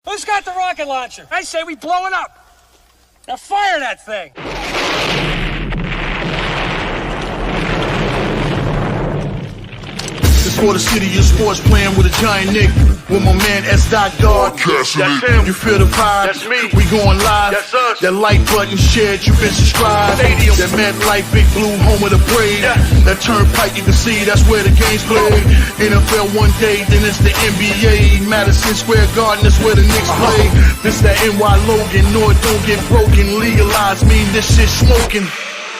Who's got the rocket launcher? I say we blow it up. Now fire that thing. It's for the city of sports, playing with a giant Nick. With my man S. God. That's him. You feel the vibe? That's me. We going live. That's us. That like button shared, you been subscribed. Stadium. That MetLife, Big Blue, home of the Braves. Yeah. That turnpike, you can see that's where the game's played. NFL one day, then it's the NBA. Madison Square Garden, that's where the Knicks play. This that NY Logan, no it don't get broken. Legalize, mean this shit smoking.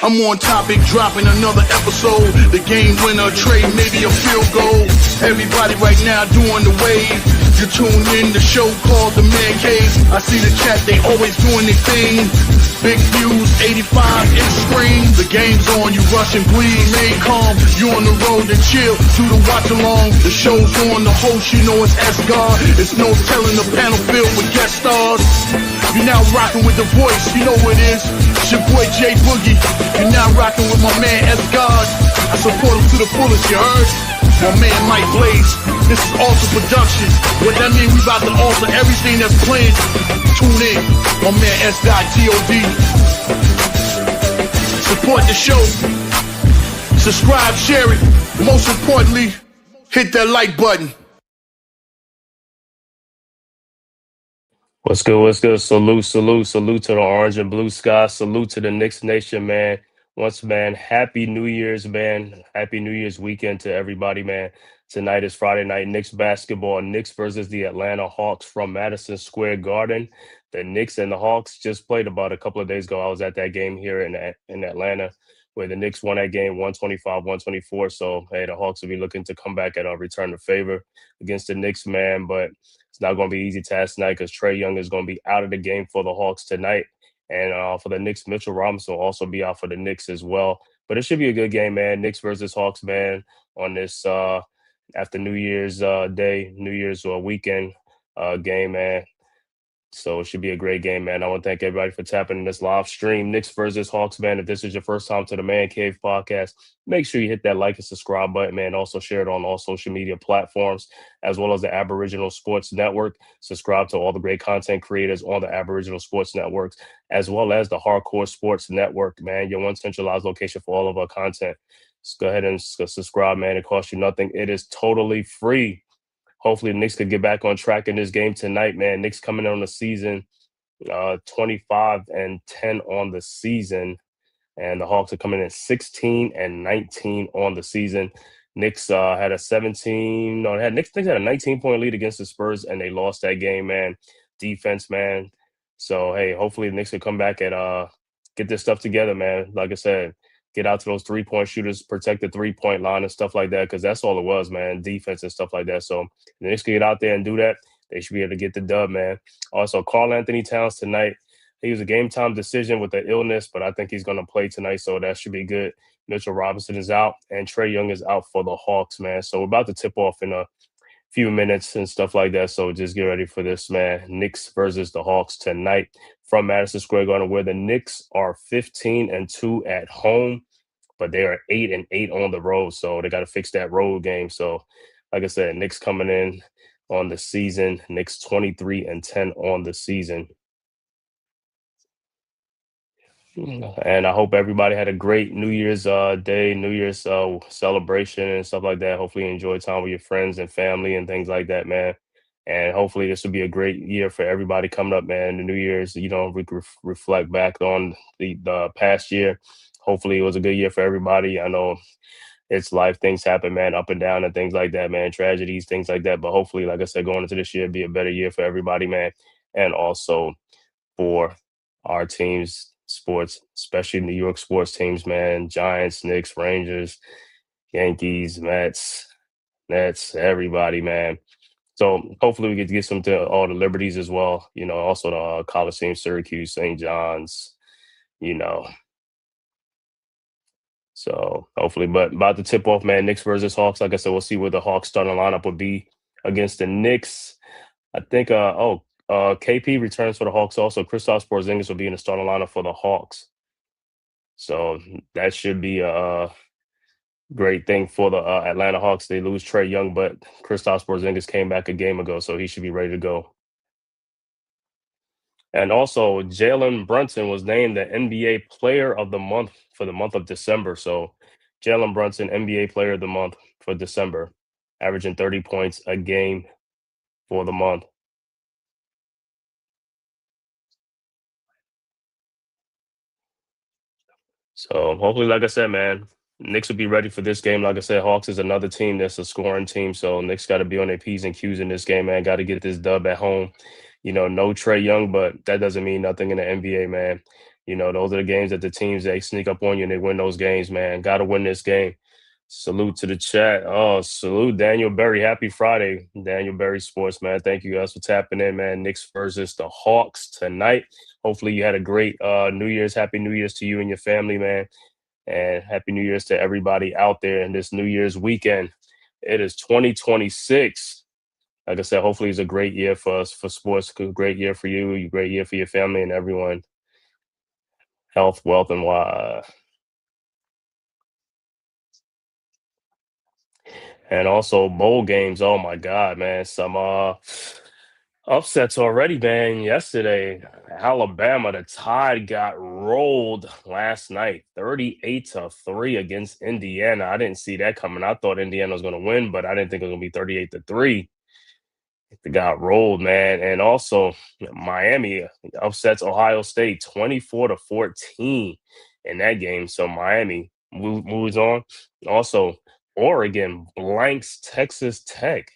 I'm on topic, dropping another episode. The game winner, trade, maybe a field goal. Everybody right now doing the wave. You tune in, the show called TheMan-Cave. I see the chat, they always doing their thing. Big views, 85 inch screen. The game's on, you rushing, bleed, remain calm. You on the road to chill, do the watch along. The show's on, the host, you know it's S-God. It's no telling the panel filled with guest stars. You're now rocking with the voice, you know who it is. It's your boy J Boogie. You're now rocking with my man S-God. I support him to the fullest, you heard? My man Mike Blaze. This is Alter Productions. What that mean, we about to alter everything that's playing. Tune in. My man S.G.O.D. Support the show. Subscribe, share it. Most importantly, hit that like button. What's good? What's good? Salute to the orange and blue sky. Salute to the Knicks Nation, man. Once, man, happy New Year's, man. Happy New Year's weekend to everybody, man. Tonight is Friday night, Knicks basketball. Knicks versus the Atlanta Hawks from Madison Square Garden. The Knicks and the Hawks just played about a couple of days ago. I was at that game here in Atlanta where the Knicks won that game 125-124. So, hey, the Hawks will be looking to come back and return the favor against the Knicks, man. But it's not going to be an easy task tonight because Trae Young is going to be out of the game for the Hawks tonight. And for the Knicks, Mitchell Robinson will also be out for the Knicks as well. But it should be a good game, man. Knicks versus Hawks, man, on this after New Year's Day, New Year's weekend game, man. So it should be a great game, man. I want to thank everybody for tapping in this live stream. Knicks versus Hawks, man. If this is your first time to the Man Cave podcast, make sure you hit that like and subscribe button, man. Also share it on all social media platforms, as well as the Aboriginal Sports Network. Subscribe to all the great content creators on the Aboriginal Sports Networks, as well as the Hardcore Sports Network, man. Your one centralized location for all of our content. Just go ahead and subscribe, man. It costs you nothing. It is totally free. Hopefully the Knicks could get back on track in this game tonight, man. Knicks coming on the season 25-10 on the season. And the Hawks are coming in 16-19 on the season. Knicks had a 19-point lead against the Spurs, and they lost that game, man. Defense, man. So, hey, hopefully the Knicks will come back and get this stuff together, man. Like I said, get out to those three-point shooters, protect the three-point line and stuff like that, because that's all it was, man, defense and stuff like that. So the Knicks can get out there and do that. They should be able to get the dub, man. Also, Karl Anthony Towns tonight. He was a game-time decision with the illness, but I think he's going to play tonight, so that should be good. Mitchell Robinson is out, and Trae Young is out for the Hawks, man. So we're about to tip off in a few minutes and stuff like that, so just get ready for this, man. Knicks versus the Hawks tonight from Madison Square Garden, where the Knicks are 15-2 at home, but they are 8-8 on the road, so they got to fix that road game. So, like I said, Knicks coming in on the season. Knicks 23-10 on the season. And I hope everybody had a great New Year's Day, New Year's celebration and stuff like that. Hopefully you enjoy time with your friends and family and things like that, man. And hopefully this will be a great year for everybody coming up, man. The New Year's, we can reflect back on the past year. Hopefully it was a good year for everybody. I know it's life, things happen, man, up and down and things like that, man, tragedies, things like that. But hopefully, like I said, going into this year, be a better year for everybody, man. And also for our teams, sports, especially New York sports teams, man, Giants, Knicks, Rangers, Yankees, Mets, Nets, everybody, man. So hopefully we get to get some to all the Liberties as well, also the college teams, Syracuse, St. John's, So hopefully, but about to tip off, man, Knicks versus Hawks. Like I said, we'll see where the Hawks starting lineup would be against the Knicks. I think, KP returns for the Hawks also. Kristaps Porzingis will be in the starting lineup for the Hawks. So that should be a great thing for the Atlanta Hawks. They lose Trae Young, but Kristaps Porzingis came back a game ago, so he should be ready to go. And also, Jalen Brunson was named the NBA Player of the Month for the month of December. So, Jalen Brunson, NBA Player of the Month for December, averaging 30 points a game for the month. So hopefully, like I said, man, Knicks will be ready for this game. Like I said, Hawks is another team that's a scoring team. So Knicks got to be on their P's and Q's in this game, man. Got to get this dub at home. No Trey Young, but that doesn't mean nothing in the NBA, man. Those are the games that the teams they sneak up on you and they win those games, man. Got to win this game. Salute to the chat. Oh, salute Daniel Berry. Happy Friday, Daniel Berry Sports, man. Thank you guys for tapping in, man. Knicks versus the Hawks tonight. Hopefully you had a great New Year's. Happy New Year's to you and your family, man. And Happy New Year's to everybody out there in this New Year's weekend. It is 2026. Like I said, hopefully it's a great year for us for sports. Great year for you, great year for your family and everyone. Health, wealth, and and also bowl games. Oh my God, man! Some upsets already, man. Yesterday, Alabama, the Tide got rolled last night, 38-3 against Indiana. I didn't see that coming. I thought Indiana was going to win, but I didn't think it was going to be 38-3. They got rolled, man. And also, Miami upsets Ohio State 24-14 in that game. So Miami moves on. Also, Oregon blanks Texas Tech.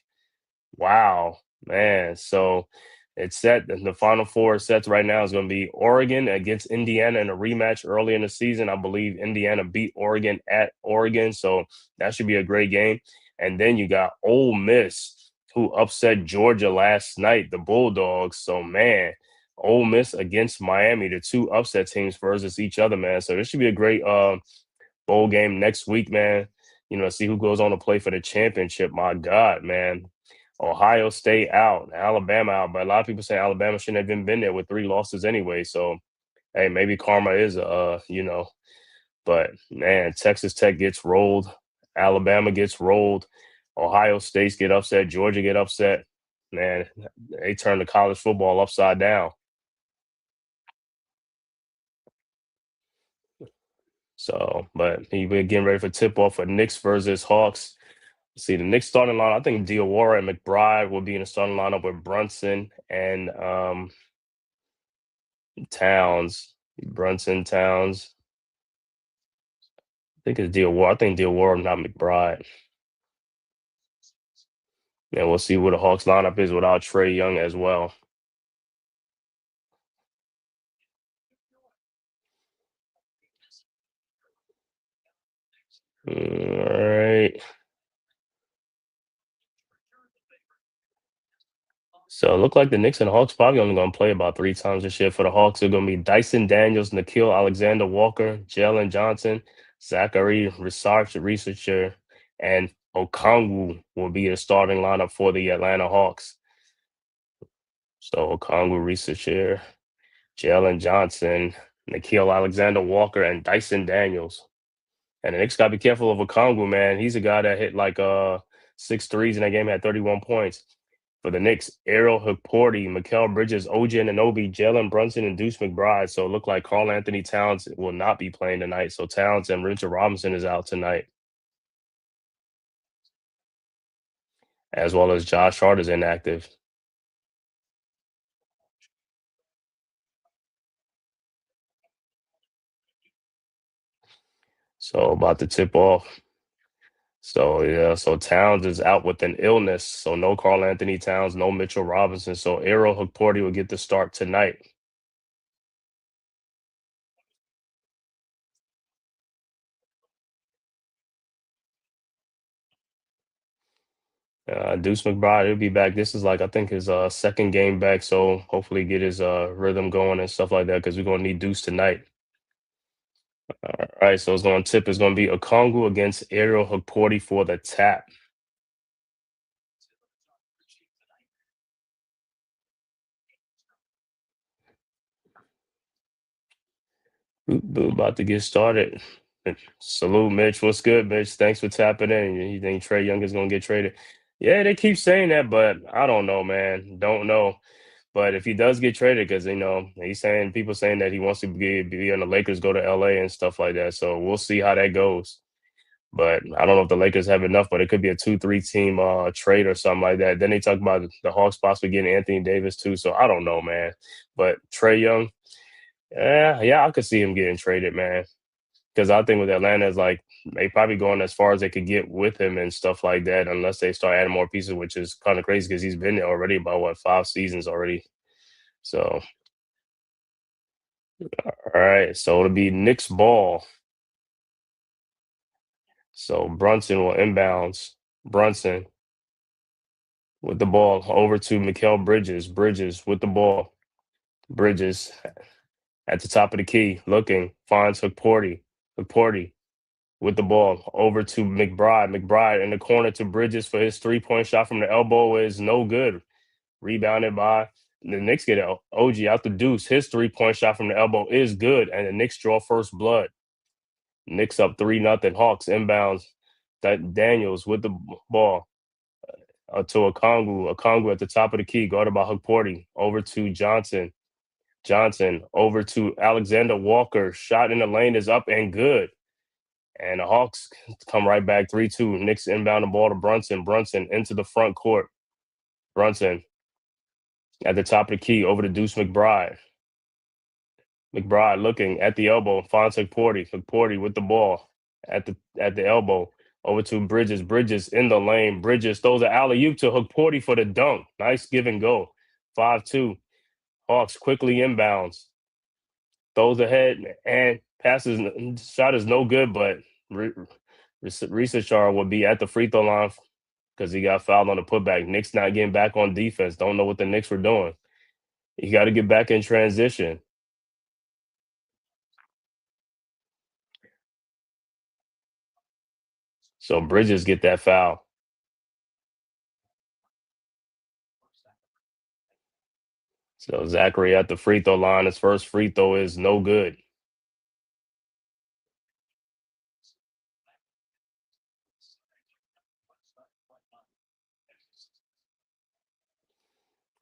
Wow, man. So it's set. The final four sets right now is going to be Oregon against Indiana in a rematch early in the season. I believe Indiana beat Oregon at Oregon. So that should be a great game. And then you got Ole Miss, who upset Georgia last night, the Bulldogs. So, man, Ole Miss against Miami, the two upset teams versus each other, man. So this should be a great bowl game next week, man. See who goes on to play for the championship. My God, man. Ohio State out, Alabama out, but a lot of people say Alabama shouldn't have even been there with 3 losses anyway. So, hey, maybe karma is but man, Texas Tech gets rolled, Alabama gets rolled, Ohio State's get upset, Georgia get upset. Man, they turn the college football upside down. So, but we're getting ready for tip off for Knicks versus Hawks. See the Knicks starting line. I think Diawara and McBride will be in the starting lineup with Brunson and Towns. Brunson, Towns. I think it's Diawara. I think Diawara, not McBride. And we'll see what the Hawks lineup is without Trey Young as well. All right. So it looked like the Knicks and Hawks probably only going to play about 3 times this year. For the Hawks, they're going to be Dyson Daniels, Nikhil Alexander Walker, Jalen Johnson, Zachary Researcher, and Okongwu will be the starting lineup for the Atlanta Hawks. So Okongwu, Researcher, Jalen Johnson, Nikhil Alexander Walker, and Dyson Daniels. And the Knicks got to be careful of Okongwu, man. He's a guy that hit like 6 threes in that game, had 31 points. For the Knicks, Ariel Hukporti, Mikal Bridges, OG Anunoby, Jalen Brunson, and Deuce McBride. So it looked like Karl Anthony Towns will not be playing tonight. So Towns and Richard Robinson is out tonight, as well as Josh Hart is inactive. So about to tip off. So yeah, so Towns is out with an illness. So no Karl Anthony Towns, no Mitchell Robinson. So Ariel Hukporti will get the start tonight. Deuce McBride, he'll be back. This is like I think his second game back, so hopefully get his rhythm going and stuff like that because we're gonna need Deuce tonight. All right, so it's going to tip is going to be Okongwu against Ariel Hukporti for the tap. About to get started. Salute, Mitch. What's good, Mitch? Thanks for tapping in. You think Trey Young is going to get traded? Yeah, they keep saying that, but I don't know, man. Don't know. But if he does get traded, because he's saying people saying that he wants to be on the Lakers, go to LA and stuff like that. So we'll see how that goes. But I don't know if the Lakers have enough, but it could be a 2-3 team trade or something like that. Then they talk about the Hawks possibly getting Anthony Davis too. So I don't know, man. But Trae Young, yeah, I could see him getting traded, man. Because I think with Atlanta is like they probably going as far as they could get with him and stuff like that, unless they start adding more pieces, which is kind of crazy because he's been there already about 5 seasons already. So all right, so it'll be Knicks ball. So Brunson will inbounds. Brunson with the ball over to Mikal Bridges. Bridges with the ball. Bridges at the top of the key, looking, finds Hukporti. Hukporti with the ball over to McBride. McBride in the corner to Bridges for his 3-point shot from the elbow is no good. Rebounded by the Knicks get OG out the deuce. His 3-point shot from the elbow is good, and the Knicks draw first blood. Knicks up 3-0. Hawks inbounds. That Daniels with the ball to Okongwu. Okongwu at the top of the key, guarded by Hukporti. Over to Johnson. Johnson over to Alexander Walker. Shot in the lane is up and good. And the Hawks come right back 3-2. Knicks inbound the ball to Brunson. Brunson into the front court. Brunson at the top of the key over to Deuce McBride. McBride looking at the elbow. Finds Hukporti. Hukporti with the ball at the elbow. Over to Bridges. Bridges in the lane. Bridges throws an alley-oop to Hukporti for the dunk. Nice give and go. 5-2. Hawks quickly inbounds. Throws ahead and passes. Shot is no good, but Risachar will be at the free throw line because he got fouled on the putback. Knicks not getting back on defense. Don't know what the Knicks were doing. You got to get back in transition. So Bridges get that foul. So Zachary at the free throw line. His first free throw is no good.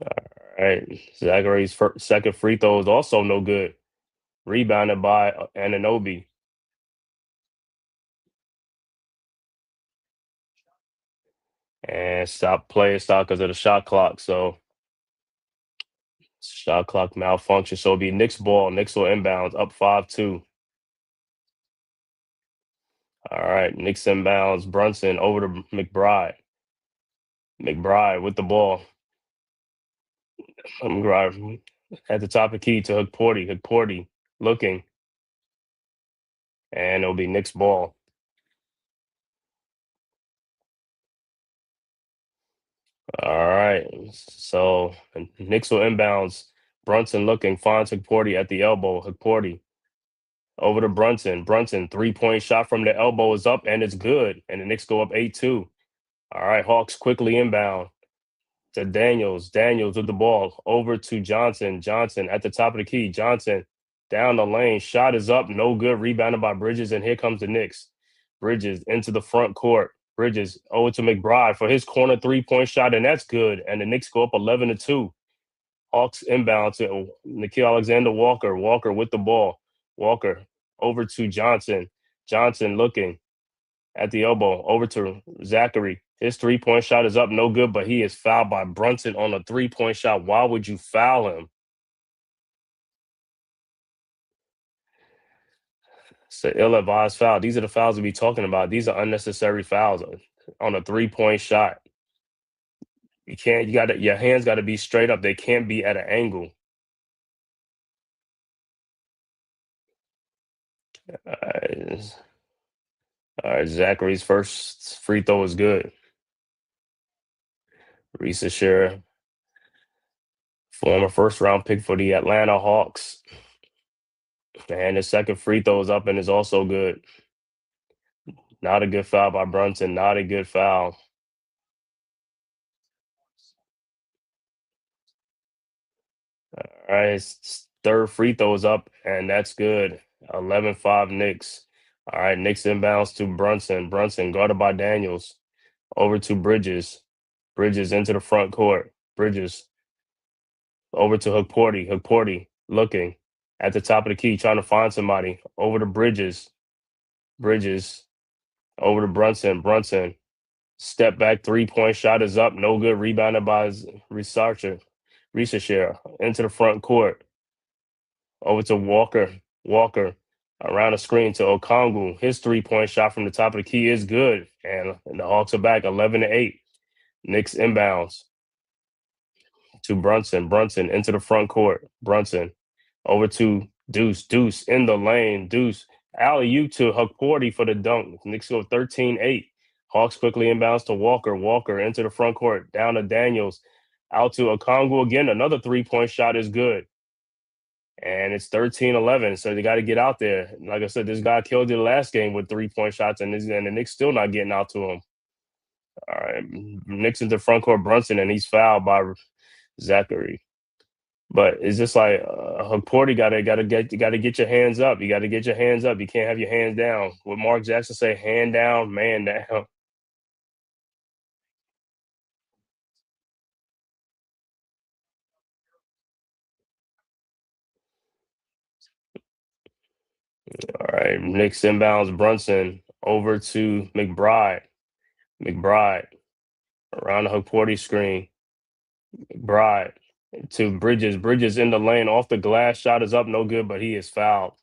All right. Zachary's second free throw is also no good. Rebounded by Anunoby. And stop because of the shot clock. So shot clock malfunction. So it'll be Knicks ball. Knicks will inbounds up 5-2. All right. Knicks inbounds. Brunson over to McBride. McBride with the ball. McBride at the top of the key to Hukporti. Hukporti looking. And it'll be Knicks ball. All right. So Knicks will inbounds. Brunson looking, finds Hukporti at the elbow. Hukporti over to Brunson. Brunson, 3-point shot from the elbow is up and it's good. And the Knicks go up 8-2. All right. Hawks quickly inbound to Daniels. Daniels with the ball over to Johnson. Johnson at the top of the key. Johnson down the lane. Shot is up. No good. Rebounded by Bridges. And here comes the Knicks. Bridges into the front court. Bridges over to McBride for his corner 3-point shot, and that's good. And the Knicks go up 11-2. Hawks inbound to Nickeil Alexander-Walker. Walker with the ball. Walker over to Johnson. Johnson looking at the elbow over to Zachary. His 3-point shot is up, no good, but he is fouled by Brunson on a 3-point shot. Why would you foul him? It's an ill-advised foul. These are the fouls we be talking about. These are unnecessary fouls on a 3-point shot. Your hands got to be straight up. They can't be at an angle. All right, Zachary's first free throw is good. Risachar, former first-round pick for the Atlanta Hawks. And his second free throw is up and is also good. Not a good foul by Brunson. Not a good foul. All right, his third free throw is up, and that's good. 11-5 Knicks. All right, Knicks inbounds to Brunson. Brunson guarded by Daniels. Over to Bridges. Bridges into the front court. Bridges Over to Hookporty. Hookporty looking at the top of the key, trying to find somebody. Over to Bridges. Bridges. Over to Brunson. Brunson. Step back 3-point shot is up. No good. Rebounded by Researcher. Researcher into the front court. Over to Walker. Walker around the screen to Okongwu. His 3-point shot from the top of the key is good. And the Hawks are back 11-8. Knicks inbounds to Brunson. Brunson into the front court. Brunson over to Deuce. Deuce in the lane. Deuce alley-oop to Hukporty for the dunk. Knicks go 13-8. Hawks quickly inbounds to Walker. Walker into the front court. Down to Daniels. Out to Okongwu again. Another 3-point shot is good. And it's 13-11. So they got to get out there. Like I said, this guy killed you the last game with 3-point shots, and the Knicks still not getting out to him. All right. Knicks into front court. Brunson, and he's fouled by Zachary. But it's just like Porty gotta get your hands up. You gotta get your hands up. You can't have your hands down. What Mark Jackson say, hand down, man down. All right. Knicks inbounds Brunson over to McBride. McBride around the Porty screen. McBride to Bridges. Bridges in the lane off the glass. Shot is up, no good, but he is fouled.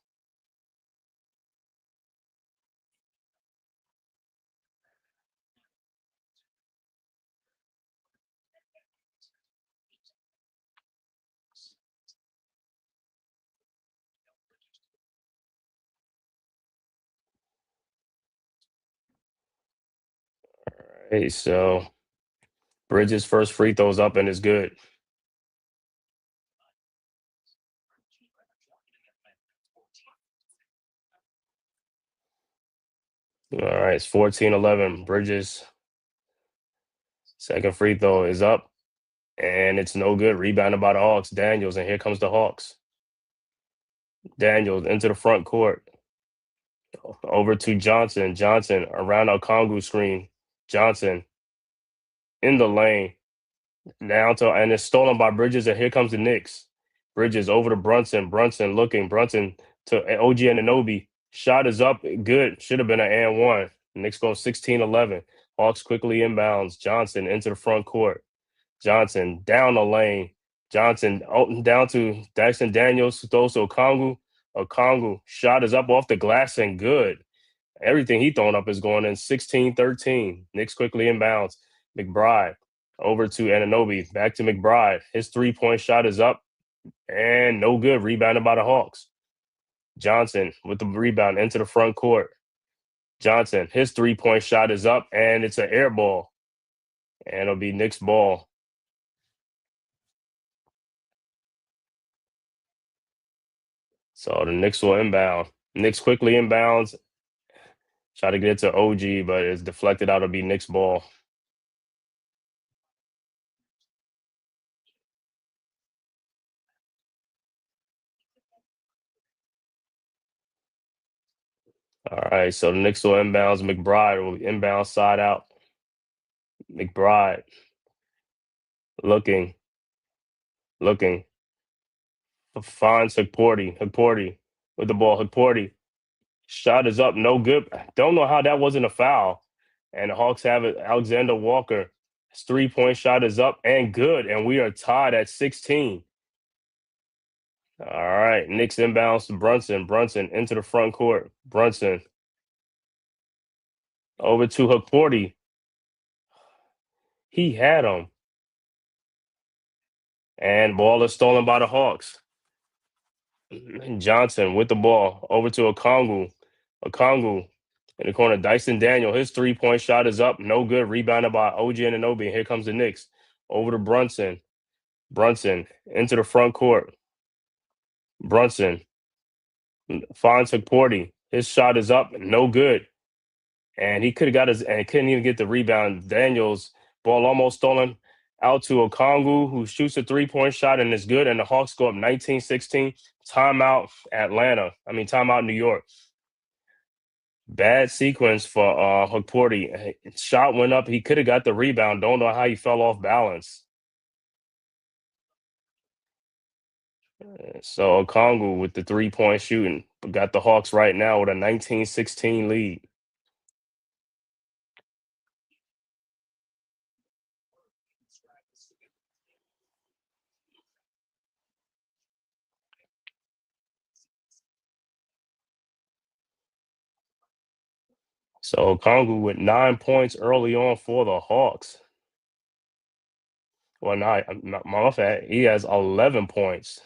Hey, so Bridges' first free throws up and is good. All right, it's 14-11. Bridges' second free throw is up, and it's no good. Rebounded by the Hawks. Daniels, and here comes the Hawks. Daniels into the front court. Over to Johnson. Johnson around our Kongu screen. Johnson in the lane. Down to, and it's stolen by Bridges, and here comes the Knicks. Bridges over to Brunson. Brunson looking. Brunson to OG Anunoby. Shot is up. Good. Should have been an and one. Knicks go 16-11. Hawks quickly inbounds. Johnson into the front court. Johnson down the lane. Johnson down to Dyson Daniels. Throws to Okongwu. Okongwu shot is up off the glass and good. Everything he throwing up is going in 16-13. Knicks quickly inbounds. McBride over to Anunoby. Back to McBride. His 3-point shot is up and no good. Rebounded by the Hawks. Johnson with the rebound into the front court. Johnson, his 3-point shot is up and it's an air ball. And it'll be Knicks ball. So the Knicks will inbound. Knicks quickly inbounds. Try to get it to OG, but it's deflected out. It'll be Knicks ball. All right, so the Knicks will inbounds. McBride will inbound side out. McBride looking. Finds Hukporty. Hukporty with the ball. Hukporty. Shot is up, no good. Don't know how that wasn't a foul. And the Hawks have it. Alexander Walker. His 3-point shot is up and good. And we are tied at 16. All right. Knicks inbounds to Brunson. Brunson into the front court. Brunson over to Hukporty. He had him. And ball is stolen by the Hawks. Johnson with the ball over to Okongwu. Okongwu in the corner. Dyson Daniel. His 3-point shot is up. No good. Rebounded by OG Anunoby. And here comes the Knicks. Over to Brunson. Brunson into the front court. Brunson finds Hukporty. His shot is up. No good. And he could have got his, and couldn't even get the rebound. Daniels, ball almost stolen out to Okongwu, who shoots a 3-point shot and is good. And the Hawks go up 19-16. Timeout Atlanta. Timeout New York. Bad sequence for Hukporty. Shot went up. He could have got the rebound. Don't know how he fell off balance. So Okongwu with the 3-point shooting, but got the Hawks right now with a 19-16 lead. So Okongwu with 9 points early on for the Hawks. Well, my bad. He has 11 points.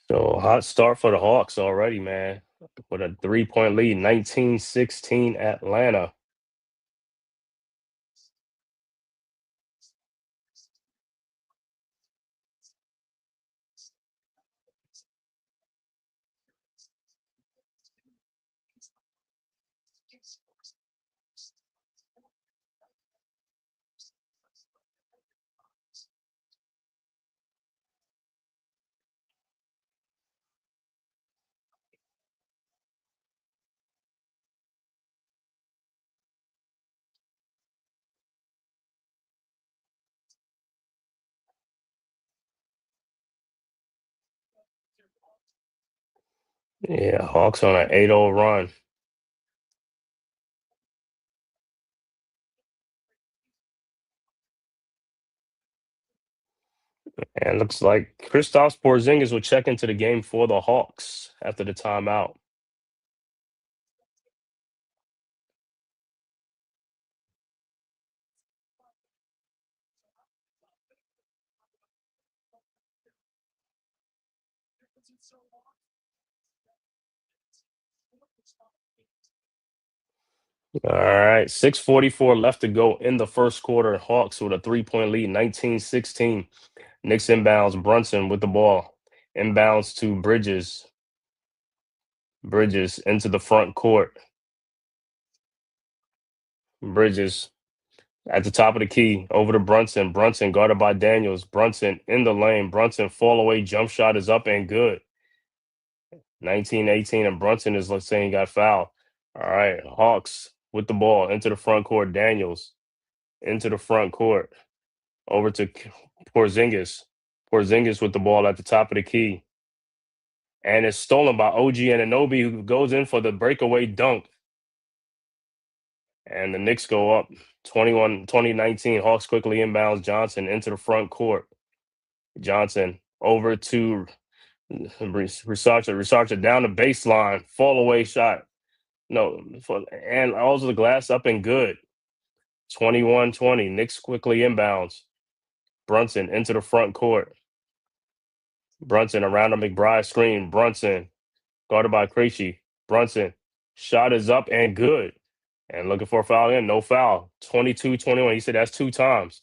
So hot start for the Hawks already, man. With a 3-point lead, 19-16 Atlanta. Yeah, Hawks on an 8-0 run. And looks like Kristaps Porzingis will check into the game for the Hawks after the timeout. All right, 6:44 left to go in the first quarter. Hawks with a 3-point lead, 19-16. Knicks inbounds, Brunson with the ball. Inbounds to Bridges. Bridges into the front court. Bridges at the top of the key, over to Brunson. Brunson guarded by Daniels. Brunson in the lane. Brunson fall away jump shot is up and good. 19-18, and Brunson is saying he got fouled. All right, Hawks with the ball into the front court. Daniels into the front court. Over to Porzingis. Porzingis with the ball at the top of the key. And it's stolen by OG Anunoby, who goes in for the breakaway dunk. And the Knicks go up 2019. Hawks quickly inbounds Johnson into the front court. Johnson over to Risarcha down the baseline. Fall away shot. No, and also the glass up and good. 21-20. Knicks quickly inbounds. Brunson into the front court. Brunson around the McBride screen. Brunson guarded by Krejci. Brunson shot is up and good. And looking for a foul in, no foul. 22-21. He said that's 2 times.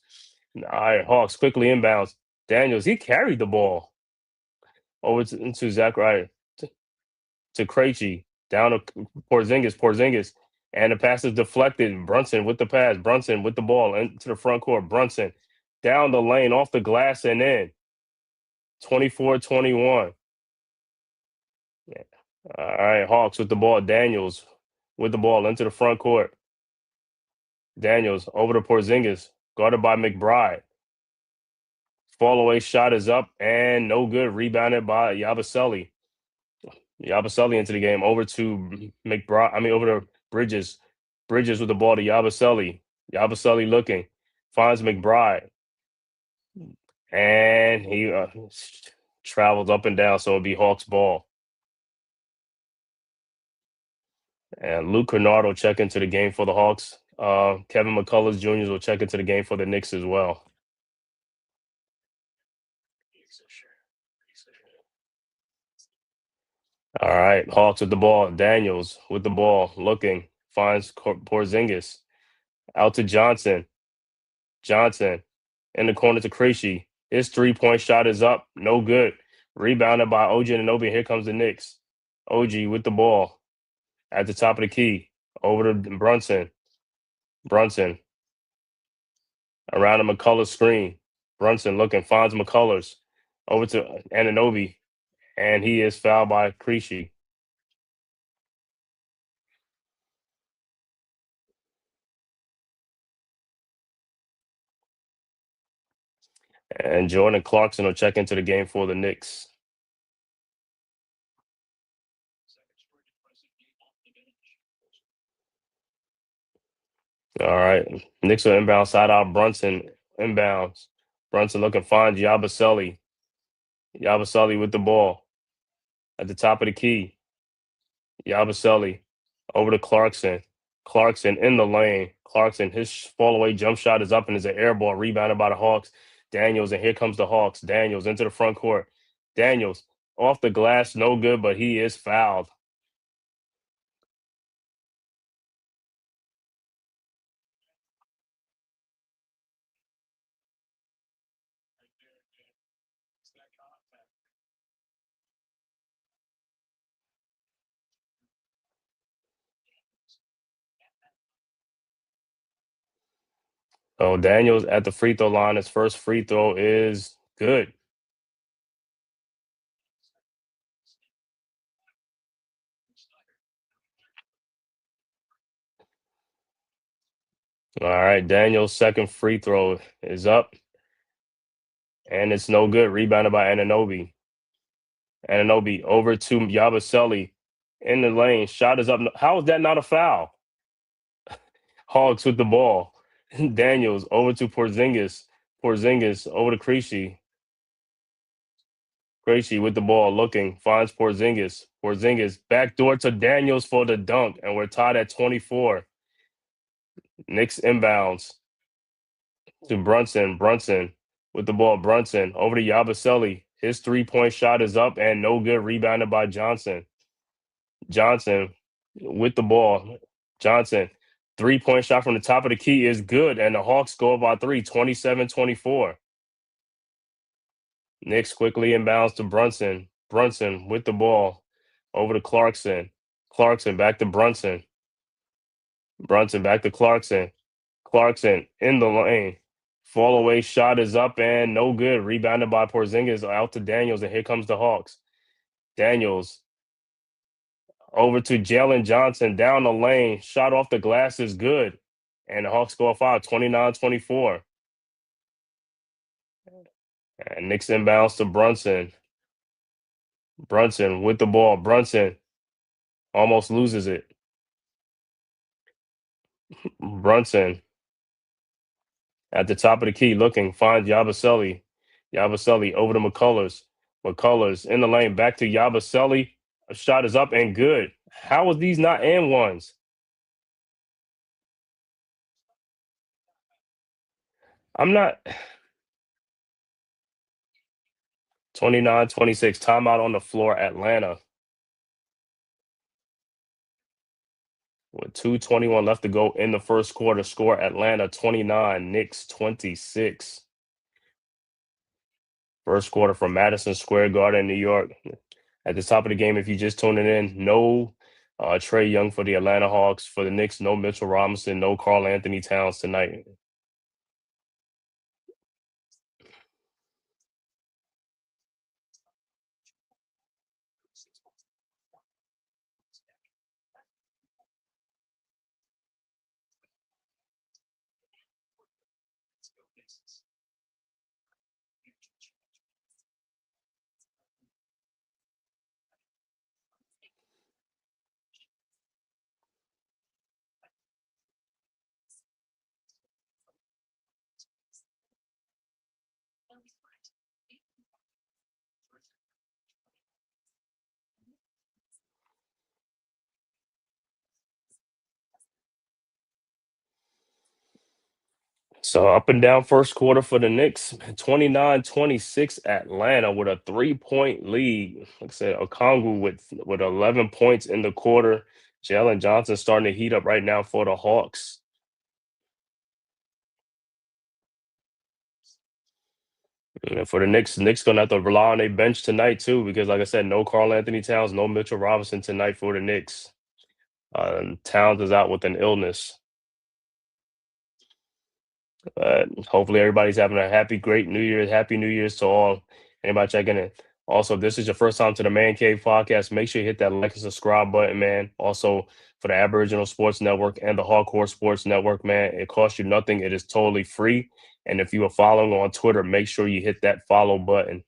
All right, Hawks quickly inbounds. Daniels, he carried the ball over into Zach Ryder to Krejci. Down to Porzingis. And the pass is deflected. Brunson with the pass. Brunson with the ball into the front court. Brunson down the lane off the glass and in. 24-21. Yeah. All right, Hawks with the ball. Daniels with the ball into the front court. Daniels over to Porzingis, guarded by McBride. Fall away shot is up and no good. Rebounded by Yabusele. Yabusele into the game. Over to over to Bridges. Bridges with the ball to Yabusele. Yabusele looking. Finds McBride. And he travels up and down, so it'll be Hawks ball. And Luke Kennard will check into the game for the Hawks. Kevin McCullough Jr. will check into the game for the Knicks as well. All right, Hawks with the ball. Daniels with the ball, looking, finds Porzingis. Out to Johnson. Johnson in the corner to Krejci. His 3-point shot is up. No good. Rebounded by OG Anunoby. Here comes the Knicks. OG with the ball at the top of the key. Over to Brunson. Brunson around the McCullough screen. Brunson looking, finds McCullers. Over to Anunoby. And he is fouled by Krejci. And Jordan Clarkson will check into the game for the Knicks. All right. Knicks will inbound side out. Brunson inbounds. Brunson looking fine. Yabusele. Yabusele with the ball at the top of the key. Yabusele over to Clarkson. Clarkson in the lane. Clarkson, his fall away jump shot is up and is an air ball rebounded by the Hawks. Daniels, and here comes the Hawks. Daniels into the front court. Daniels off the glass, no good, but he is fouled. So Daniels at the free throw line. His first free throw is good. All right, Daniels' second free throw is up, and it's no good. Rebounded by Anunoby. Anunoby over to Yabusele in the lane. Shot is up. How is that not a foul? Hawks with the ball. Daniels over to Porzingis. Porzingis over to Krejci. Krejci with the ball, looking, finds Porzingis. Porzingis backdoor to Daniels for the dunk, and we're tied at 24. Knicks inbounds to Brunson. Brunson with the ball. Brunson over to Yabusele. His 3-point shot is up and no good. Rebounded by Johnson. Johnson with the ball. Johnson, 3-point shot from the top of the key is good, and the Hawks go up by 3, 27-24. Knicks quickly inbounds to Brunson. Brunson with the ball over to Clarkson. Clarkson back to Brunson. Brunson back to Clarkson. Clarkson in the lane. Fall away shot is up and no good. Rebounded by Porzingis out to Daniels, and here comes the Hawks. Daniels over to Jalen Johnson down the lane. Shot off the glass is good. And the Hawks go off out 29-24. And Knicks inbounds to Brunson. Brunson with the ball. Brunson almost loses it. Brunson at the top of the key looking, finds Yabusele. Yabusele over to McCullers. McCullers in the lane, back to Yabusele. A shot is up and good. How are these not and ones? I'm not. 29-26. Timeout on the floor, Atlanta. With 2:21 left to go in the first quarter, score Atlanta 29, Knicks 26. First quarter from Madison Square Garden, New York. At the top of the game, if you just tuning in, no Trae Young for the Atlanta Hawks. For the Knicks, no Mitchell Robinson, no Karl Anthony Towns tonight. So up and down first quarter for the Knicks, 29-26 Atlanta with a 3-point lead. Like I said, Okongwu with 11 points in the quarter. Jalen Johnson starting to heat up right now for the Hawks. And for the Knicks gonna have to rely on their bench tonight too, because like I said, no Karl Anthony Towns, no Mitchell Robinson tonight for the Knicks. Towns is out with an illness. Hopefully everybody's having a happy, great New Year. Happy New Year's to all. Anybody checking in? Also, if this is your first time to the Man Cave podcast, make sure you hit that like and subscribe button, man. Also, for the Aboriginal Sports Network and the Hardcore Sports Network, man, it costs you nothing. It is totally free. And if you are following on Twitter, make sure you hit that follow button.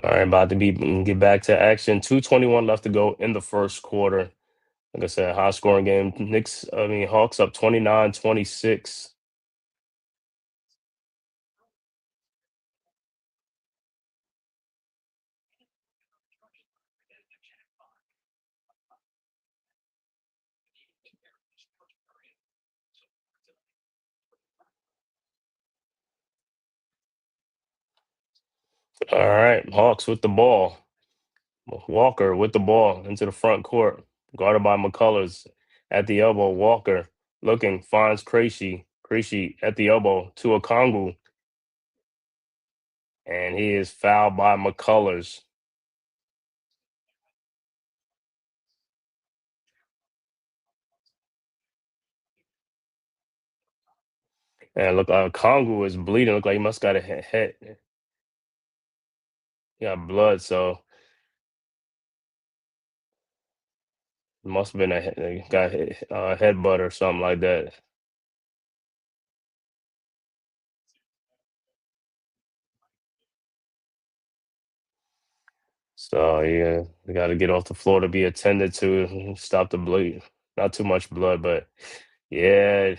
All right, about to get back to action. 2:21 left to go in the first quarter. Like I said, high scoring game. Hawks up 29-26. All right, Hawks with the ball. Walker with the ball into the front court, guarded by McCullers at the elbow. Walker looking, finds Krejci. Krejci at the elbow to Okongwu, and he is fouled by McCullers. And look, Okongwu is bleeding. Look like he must got a head. He got blood, so it must have been a headbutt or something like that. So yeah, we got to get off the floor to be attended to, stop the bleed. Not too much blood, but yeah,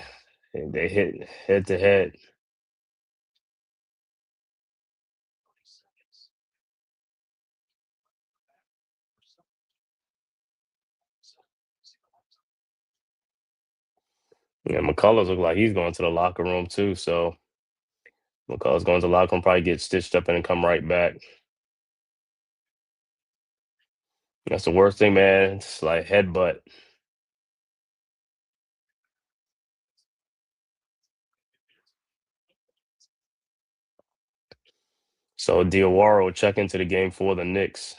they hit head to head. Yeah, McCullers look like he's going to the locker room too. So McCullers going to the locker room, probably get stitched up and then come right back. That's the worst thing, man. It's like headbutt. So Diawara will check into the game for the Knicks.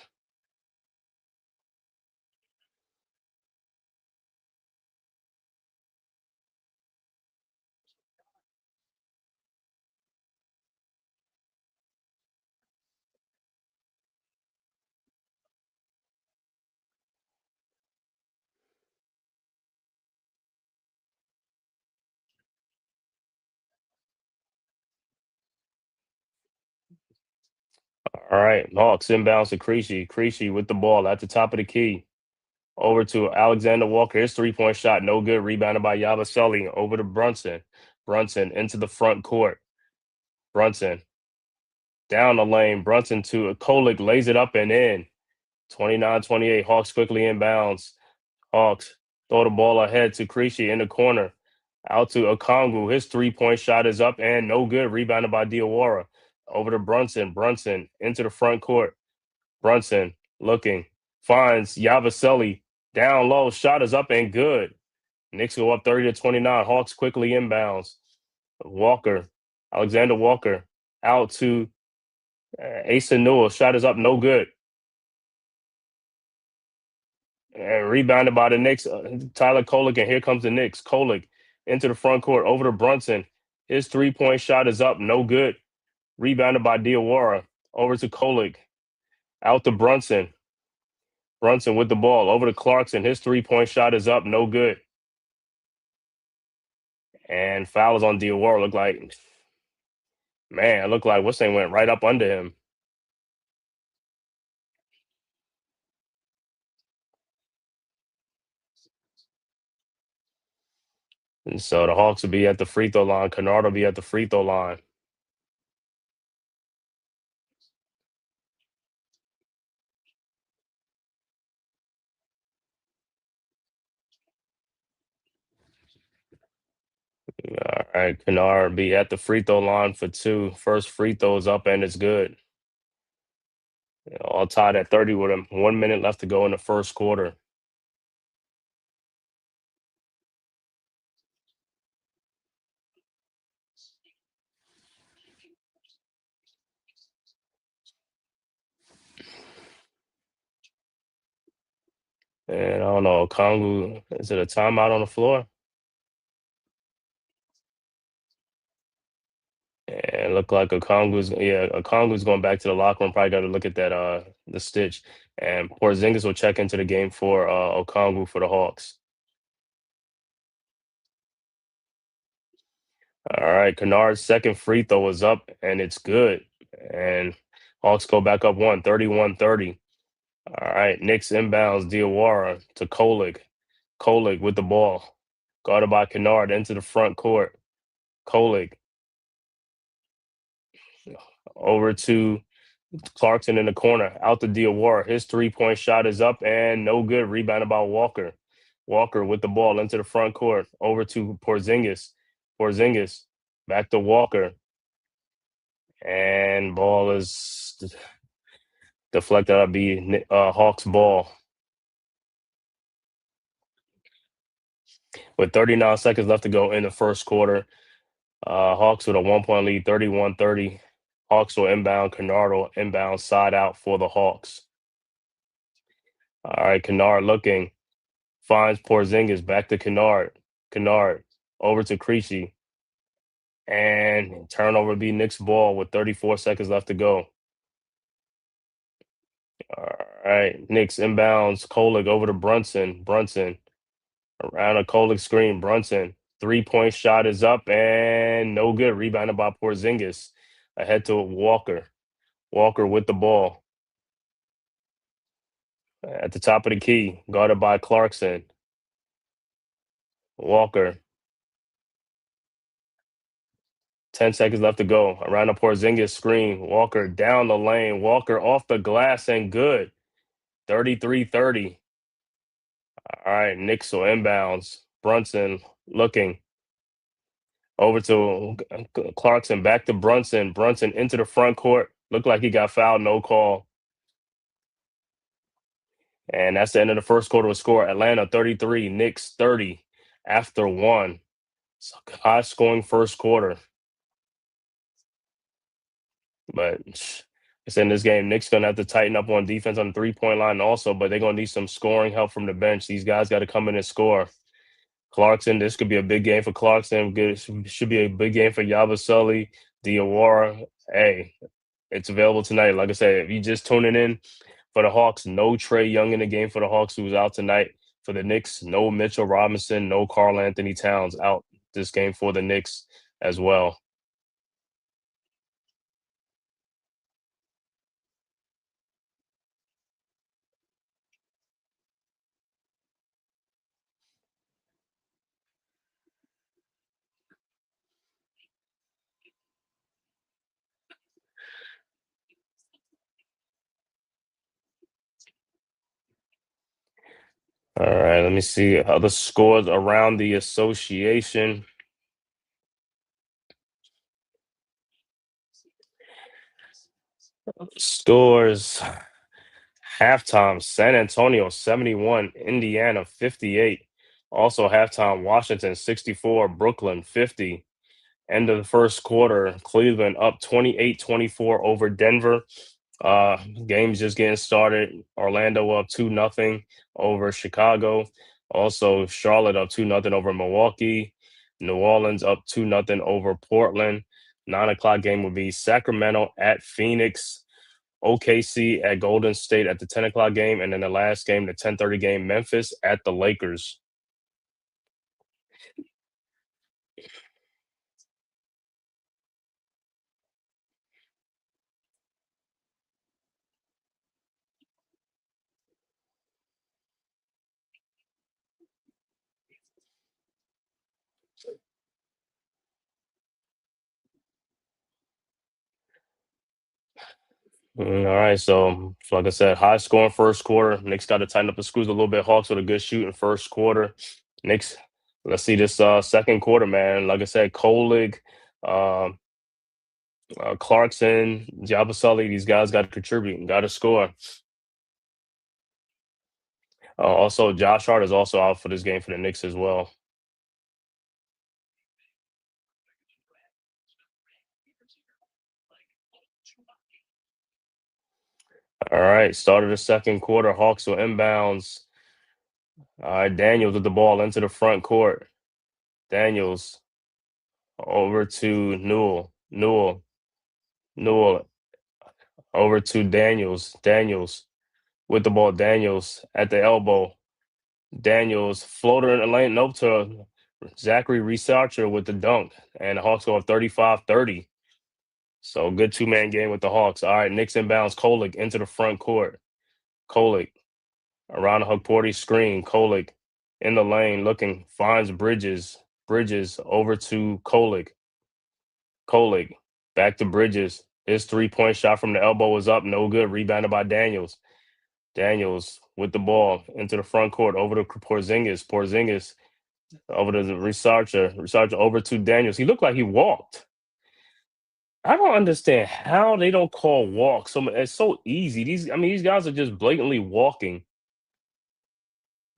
All right, Hawks inbounds to Krejci. Krejci with the ball at the top of the key. Over to Alexander Walker. His 3-point shot, no good. Rebounded by Yabusele. Over to Brunson. Brunson into the front court. Brunson down the lane. Brunson to Kolik, lays it up and in. 29-28. Hawks quickly inbounds. Hawks throw the ball ahead to Krejci in the corner. Out to Okongwu. His 3-point shot is up and no good. Rebounded by Diawara. Over to Brunson. Brunson into the front court. Brunson looking. Finds Yabusele. Down low. Shot is up and good. Knicks go up 30-29. Hawks quickly inbounds. Walker. Alexander Walker. Out to Asa Newell. Shot is up. No good. And rebounded by the Knicks, Tyler Kolek, and here comes the Knicks. Kolek into the front court, over to Brunson. His 3-point shot is up, no good. Rebounded by Diawara, over to Kolek, out to Brunson. Brunson with the ball over to Clarkson. His 3-point shot is up, no good. And foul is on Diawara. It looked like what's name went right up under him. And so the Hawks will be at the free throw line. Kennard will be at the free throw line. All right, Kennard will be at the free throw line for 2. First free throw is up and it's good. All tied at 30 with him. 1 minute left to go in the first quarter. And I don't know, Kongu, is it a timeout on the floor? And it looked like Okongu's going back to the locker room. Probably got to look at that the stitch. And Porzingis will check into the game for Okongu for the Hawks. All right, Kennard's second free throw is up and it's good. And Hawks go back up 31-30. All right, Knicks inbounds Diawara to Kolig. Kolig with the ball. Guarded by Kennard into the front court. Kolig over to Clarkson in the corner, out to Diawara. His 3-point shot is up and no good. Rebounded by Walker. Walker with the ball into the front court, over to Porzingis. Porzingis back to Walker. And ball is deflected. That'll be Hawks ball. With 39 seconds left to go in the first quarter, Hawks with a 1-point lead, 31-30. Hawks will inbound. Kennard will inbound side out for the Hawks. All right, Kennard looking. Finds Porzingis back to Kennard. Kennard over to Creasy. And turnover be Knicks ball with 34 seconds left to go. All right, Knicks inbounds. Kolig over to Brunson. Brunson around a Kolig screen. Brunson 3-point shot is up and no good. Rebounded by Porzingis. Ahead to Walker. Walker with the ball. At the top of the key, guarded by Clarkson. Walker. 10 seconds left to go. Around the Porzingis screen. Walker down the lane. Walker off the glass and good. 33-30. All right, Knicks will inbounds. Brunson looking. Over to Clarkson. Back to Brunson. Brunson into the front court. Looked like he got fouled. No call. And that's the end of the first quarter with score. Atlanta 33, Knicks 30 after 1. It's a high-scoring first quarter. But it's in this game. Knicks going to have to tighten up on defense on the three-point line also, but they're going to need some scoring help from the bench. These guys got to come in and score. Clarkson, this could be a big game for Clarkson. Should be a big game for Yabusele, Diawara. Hey, it's available tonight. Like I said, if you just tuning in for the Hawks, no Trae Young in the game for the Hawks, who's out tonight. For the Knicks, no Mitchell Robinson, no Karl Anthony Towns out this game for the Knicks as well. All right, let me see other scores around the association. Scores halftime: San Antonio 71, Indiana 58. Also halftime: Washington 64, Brooklyn 50. End of the first quarter, Cleveland up 28-24 over Denver. Game's just getting started. Orlando up 2-0 over Chicago. Also, Charlotte up 2-0 over Milwaukee. New Orleans up 2-0 over Portland. 9 o'clock game will be Sacramento at Phoenix. OKC at Golden State at the 10 o'clock game, and then the last game, the 10:30 game, Memphis at the Lakers. All right, so like I said, high scoring first quarter. Knicks got to tighten up the screws a little bit. Hawks with a good shooting first quarter. Knicks, let's see this second quarter, man. Like I said, Kolig, um, Clarkson, Jabasali, these guys got to contribute, got to score. Also, Josh Hart is also out for this game for the Knicks as well. All right, start of the second quarter. Hawks will inbounds. All right, Daniels with the ball into the front court. Daniels over to Newell. Newell over to Daniels. Daniels with the ball. Daniels at the elbow. Daniels floater in the lane. Nope to Zachary Researcher with the dunk. And the Hawks go up 35-30. So good two-man game with the Hawks. All right, Knicks inbounds. Kolik into the front court. Kolik around the Hugporty screen. Kolik in the lane looking. Finds Bridges. Bridges over to Kolik. Kolik back to Bridges. His three-point shot from the elbow was up. No good. Rebounded by Daniels. Daniels with the ball into the front court over to Porzingis. Porzingis over to the Researcher. Researcher over to Daniels. He looked like he walked. I don't understand how they don't call walk. So it's so easy. These guys are just blatantly walking.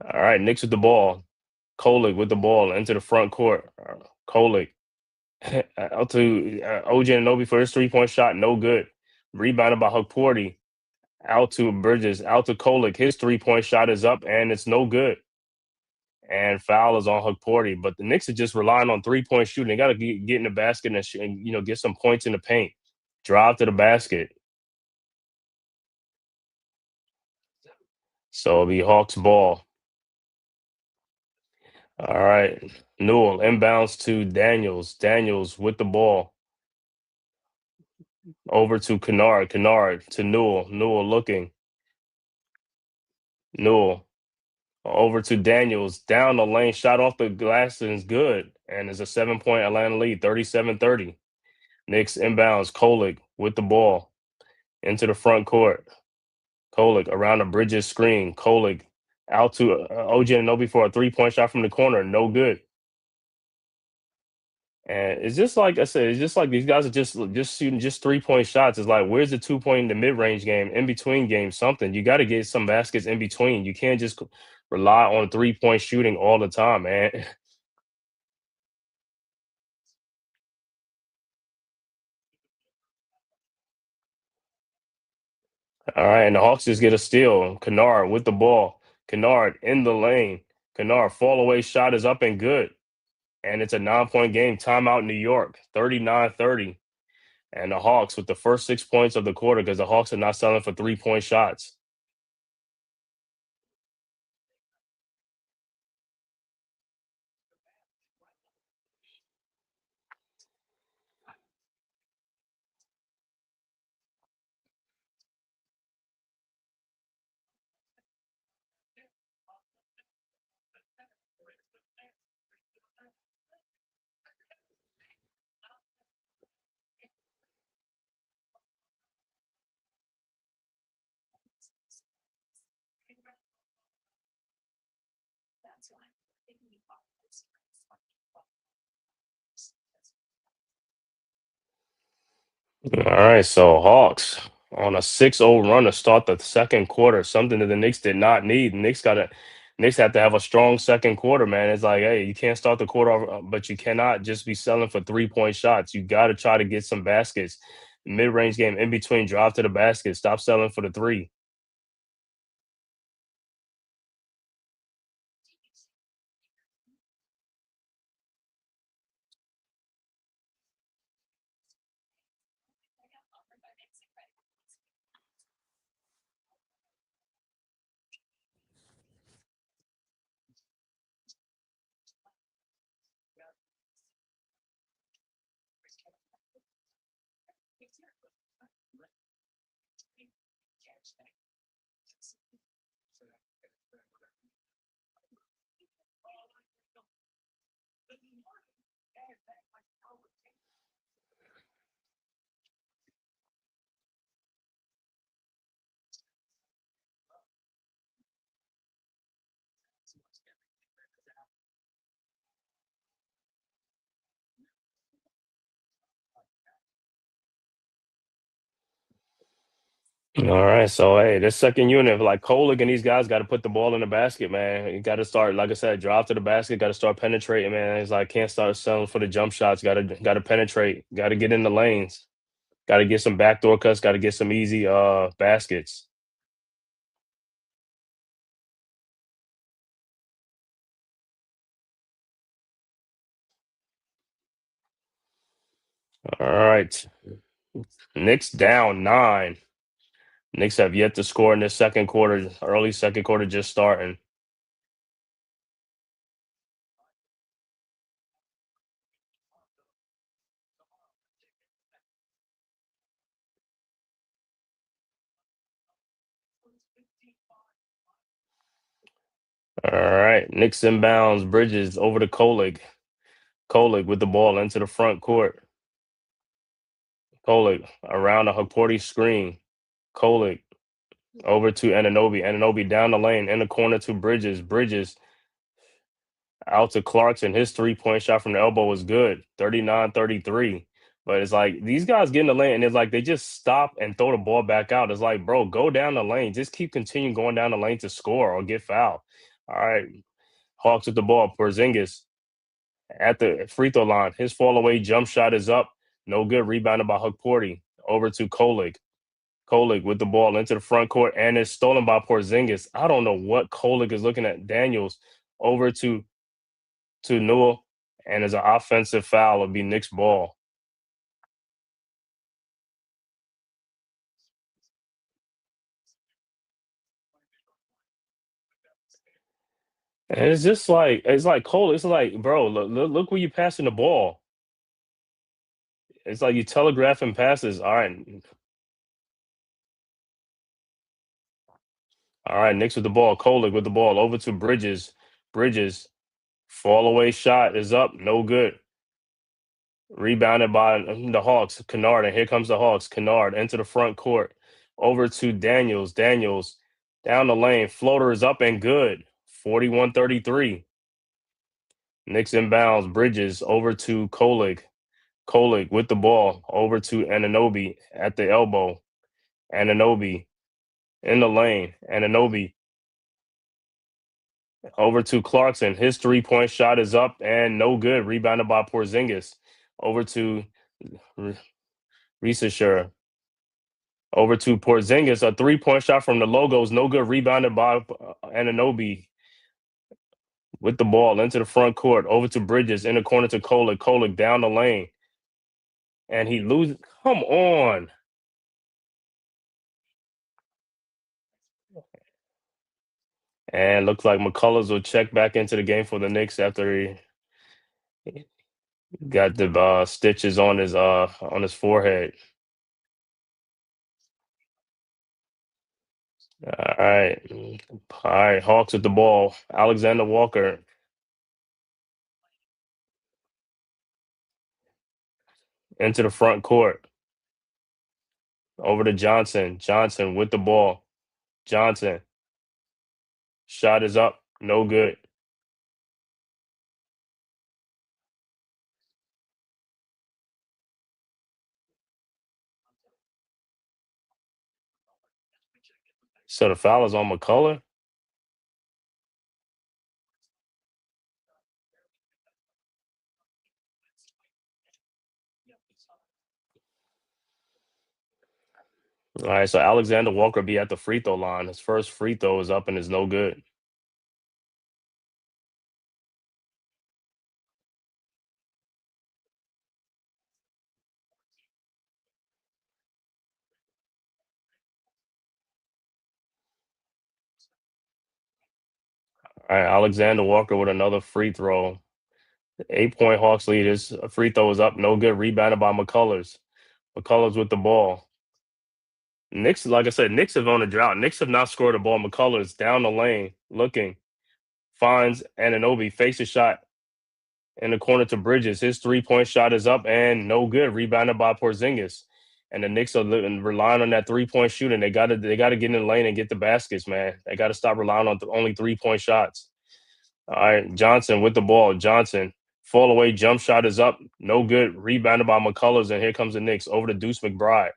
All right, Knicks with the ball. Kolik with the ball into the front court. Kolik out to OJ Anunoby for his 3-point shot. No good. Rebounded by Hugporty. Out to Bridges. Out to Kolik. His 3-point shot is up and it's no good. And foul is on Hugporty. But the Knicks are just relying on 3-point shooting. They got to get in the basket and get some points in the paint. Drive to the basket. So the Hawks ball. All right. Newell inbounds to Daniels. Daniels with the ball. Over to Kennard. Kennard to Newell. Newell looking. Newell over to Daniels. Down the lane. Shot off the glass and is good. And it's a 7-point Atlanta lead. 37-30. Knicks inbounds. Kolik with the ball. Into the front court. Kolik around the Bridges screen. Kolik out to OG Anunoby for a 3-point shot from the corner. No good. And it's just like I said, it's just like these guys are just shooting just 3-point shots. It's like, where's the 2-point in the mid range game, in between games, something. You got to get some baskets in between. You can't just rely on 3-point shooting all the time, man. All right, and the Hawks just get a steal. Kennard with the ball. Kennard in the lane. Kennard fall away shot is up and good. And it's a 9-point game. Timeout New York, 39-30. And the Hawks with the first 6 points of the quarter because the Hawks are not selling for 3-point shots. All right, so Hawks on a 6-0 run to start the second quarter, something that the Knicks did not need. Knicks have to have a strong second quarter, man. It's like, hey, you can't start the quarter off, but you cannot just be selling for 3-point shots. You got to try to get some baskets. Mid-range game in between, drive to the basket. Stop selling for the three. All right, so hey, this second unit, like Kolik and these guys, got to put the ball in the basket, man. You got to start, like I said, drive to the basket. Got to start penetrating, man. It's like can't start selling for the jump shots. Got to penetrate. Got to get in the lanes. Got to get some backdoor cuts. Got to get some easy baskets. All right, Knicks down 9. Knicks have yet to score in this second quarter. Early second quarter just starting. All right, Knicks inbounds. Bridges over to Kolik. Kolik with the ball into the front court. Kolik around a Haporti screen. Kolik over to Ananobi. Ananobi down the lane in the corner to Bridges. Bridges out to Clarkson. His 3-point shot from the elbow was good. 39-33. But it's like these guys get in the lane and it's like they just stop and throw the ball back out. It's like, bro, go down the lane. Just keep continuing going down the lane to score or get fouled. All right. Hawks with the ball. Porzingis at the free throw line. His fall away jump shot is up. No good. Rebounded by Haporti. Over to Kolik. Kolik with the ball into the front court and it's stolen by Porzingis. I don't know what Kolik is looking at. Daniels over to Newell, and it's an offensive foul. It'll be Knicks ball. And it's just like Cole. It's like, bro, look where you passing the ball. It's like you telegraphing passes. All right. Knicks with the ball. Kolik with the ball over to Bridges. Bridges fall away shot is up. No good. Rebounded by the Hawks. Kennard, and here comes the Hawks. Kennard into the front court. Over to Daniels. Daniels down the lane. Floater is up and good. 41-33. Knicks inbounds. Bridges over to Kolik. Kolik with the ball over to Ananobi at the elbow. Ananobi in the lane. Ananobi over to Clarkson. His 3-point shot is up and no good. Rebounded by Porzingis. Over to Risasher. Over to Porzingis. A 3-point shot from the logos. No good. Rebounded by Ananobi with the ball into the front court. Over to Bridges in the corner to Kolik. Kolik down the lane. And he loses. Come on. And looks like McCullers will check back into the game for the Knicks after he got the stitches on his forehead. All right. All right. Hawks with the ball. Alexander Walker into the front court. Over to Johnson. Johnson with the ball. Johnson. Shot is up. No good. So the foul is on McCullough. All right. So Alexander Walker be at the free throw line. His first free throw is up and is no good. All right. Alexander Walker with another free throw. 8-point Hawks lead. His free throw is up. No good. Rebounded by McCullers. McCullers with the ball. Knicks, like I said, Knicks have on a drought. Knicks have not scored a ball. McCullers down the lane, looking, finds Anunoby, fakes a shot in the corner to Bridges. His 3-point shot is up and no good. Rebounded by Porzingis. And the Knicks are relying on that 3-point shooting. They gotta get in the lane and get the baskets, man. They gotta stop relying on only 3-point shots. All right, Johnson with the ball. Johnson, fall away jump shot is up, no good. Rebounded by McCullers, and here comes the Knicks over to Deuce McBride.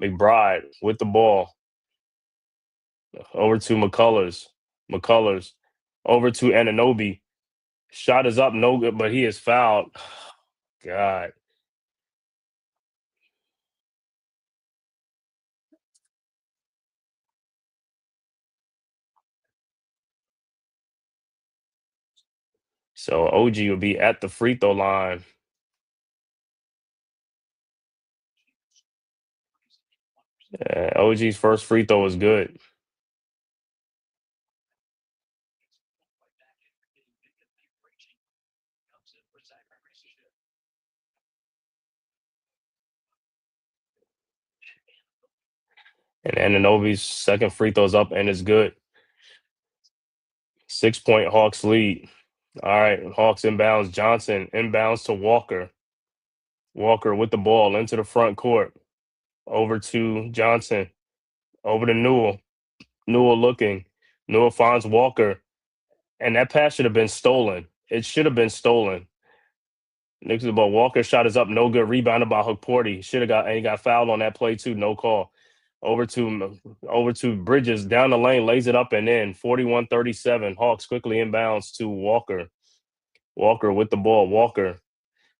McBride with the ball over to McCullers. McCullers over to Anunoby. Shot is up, no good, but he is fouled. God. So OG will be at the free throw line. OG's first free throw is good. And Anunoby's second free throw's up and it's good. 6-point Hawks lead. All right, Hawks inbounds. Johnson inbounds to Walker. Walker with the ball into the front court. Over to Johnson. Over to Newell. Newell looking. Newell finds Walker. And that pass should have been stolen. It should have been stolen. Knicks the ball. Walker shot is up, no good. Rebounded by Hook Porty. Should have got, and he got fouled on that play too. No call. Over to Bridges down the lane, lays it up and in. 41-37. Hawks quickly inbounds to Walker. Walker with the ball. Walker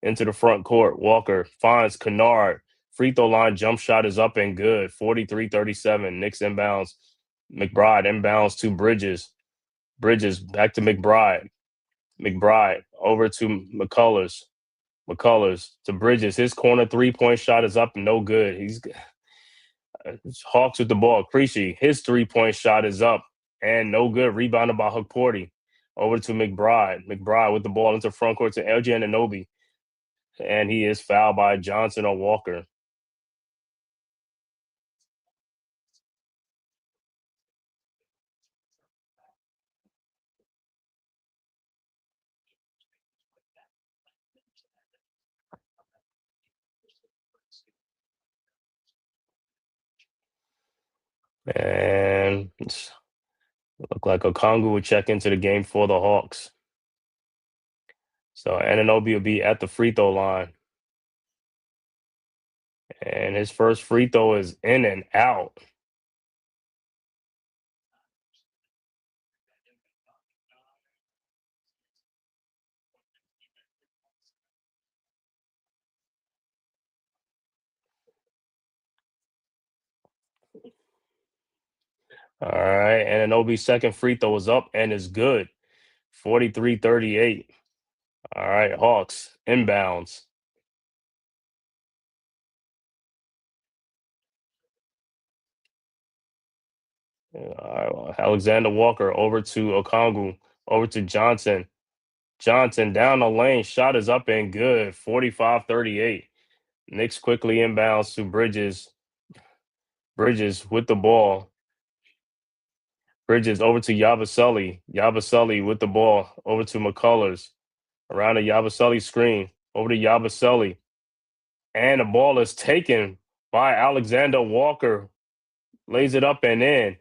into the front court. Walker finds Kennard. Free throw line jump shot is up and good. 43-37. Knicks inbounds. McBride inbounds to Bridges. Bridges back to McBride. McBride over to McCullers. McCullers to Bridges. His corner 3-point shot is up, no good. He's Hawks with the ball. Creasy, his 3-point shot is up and no good. Rebounded by Hook Porty. Over to McBride. McBride with the ball into front court to LJ Anunoby. And he is fouled by Johnson or Walker. And look like Okongwu would check into the game for the Hawks. So Anunoby will be at the free throw line. And his first free throw is in and out. All right. Anunoby's second free throw is up and is good. 43-38. All right. Hawks inbounds. Alexander Walker over to Okongwu, over to Johnson. Johnson down the lane. Shot is up and good. 45-38. Knicks quickly inbounds to Bridges. Bridges with the ball. Bridges over to Yabusele. Yabusele with the ball. Over to McCullers. Around the Yabusele screen. Over to Yabusele. And the ball is taken by Alexander Walker. Lays it up and in.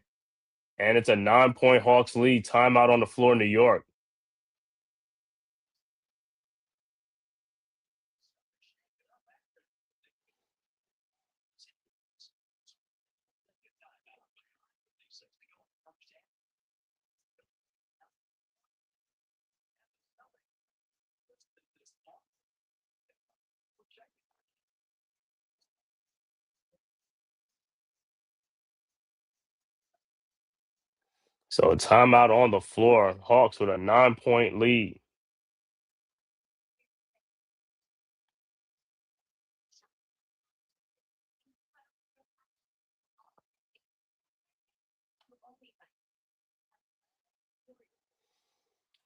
And it's a 9-point Hawks lead. Timeout on the floor, New York. So a timeout on the floor. Hawks with a 9-point lead.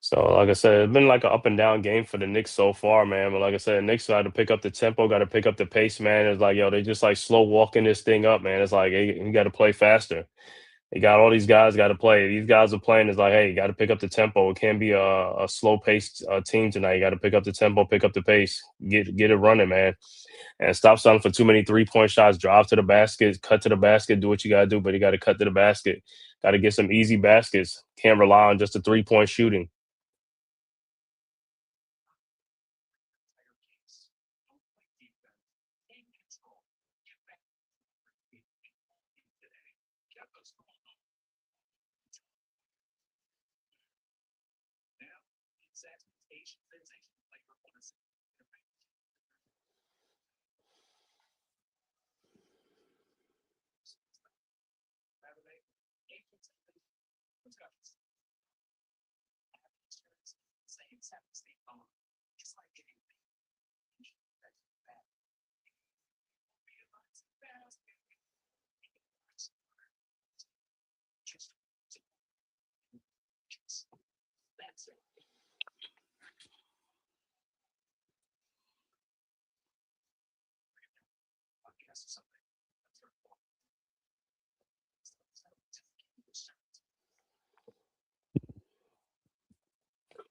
So, like I said, it's been like an up and down game for the Knicks so far, man. But like I said, Knicks got to pick up the tempo, got to pick up the pace, man. It's like, yo, they just like slow walking this thing up, man. It's like, hey, you got to play faster. You got all these guys got to play. These guys are playing. It's like, hey, you got to pick up the tempo. It can't be a slow paced team tonight. You got to pick up the tempo, pick up the pace, get it running, man, and stop selling for too many 3-point shots. Drive to the basket, cut to the basket, do what you got to do, but you got to cut to the basket. Got to get some easy baskets. Can't rely on just a 3-point shooting.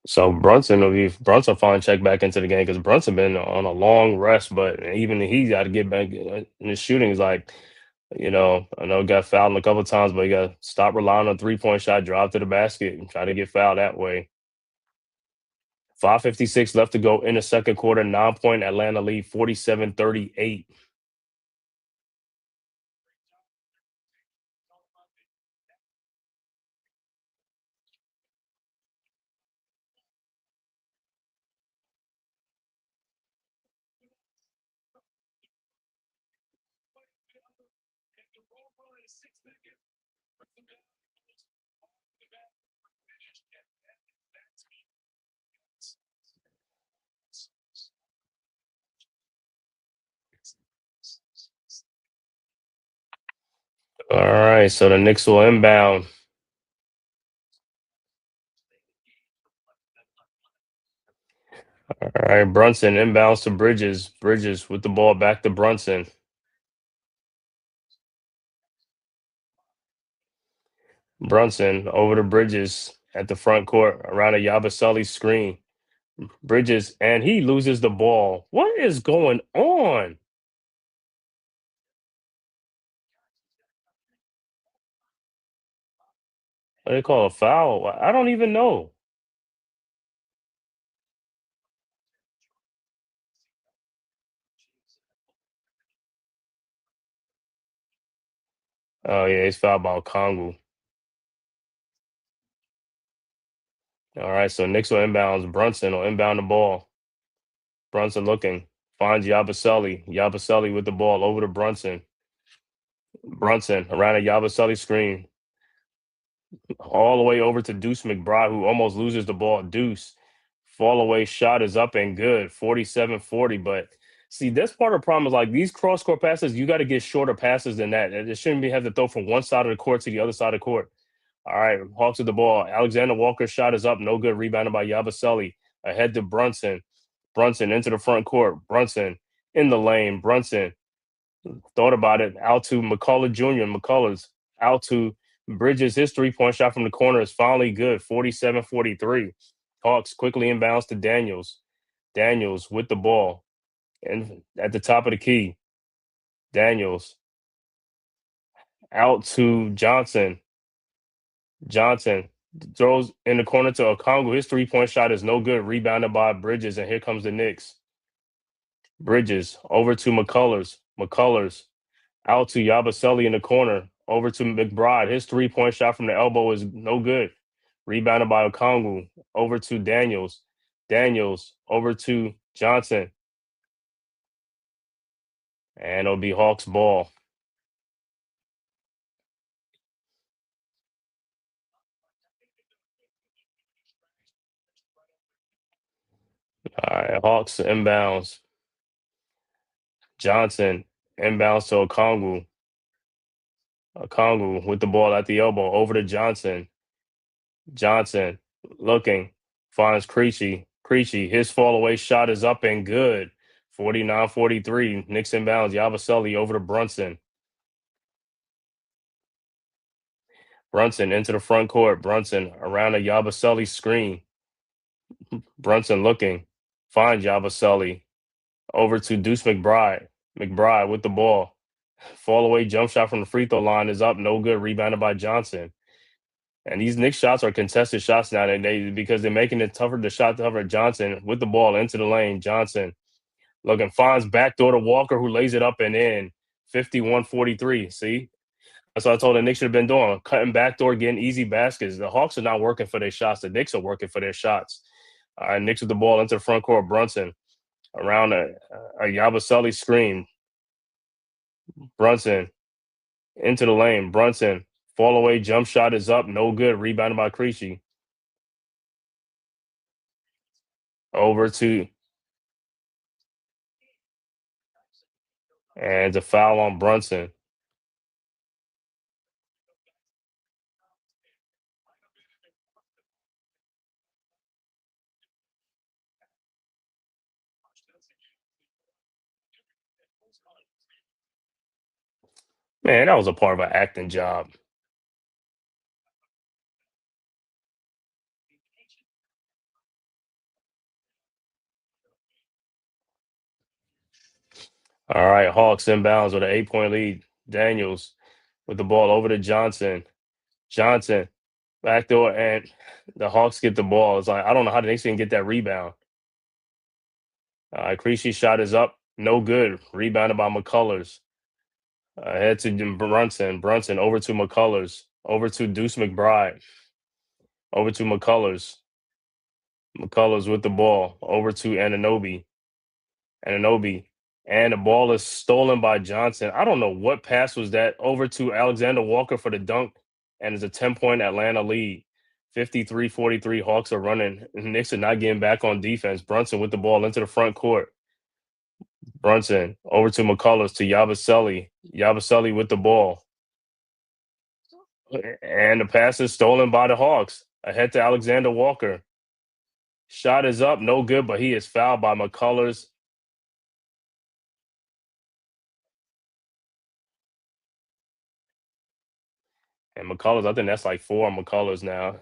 So Brunson finally checked back into the game because Brunson been on a long rest, but even he got to get back in his shooting. Is like, I know he got fouled a couple of times, but you got to stop relying on 3-point shot, drive to the basket, and try to get fouled that way. 5:56 left to go in the second quarter. 9-point Atlanta lead, 47-38. All right, so the Knicks will inbound. All right, Brunson inbounds to Bridges. Bridges with the ball back to Brunson. Brunson over to Bridges at the front court around a Yabusele screen. Bridges, and he loses the ball. What is going on? What they call a foul? I don't even know. Oh yeah, he's fouled by Kongu. All right, so Knicks will inbounds. Brunson will inbound the ball. Brunson looking, finds Yabusele. Yabusele with the ball over to Brunson. Brunson around a Yabusele screen, all the way over to Deuce McBride, who almost loses the ball. Deuce, fall away shot is up and good, 47-40. But see, that's part of the problem is like these cross court passes, you got to get shorter passes than that. It shouldn't be have to throw from one side of the court to the other side of the court. All right, Hawks with the ball. Alexander Walker's shot is up, no good. Rebounded by Yabusele. Ahead to Brunson. Brunson into the front court. Brunson in the lane. Brunson thought about it. Out to McCullough Jr. McCullough's out to Bridges. His 3-point shot from the corner is finally good. 47-43. Hawks quickly inbounds to Daniels. Daniels with the ball. And at the top of the key. Daniels out to Johnson. Johnson throws in the corner to Okongwu. His 3-point shot is no good. Rebounded by Bridges. And here comes the Knicks. Bridges over to McCullers. McCullers out to Yabusele in the corner. Over to McBride. His 3-point shot from the elbow is no good. Rebounded by Okongwu. Over to Daniels. Daniels over to Johnson. And it'll be Hawks ball. All right, Hawks inbounds. Johnson inbounds to Okongwu. Okongwu with the ball at the elbow over to Johnson. Johnson looking, Finds Creasy. Creasy, his fall away shot is up and good. 49-43. Knicks inbounds. Yabusele over to Brunson. Brunson into the front court. Brunson around a Yabusele screen. Brunson looking. Finds Yabusele. Over to Deuce McBride. McBride with the ball. Fall away jump shot from the free throw line is up. No good. Rebounded by Johnson. And these Knicks shots are contested shots now because they're making it tougher to shot cover Johnson with the ball into the lane. Johnson looking, finds backdoor to Walker, who lays it up and in. 51-43. See? That's what I told the Knicks should have been doing. Cutting backdoor, getting easy baskets. The Hawks are not working for their shots. The Knicks are working for their shots. All right, Knicks with the ball into the front court. Brunson around a Yabusele screen. Brunson into the lane. Brunson, fall away, jump shot is up. No good. Rebounded by Creasy. Over to, and it's a foul on Brunson. Man, that was a part of an acting job. All right, Hawks inbounds with an 8-point lead. Daniels with the ball over to Johnson. Johnson, backdoor, and the Hawks get the ball. It's like, I don't know how the Knicks didn't get that rebound. Creasy shot is up. No good. Rebounded by McCullers. Head to Brunson. Brunson over to McCullers. Over to Deuce McBride. Over to McCullers. McCullers with the ball. Over to Anunoby. Anunoby. And the ball is stolen by Johnson. I don't know what pass was that. Over to Alexander Walker for the dunk. And it's a 10-point Atlanta lead. 53-43. Hawks are running. Knicks are not getting back on defense. Brunson with the ball into the front court. Brunson over to McCullers to Yabusele. Yabusele with the ball. And the pass is stolen by the Hawks. Ahead to Alexander Walker. Shot is up, no good, but he is fouled by McCullers. And McCullers, I think that's like 4 McCullers now.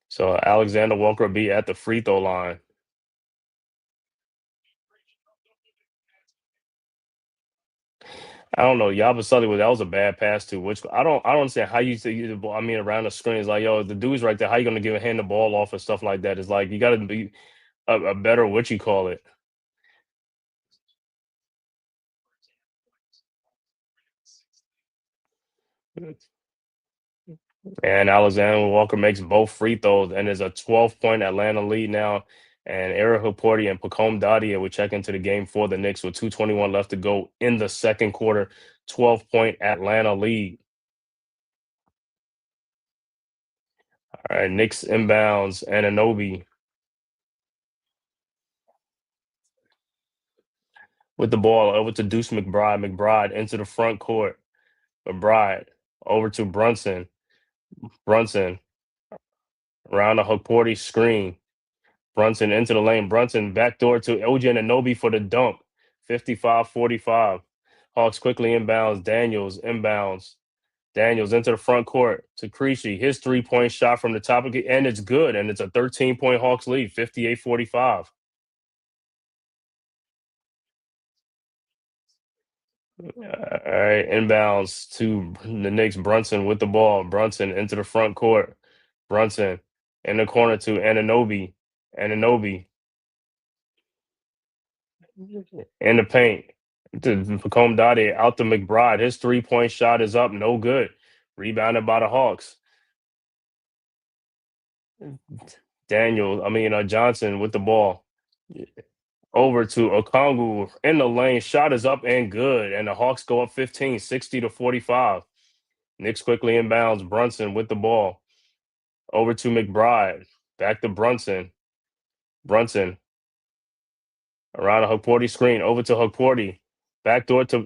So Alexander Walker will be at the free throw line. I don't know. Yabusele, that was a bad pass to which I don't understand how you see the ball. I mean, around the screen, it's like, yo, the dude's right there. How you gonna give a hand the ball off and stuff like that? It's like you gotta be a better what you call it. And Alexander Walker makes both free throws, and there's a 12-point Atlanta lead now. And Eric Haporti and Pacome Dadia will check into the game for the Knicks with 2:21 left to go in the second quarter. 12-point Atlanta lead. All right, Knicks inbounds, Anunoby with the ball over to Deuce McBride. McBride into the front court. McBride over to Brunson. Brunson around the Haporti screen. Brunson into the lane. Brunson backdoor to OG Anunoby for the dunk. 55-45. Hawks quickly inbounds. Daniels inbounds. Daniels into the front court to Creasy. His 3-point shot from the top of it, and it's good. And it's a 13-point Hawks lead, 58-45. All right, inbounds to the Knicks. Brunson with the ball. Brunson into the front court. Brunson in the corner to Anunoby. Anunoby in the paint. To Pacome Dade out to McBride. His 3-point shot is up, no good. Rebounded by the Hawks. Johnson with the ball. Over to Okongwu in the lane. Shot is up and good. And the Hawks go up 15, 60-45. Knicks quickly inbounds. Brunson with the ball. Over to McBride. Back to Brunson. Brunson around a Hukporti screen. Over to Hukporti. Backdoor to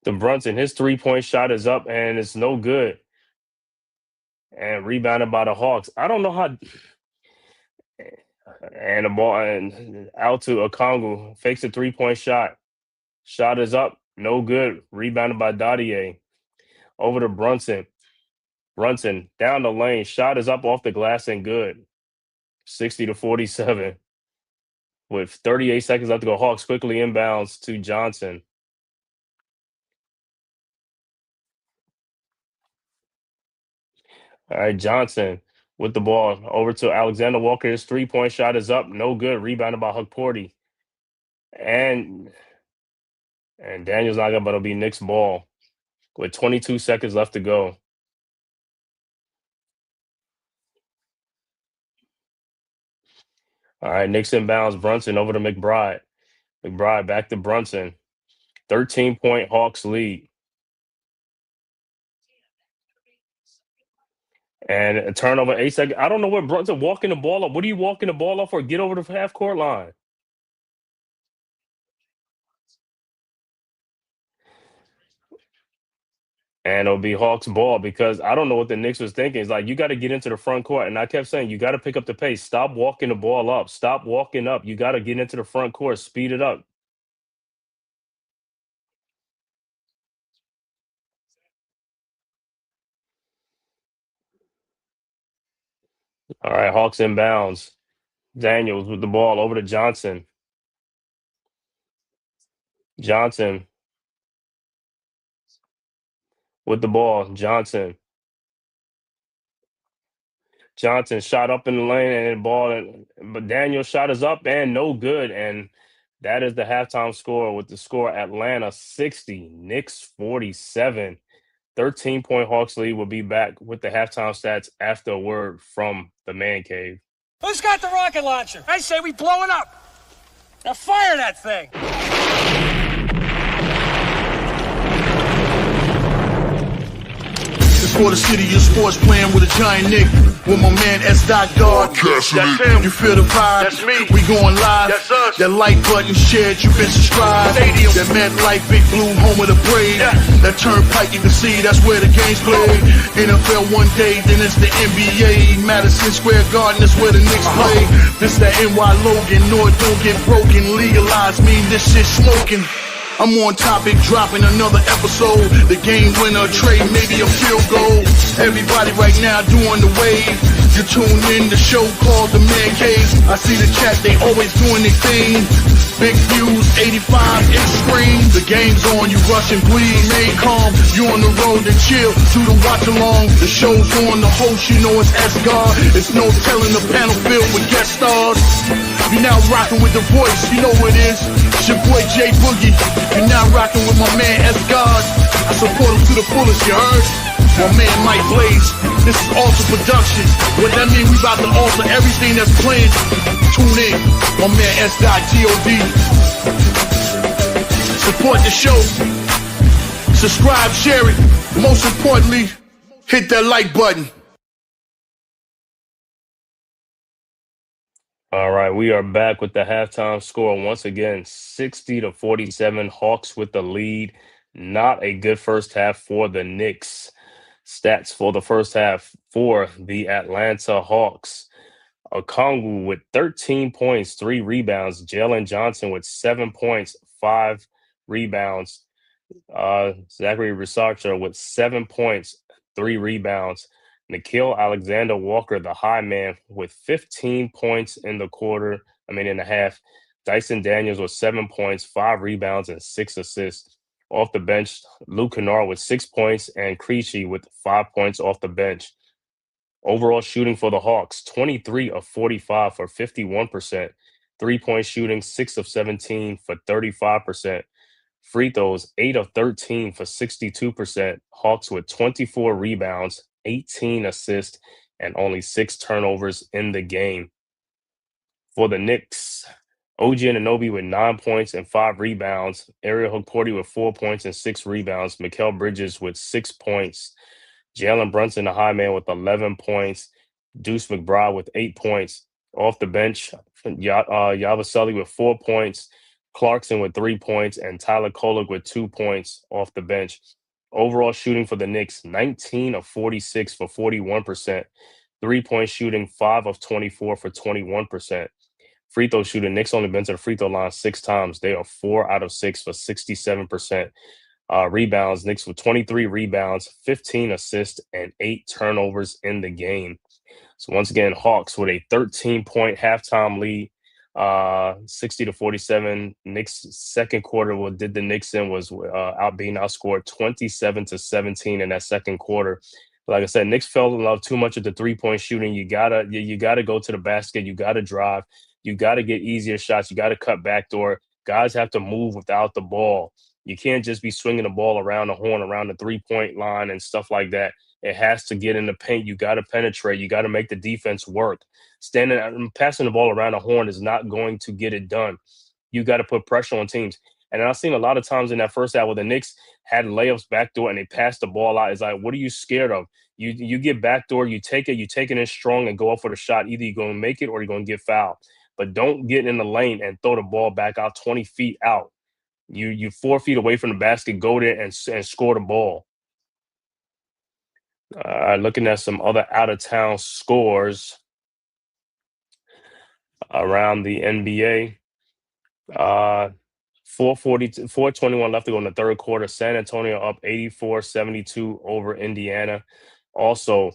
to Brunson. His 3-point shot is up and it's no good. And rebounded by the Hawks. I don't know how. And the ball and out to Okongu. Fakes a 3-point shot. Shot is up. No good. Rebounded by Dadier. Over to Brunson. Brunson down the lane. Shot is up off the glass and good. 60-47. With 38 seconds left to go, Hawks quickly inbounds to Johnson. All right, Johnson with the ball over to Alexander Walker. His 3-point shot is up. No good. Rebounded by Hukporti. And Daniel's not going to be Knicks ball with 22 seconds left to go. All right, Knicks inbounds Brunson over to McBride. McBride back to Brunson. 13-point Hawks lead. And a turnover, 8 seconds. I don't know what Brunson walking the ball up. What are you walking the ball up for? Get over the half court line. And it'll be Hawks ball because I don't know what the Knicks was thinking. It's like, you got to get into the front court. And I kept saying, you got to pick up the pace. Stop walking the ball up. Stop walking up. You got to get into the front court. Speed it up. All right, Hawks inbounds. Daniels with the ball over to Johnson. Johnson with the ball. Johnson shot up in the lane and the ball, but Daniel's shot is up and no good. And that is the halftime score with the score Atlanta 60, Knicks 47. 13-point Hawks lead. Will be back with the halftime stats after a word from the Man Cave. Who's got the rocket launcher? I say we blow it up. Now fire that thing. It's for the city of sports, playing with a giant Nick. With my man S. God. That's him. You feel the vibe? That's me. We going live. That's us. That like button shared, you been subscribed. Stadium. That MetLife, Big Blue, home of the Braves. Yeah. That turnpike, you can see that's where the game's played. NFL one day, then it's the NBA. Madison Square Garden, that's where the Knicks play. This that NY Logan, North don't get broken. Legalize, mean this shit smoking. I'm on topic, dropping another episode. The game winner, trade, maybe a field goal. Everybody right now doing the wave. You tune in the show called The-Man-Cave. I see the chat, they always doing their thing. Big views, 85 inch screen. The game's on, you rush and bleed. Stay calm, you on the road and chill. Do the watch along. The show's on, the host, you know it's S-God. It's no telling the panel filled with guest stars. You now rocking with the voice, you know who it is. It's your boy J Boogie. You're now rocking with my man S-God. I support him to the fullest, you heard? My man Mike Blaze. This is Alter Production. What that mean? We about to alter everything that's playing. Tune in. My man S.God. Support the show. Subscribe, share it. Most importantly, hit that like button. All right, we are back with the halftime score once again, 60-47. Hawks with the lead. Not a good first half for the Knicks. Stats for the first half for the Atlanta Hawks. Okongu with 13 points, 3 rebounds. Jalen Johnson with 7 points, 5 rebounds. Zachary Risarcher with 7 points, 3 rebounds. Nickeil Alexander-Walker, the high man, with 15 points in the half. Dyson Daniels with 7 points, 5 rebounds, and 6 assists. Off the bench, Luke Kennard with 6 points, and Krejci with 5 points off the bench. Overall shooting for the Hawks, 23 of 45 for 51%. 3-point shooting, 6 of 17 for 35%. Free throws, 8 of 13 for 62%. Hawks with 24 rebounds, 18 assists, and only 6 turnovers in the game. For the Knicks, OG Anunoby with 9 points and 5 rebounds. Ariel Hukporti with 4 points and 6 rebounds. Mikal Bridges with 6 points. Jalen Brunson, the high man, with 11 points. Deuce McBride with 8 points. Off the bench, Yabusele with 4 points. Clarkson with 3 points, and Tyler Kolek with 2 points off the bench. Overall shooting for the Knicks, 19 of 46 for 41%. 3-point shooting, 5 of 24 for 21%. Free throw shooting, Knicks only been to the free throw line 6 times. They are 4 out of 6 for 67%. Rebounds, Knicks with 23 rebounds, 15 assists, and 8 turnovers in the game. So once again, Hawks with a 13-point halftime lead, 60-47. Knicks second quarter, what did the Knicks in was being outscored 27-17 in that second quarter. Like I said, Knicks fell in love too much with the 3-point shooting. You gotta go to the basket. You gotta drive. You gotta get easier shots. You gotta cut backdoor. Guys have to move without the ball. You can't just be swinging the ball around the horn, around the 3-point line and stuff like that. It has to get in the paint. You got to penetrate. You got to make the defense work. Standing and passing the ball around the horn is not going to get it done. You got to put pressure on teams. And I've seen a lot of times in that first half where the Knicks had layups backdoor and they passed the ball out. It's like, what are you scared of? You get backdoor, you take it in strong and go up for the shot. Either you're going to make it or you're going to get fouled. But don't get in the lane and throw the ball back out 20 feet out. You 4 feet away from the basket, go there and score the ball. Looking at some other out of town scores around the NBA. 421 left to go in the third quarter. San Antonio up 84-72 over Indiana. Also,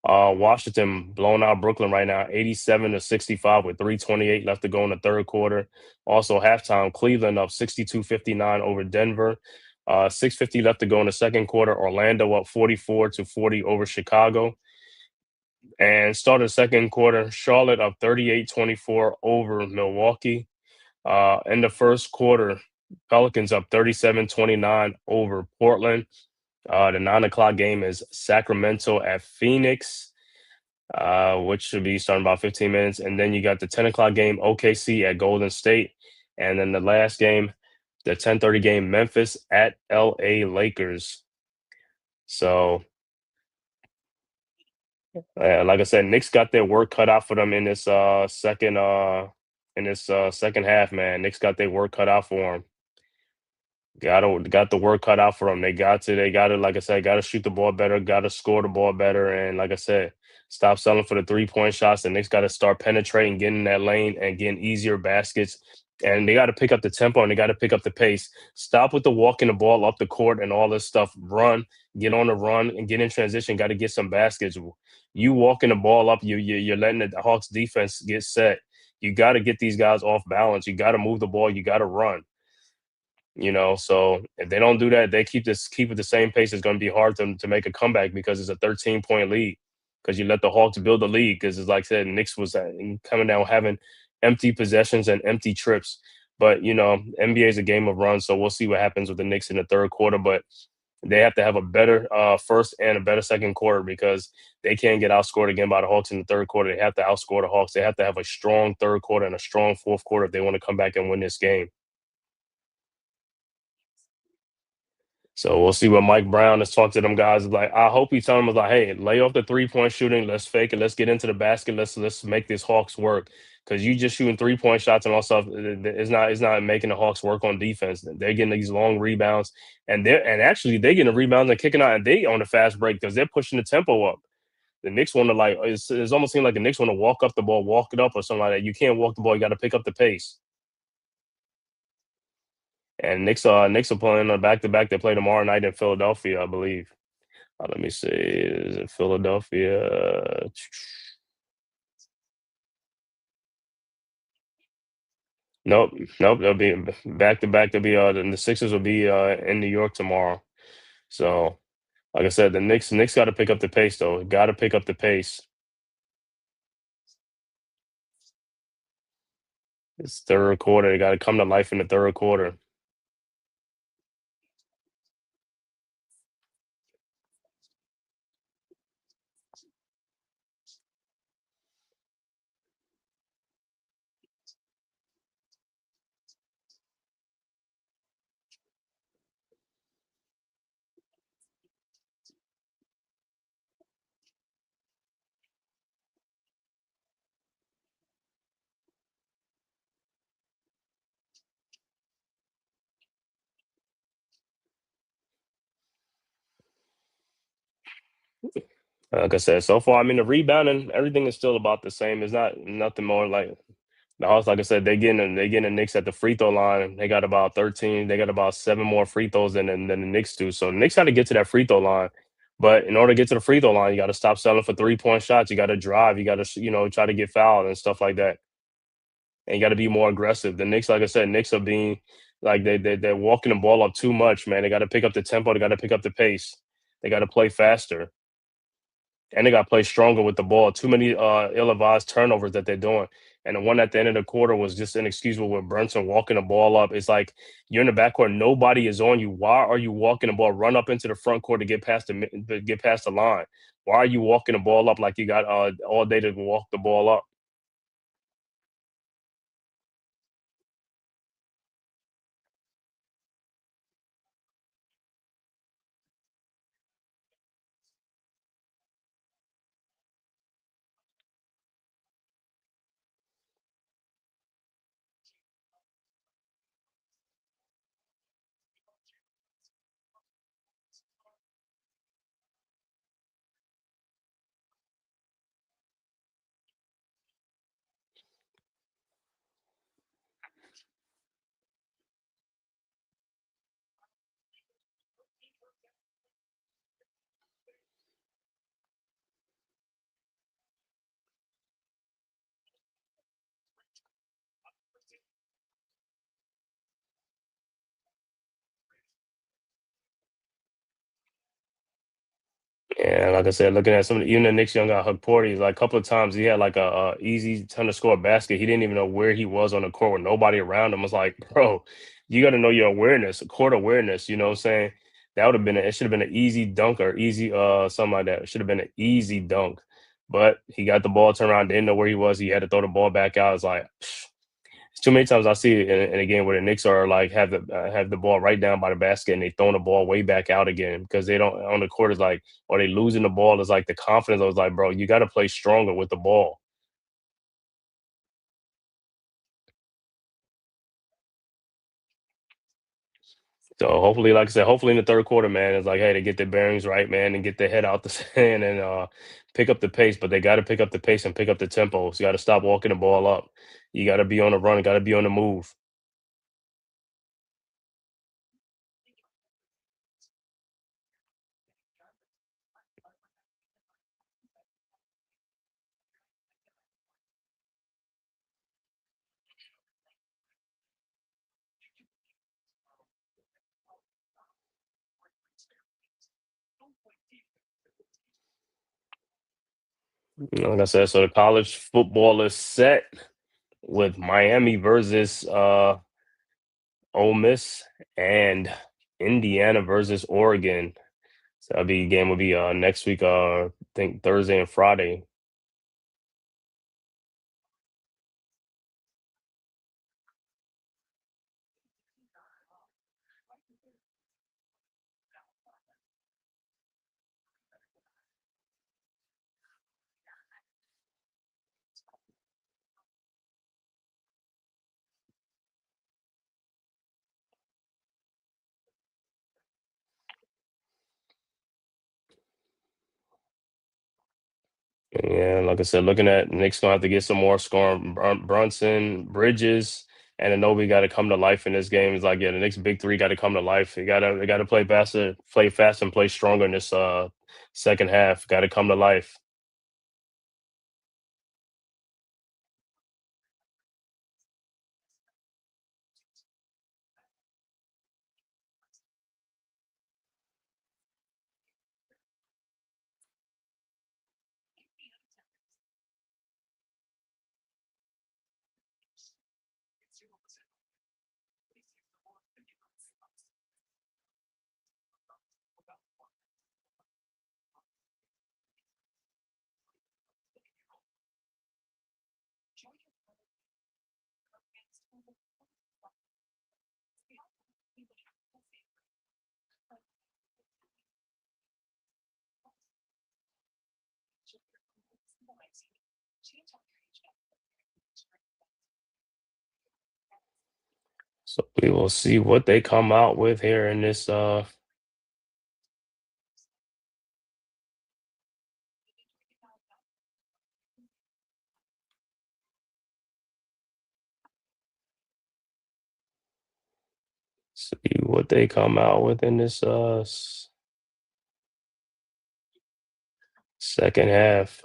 Washington blowing out Brooklyn right now, 87-65 with 3:28 left to go in the third quarter. Also, halftime, Cleveland up 62-59 over Denver. 6:50 left to go in the second quarter. Orlando up 44-40 over Chicago. And started the second quarter, Charlotte up 38-24 over Milwaukee. In the first quarter, Pelicans up 37-29 over Portland. The 9 o'clock game is Sacramento at Phoenix, which should be starting about 15 minutes. And then you got the 10 o'clock game, OKC at Golden State. And then the last game, the 10:30 game, Memphis at LA Lakers. So, like I said, Knicks got their work cut out for them in this second half, man. Knicks got their work cut out for them. Got the work cut out for them. They got to, like I said, got to shoot the ball better, got to score the ball better, and like I said, stop selling for the 3-point shots. The Knicks got to start penetrating, getting in that lane, and getting easier baskets. And they got to pick up the tempo and they got to pick up the pace. Stop with the walking the ball up the court and all this stuff. Run, get on the run, and get in transition. Got to get some baskets. You walking the ball up, you're letting the Hawks defense get set. You got to get these guys off balance. You got to move the ball. You got to run. So if they don't do that, they keep it the same pace. It's going to be hard to make a comeback because it's a 13-point lead. Because you let the Hawks build the lead. Because it's like I said, Knicks was coming down having empty possessions and empty trips. But NBA is a game of runs, so we'll see what happens with the Knicks in the third quarter. But they have to have a better first and a better second quarter because they can't get outscored again by the Hawks in the third quarter. They have to outscore the Hawks. They have to have a strong third quarter and a strong fourth quarter if they want to come back and win this game. So we'll see what Mike Brown has talked to them guys. Like, I hope he's telling them like, hey, lay off the 3-point shooting. Let's fake it. Let's get into the basket. Let's make this Hawks work. Because you just shooting 3-point shots and all stuff, it's not making the Hawks work on defense. They're getting these long rebounds, and actually they're getting the rebounds and kicking out, and they on a fast break because they're pushing the tempo up. The Knicks want to it's almost seems like the Knicks want to walk up the ball, walk it up, or something like that. You can't walk the ball. You got to pick up the pace. And Knicks are playing on back to back. They play tomorrow night in Philadelphia, I believe. Let me see. Is it Philadelphia? Nope, nope. They'll be back to back. They'll be and the Sixers will be in New York tomorrow. So, like I said, the Knicks got to pick up the pace though. Got to pick up the pace. It's third quarter. They got to come to life in the third quarter. Like I said, so far, I mean, the rebounding, everything is still about the same. It's not nothing more like the Hawks. Like I said, they getting the Knicks at the free throw line. They got about 13. They got about seven more free throws than the Knicks do. So the Knicks had to get to that free throw line. But in order to get to the free throw line, you got to stop selling for 3-point shots. You got to drive. You got to try to get fouled and stuff like that. And you got to be more aggressive. The Knicks, like I said, Knicks are being like they're walking the ball up too much, man. They got to pick up the tempo. They got to pick up the pace. They got to play faster, and they got to play stronger with the ball. Too many ill-advised turnovers that they're doing. And the one at the end of the quarter was just inexcusable with Brunson walking the ball up. It's like you're in the backcourt, nobody is on you. Why are you walking the ball? Run up into the front court to get past the line. Why are you walking the ball up like you got all day to walk the ball up? Yeah, like I said, looking at some even the Knicks young guy Huck Porty, like a couple of times he had like a easy ton to score basket. He didn't even know where he was on the court with nobody around him. I was like, bro, you got to know your awareness, court awareness. You know what I'm saying? That would have been it should have been an easy dunk or easy something like that. It should have been an easy dunk. But he got the ball turned around, didn't know where he was. He had to throw the ball back out. It's like too many times I see it in a game where the Knicks are like have the ball right down by the basket and they throwing the ball way back out again because they don't on the court is like or they losing the ball is like the confidence. I was like, bro, you got to play stronger with the ball. So hopefully, like I said, hopefully in the third quarter, man, it's like, hey, they get their bearings right, man, and get their head out the sand and pick up the pace. But they got to pick up the pace and pick up the tempo. So you got to stop walking the ball up. You got to be on the run. Got to be on the move. Like I said, so the college football is set with Miami versus Ole Miss and Indiana versus Oregon. So that'll be game will be next week, I think Thursday and Friday. Yeah, like I said, looking at Nick's gonna have to get some more scoring. Brunson, Bridges, and Anobi got to come to life in this game. It's like, yeah, the next big three got to come to life. They gotta play fast, and play stronger in this second half. Got to come to life. So we will see what they come out with here in this See what they come out with in this second half.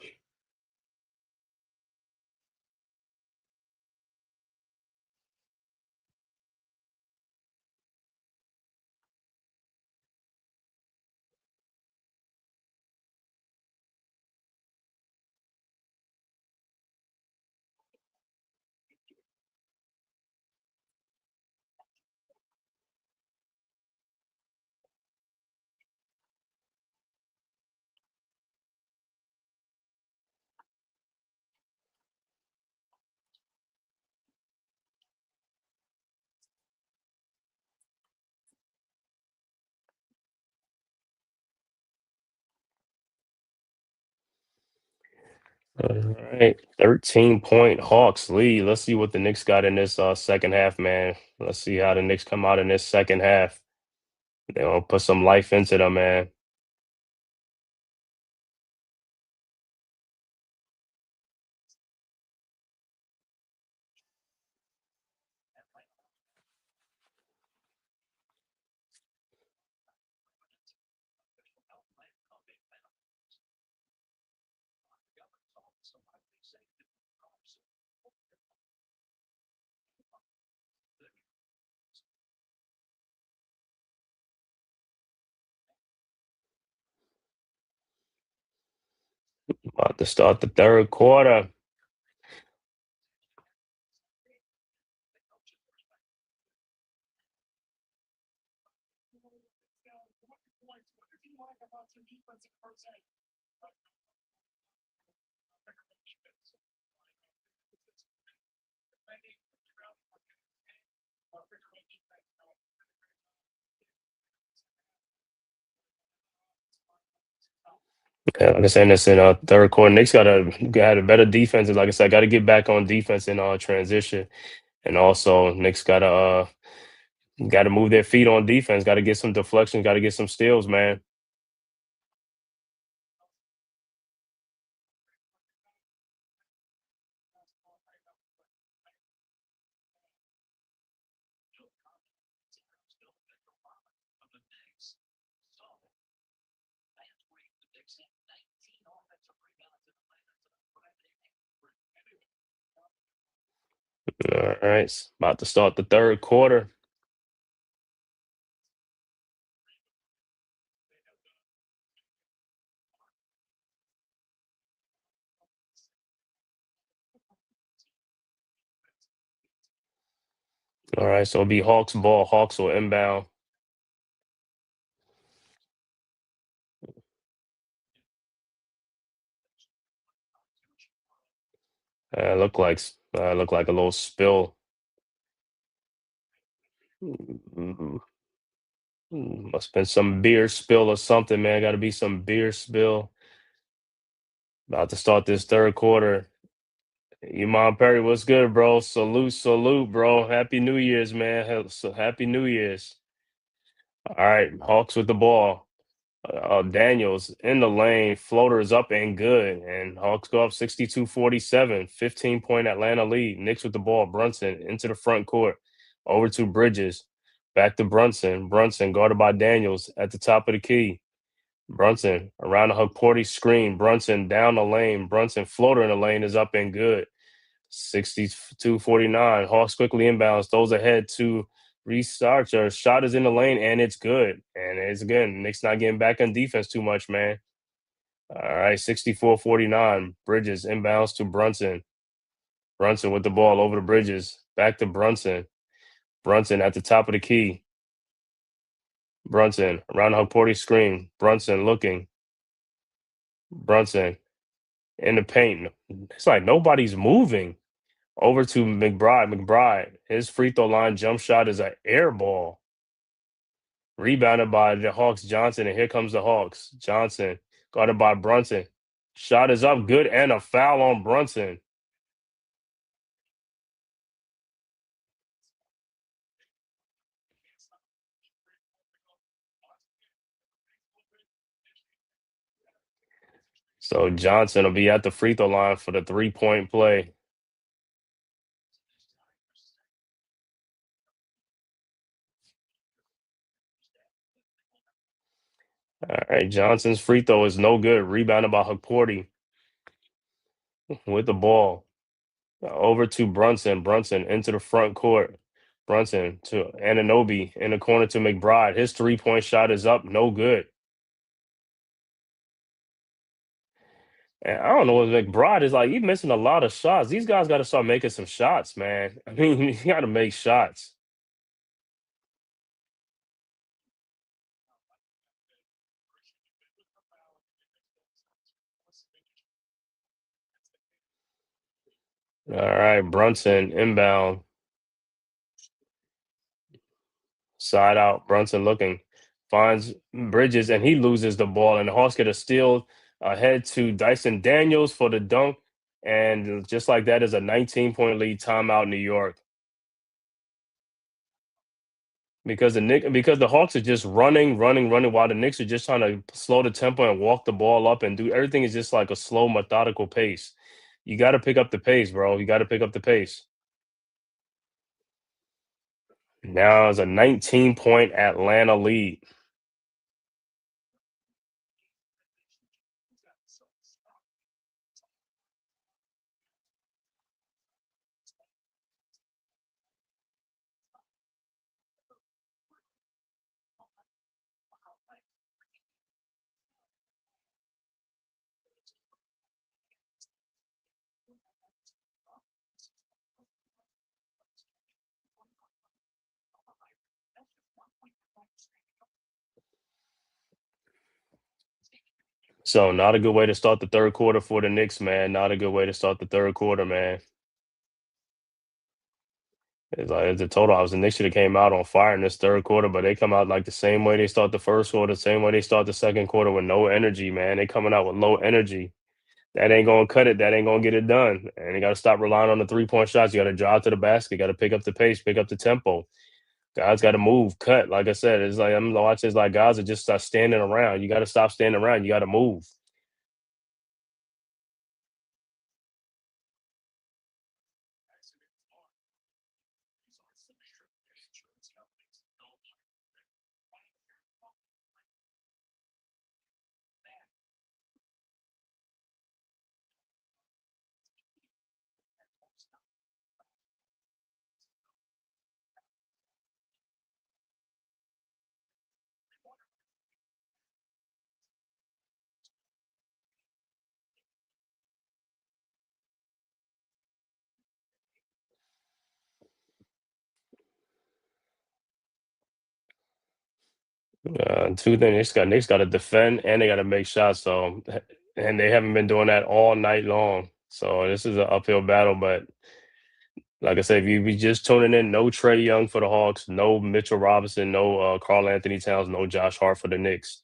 All right, 13-point Hawks lead. Let's see what the Knicks got in this second half, man. Let's see how the Knicks come out in this second half. They gonna put some life into them, man. About to start the third quarter. Yeah, like I said, in this in third quarter, Knicks got a better defense. And like I said, got to get back on defense in transition, and also Knicks got to move their feet on defense. Got to get some deflections. Got to get some steals, man. All right, it's about to start the third quarter. All right, so it'll be Hawks ball. Hawks will inbound. Look like a little spill. Mm, Must have been some beer spill or something, man. Got to be some beer spill. About to start this third quarter. Iman Perry, what's good, bro? Salute, salute, bro. Happy New Year's, man. Happy New Year's. All right, Hawks with the ball. Daniels in the lane, floaters up and good. And Hawks go up 62-47, 15-point Atlanta lead. Knicks with the ball. Brunson into the front court. Over to Bridges. Back to Brunson. Brunson guarded by Daniels at the top of the key. Brunson around the Porty screen. Brunson down the lane. Brunson floater in the lane is up and good. 62-49. Hawks quickly inbounds, throws ahead to Researcher. Shot is in the lane and it's good. And it's again, Knicks not getting back on defense too much, man. All right, 64-49. Bridges inbounds to Brunson. Brunson with the ball over the Bridges. Back to Brunson. Brunson at the top of the key. Brunson around the Porty screen. Brunson looking. Brunson in the paint. It's like nobody's moving. Over to McBride. McBride, his free throw line jump shot is an air ball. Rebounded by the Hawks Johnson, and here comes the Hawks. Johnson guarded by Brunson. Shot is up good and a foul on Brunson. So Johnson will be at the free throw line for the 3-point play. All right, Johnson's free throw is no good. Rebounded by Hukporti with the ball. Over to Brunson. Brunson into the front court. Brunson to Ananobi in the corner to McBride. His 3-point shot is up. No good. And I don't know what McBride is like. He's missing a lot of shots. These guys got to start making some shots, man. I mean, you got to make shots. All right, Brunson inbound. Side out. Brunson looking. Finds Bridges and he loses the ball. And the Hawks get a steal ahead to Dyson Daniels for the dunk. And just like that is a 19-point lead. Timeout, New York. Because the Hawks are just running while the Knicks are just trying to slow the tempo and walk the ball up and do everything is just like a slow, methodical pace. You got to pick up the pace, bro. You got to pick up the pace. Now it's a 19-point Atlanta lead. So not a good way to start the third quarter for the Knicks, man. Not a good way to start the third quarter, man. It's like it's a total. I was the Knicks should have came out on fire in this third quarter, but they come out like the same way they start the first quarter, same way they start the second quarter with no energy, man. They coming out with low energy. That ain't gonna cut it. That ain't gonna get it done. And you got to stop relying on the 3-point shots. You got to drive to the basket. Got to pick up the pace, pick up the tempo. Guys got to move, cut. Like I said, it's like I'm watching. It's like guys are just standing around. You got to stop standing around. You got to move. Two things Knicks got to defend and they got to make shots. So, and they haven't been doing that all night long. So this is an uphill battle. But like I said, if you be just tuning in, no Trey Young for the Hawks, no Mitchell Robinson, no Carl Anthony Towns, no Josh Hart for the Knicks.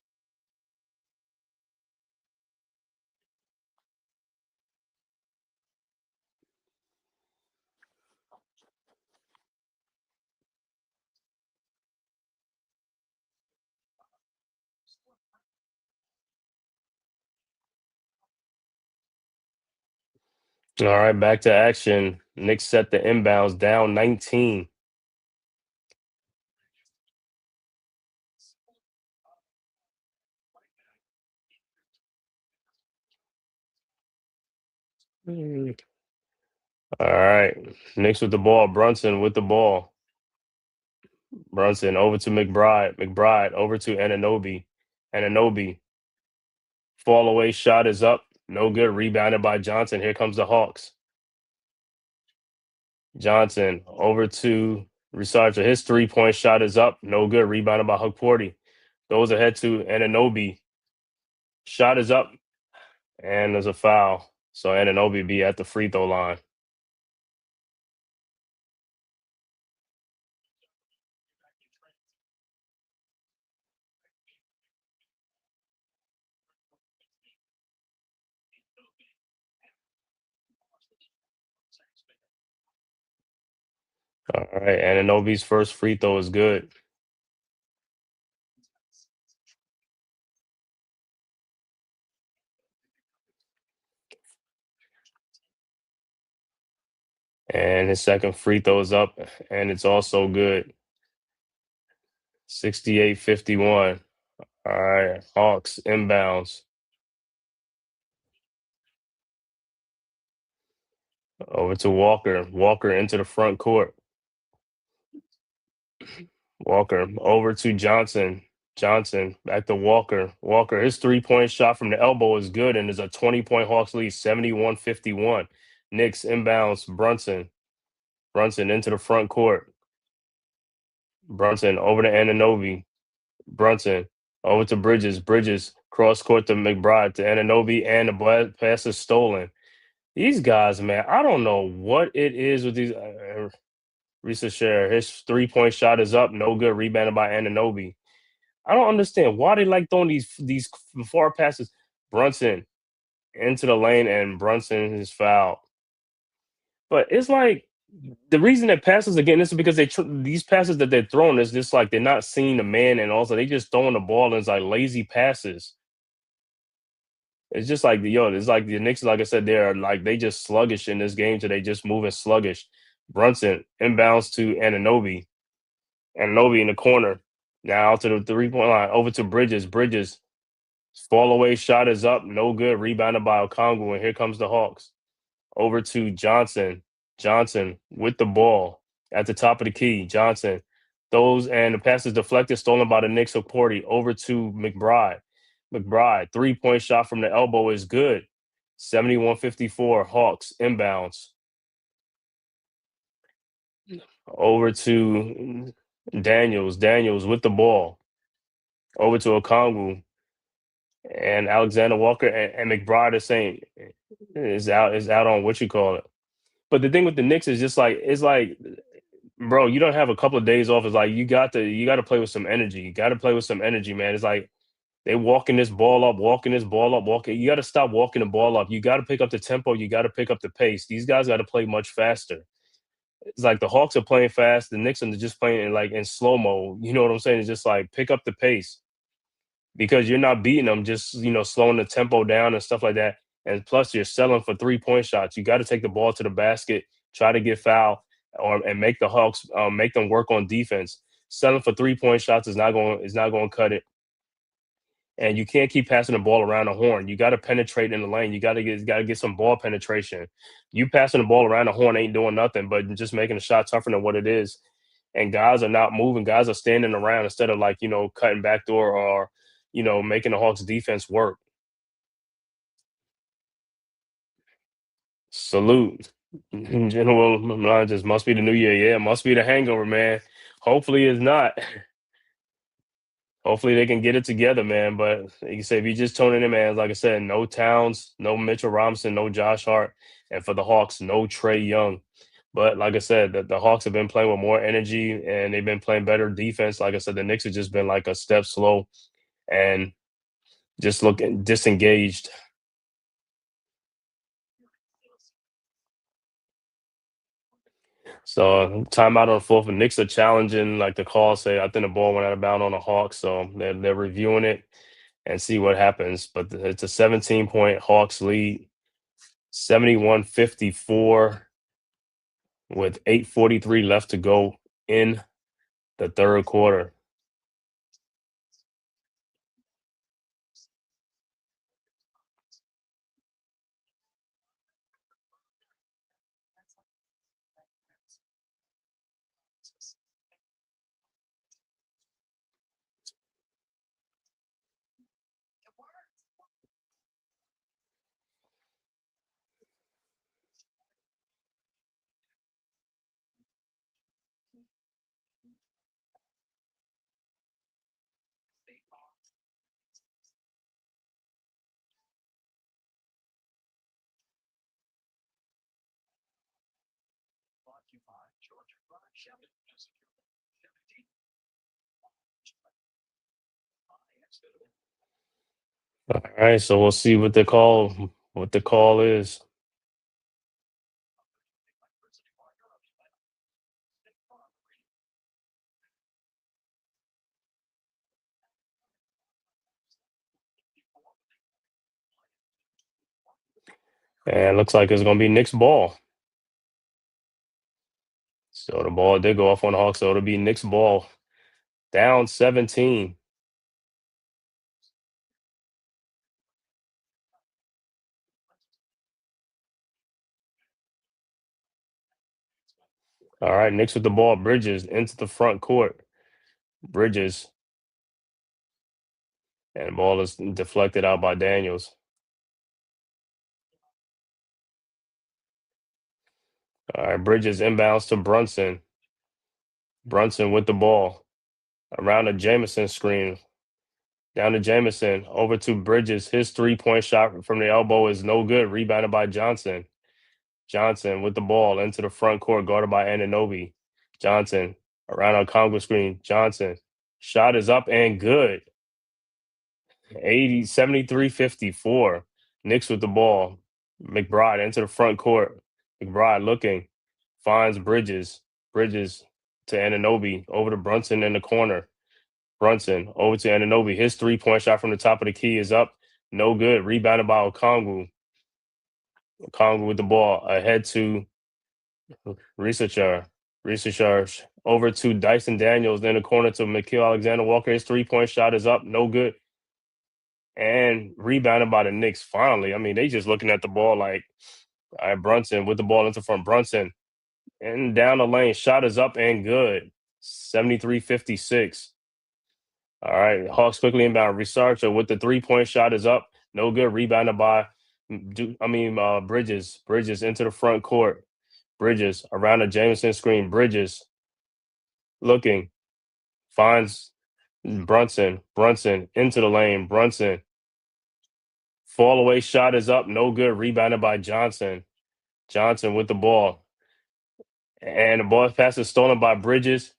All right, back to action. Knicks set the inbounds down 19. Mm. All right, Knicks with the ball. Brunson with the ball. Brunson over to McBride. McBride over to Ananobi. Ananobi. Fall away shot is up. No good. Rebounded by Johnson. Here comes the Hawks. Johnson over to Researcher. His 3-point shot is up. No good. Rebounded by Hukporti. Goes ahead to Ananobi. Shot is up. And there's a foul. So Ananobi be at the free throw line. All right. Ananobi's first free throw is good. And his second free throw is up. And it's also good. 68-51. All right, Hawks inbounds over to Walker. Walker into the front court. Walker over to Johnson. Johnson back to Walker. Walker, his 3-point shot from the elbow is good and is a 20-point Hawks lead, 71-51. Knicks inbounds Brunson. Brunson into the front court. Brunson over to Anunoby. Brunson over to Bridges. Bridges cross court to McBride to Anunoby, and the pass is stolen. These guys, man, I don't know what it is with these. Risa Share, his 3-point shot is up, no good, rebounded by Anunoby. I don't understand why they like throwing these far passes. Brunson into the lane, and Brunson is fouled. But it's like the reason that passes again is because these passes that they're throwing is just like they're not seeing the man, and also they just throwing the ball and it's like lazy passes. It's just like it's like the Knicks, like I said, they're like they just sluggish in this game today, just moving sluggish. Brunson inbounds to Anunoby. Anunoby in the corner. Now to the 3-point line, over to Bridges. Bridges fall away shot is up, no good. Rebounded by Okongwu, and here comes the Hawks. Over to Johnson. Johnson with the ball at the top of the key. Johnson throws, and the pass is deflected, stolen by the Knicks of Porty. Over to McBride. McBride, 3-point shot from the elbow is good. 71-54. Hawks inbounds. Over to Daniels. Daniels with the ball. Over to Okongwu. And Alexander Walker and McBride is saying is out on what you call it. But the thing with the Knicks is just like it's like, bro, you don't have a couple of days off. It's like you got to play with some energy. You got to play with some energy, man. It's like they walking this ball up, walking this ball up, walking. You got to stop walking the ball up. You got to pick up the tempo. You got to pick up the pace. These guys got to play much faster. It's like the Hawks are playing fast. The Knicks are just playing in slow mo. You know what I'm saying? It's just like pick up the pace because you're not beating them. Just slowing the tempo down and stuff like that. And plus, you're selling for 3-point shots. You got to take the ball to the basket, try to get foul, and make the Hawks make them work on defense. Selling for 3-point shots is not going to cut it. And you can't keep passing the ball around the horn. You got to penetrate in the lane. You got to get some ball penetration. You passing the ball around the horn ain't doing nothing but just making the shot tougher than what it is. And guys are not moving. Guys are standing around instead of cutting backdoor or making the Hawks defense work. Salute. General Milan just must be the new year. Yeah, must be the hangover, man. Hopefully it's not. Hopefully they can get it together, man. But like you say, if you just tuning in, man, like I said, no Towns, no Mitchell Robinson, no Josh Hart, and for the Hawks, no Trey Young. But like I said, the Hawks have been playing with more energy and they've been playing better defense. Like I said, the Knicks have just been like a step slow and just looking disengaged. So timeout on the fourth, and Knicks are challenging, like the call say. I think the ball went out of bounds on the Hawks, so they're reviewing it and see what happens. But it's a 17-point Hawks lead, 71-54, with 8:43 left to go in the third quarter. All right, so we'll see what the call is. And looks like it's gonna be Knicks ball. So the ball did go off on the Hawks, so it'll be Knicks ball. Down 17. All right, Knicks with the ball. Bridges into the front court. Bridges. And the ball is deflected out by Daniels. All right, Bridges inbounds to Brunson. Brunson with the ball. Around a Jamison screen. Down to Jamison. Over to Bridges. His 3-point shot from the elbow is no good. Rebounded by Johnson. Johnson with the ball into the front court, guarded by Anunoby. Johnson around a Congo screen. Johnson. Shot is up and good. 73-54. Knicks with the ball. McBride into the front court. McBride looking. Finds Bridges. Bridges to Anunoby. Over to Brunson in the corner. Brunson over to Anunoby. His 3-point shot from the top of the key is up. No good. Rebounded by Okongwu. Okongwu with the ball. Ahead to Researcher. Researcher over to Dyson Daniels. In the corner to Mikhail Alexander Walker. His 3-point shot is up. No good. And rebounded by the Knicks finally. I mean, they just looking at the ball like, all right, Brunson with the ball into front. Brunson and down the lane. Shot is up and good. 73-56. All right, Hawks quickly inbound. Researcher with the 3-point shot is up. No good. Rebounded by, Bridges. Bridges into the front court. Bridges around the Jameson screen. Bridges looking. Finds Brunson. Brunson into the lane. Brunson. Fall away shot is up. No good. Rebounded by Johnson. Johnson with the ball. And the ball pass is stolen by Bridges.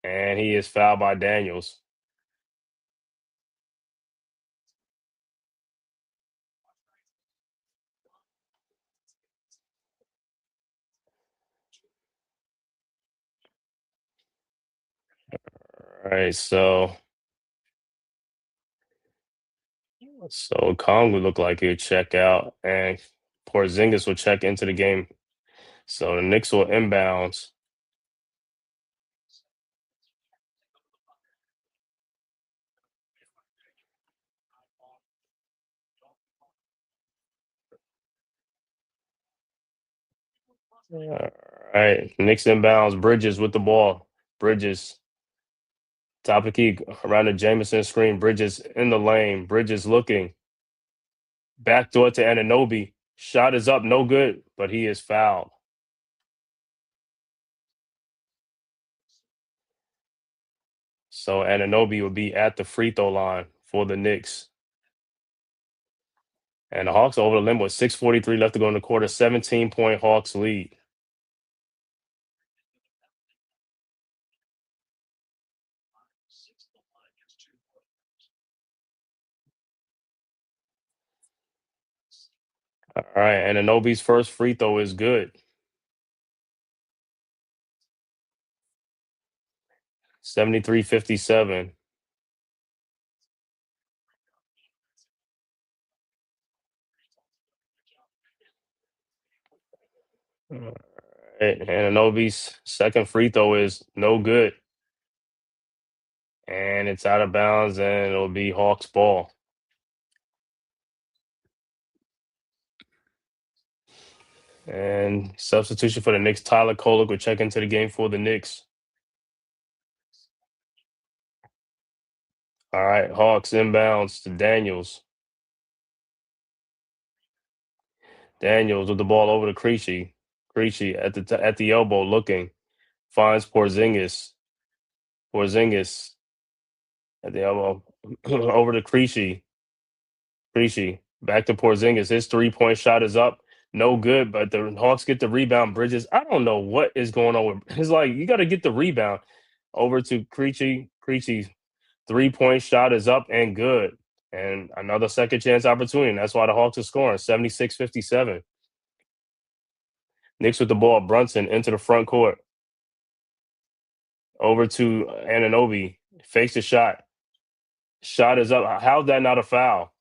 And he is fouled by Daniels. All right, so Kong would look like he'd check out, and Porzingis will check into the game. So the Knicks will inbounds. All right, Knicks inbounds. Bridges with the ball. Bridges top of key around the Jameson screen. Bridges in the lane. Bridges looking. Backdoor to Anunoby. Shot is up. No good, but he is fouled. So Anunoby will be at the free throw line for the Knicks. And the Hawks over the limit with 6:43 left to go in the quarter. 17-point Hawks lead. All right, and Anunoby's first free throw is good. 73-57. All right, and Anunoby's second free throw is no good. And it's out of bounds, and it'll be Hawks ball. And substitution for the Knicks, Tyler Kolek will check into the game for the Knicks. All right, Hawks inbounds to Daniels. Daniels with the ball over to Creasy. Creasy at the elbow looking. Finds Porzingis. Porzingis at the elbow over to Creasy. Creasy back to Porzingis. His 3-point shot is up. No good, but the Hawks get the rebound. Bridges, I don't know what is going on with. It's like you got to get the rebound. Over to Creasy. Creasy 3-point shot is up and good. And another second chance opportunity. And that's why the Hawks are scoring 76-57. Knicks with the ball. Brunson into the front court. Over to Anunoby. Fakes the shot. Shot is up. How's that not a foul?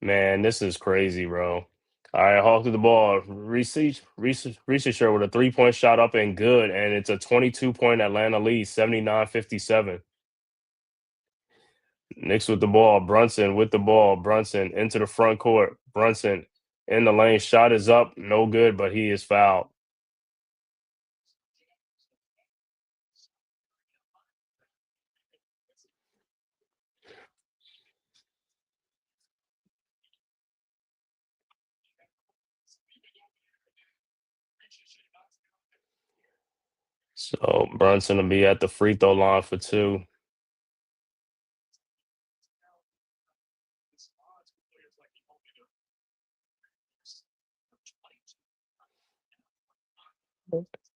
Man, this is crazy, bro. All right, Hawks with the ball. Researcher with a 3-point shot up and good. And it's a 22-point Atlanta lead, 79-57. Knicks with the ball. Brunson with the ball. Brunson into the front court. Brunson In the lane, shot is up, no good, but he is fouled. So Brunson will be at the free throw line for two.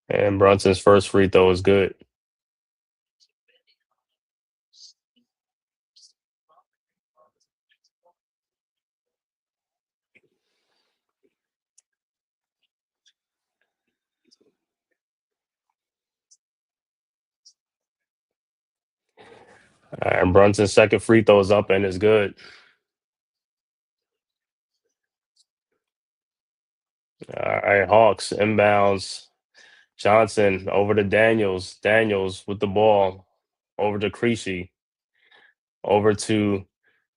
And Brunson's first free throw is good. And Brunson's second free throw is up and is good. All right, Hawks inbounds. Johnson over to Daniels. Daniels with the ball over to Creasy. Over to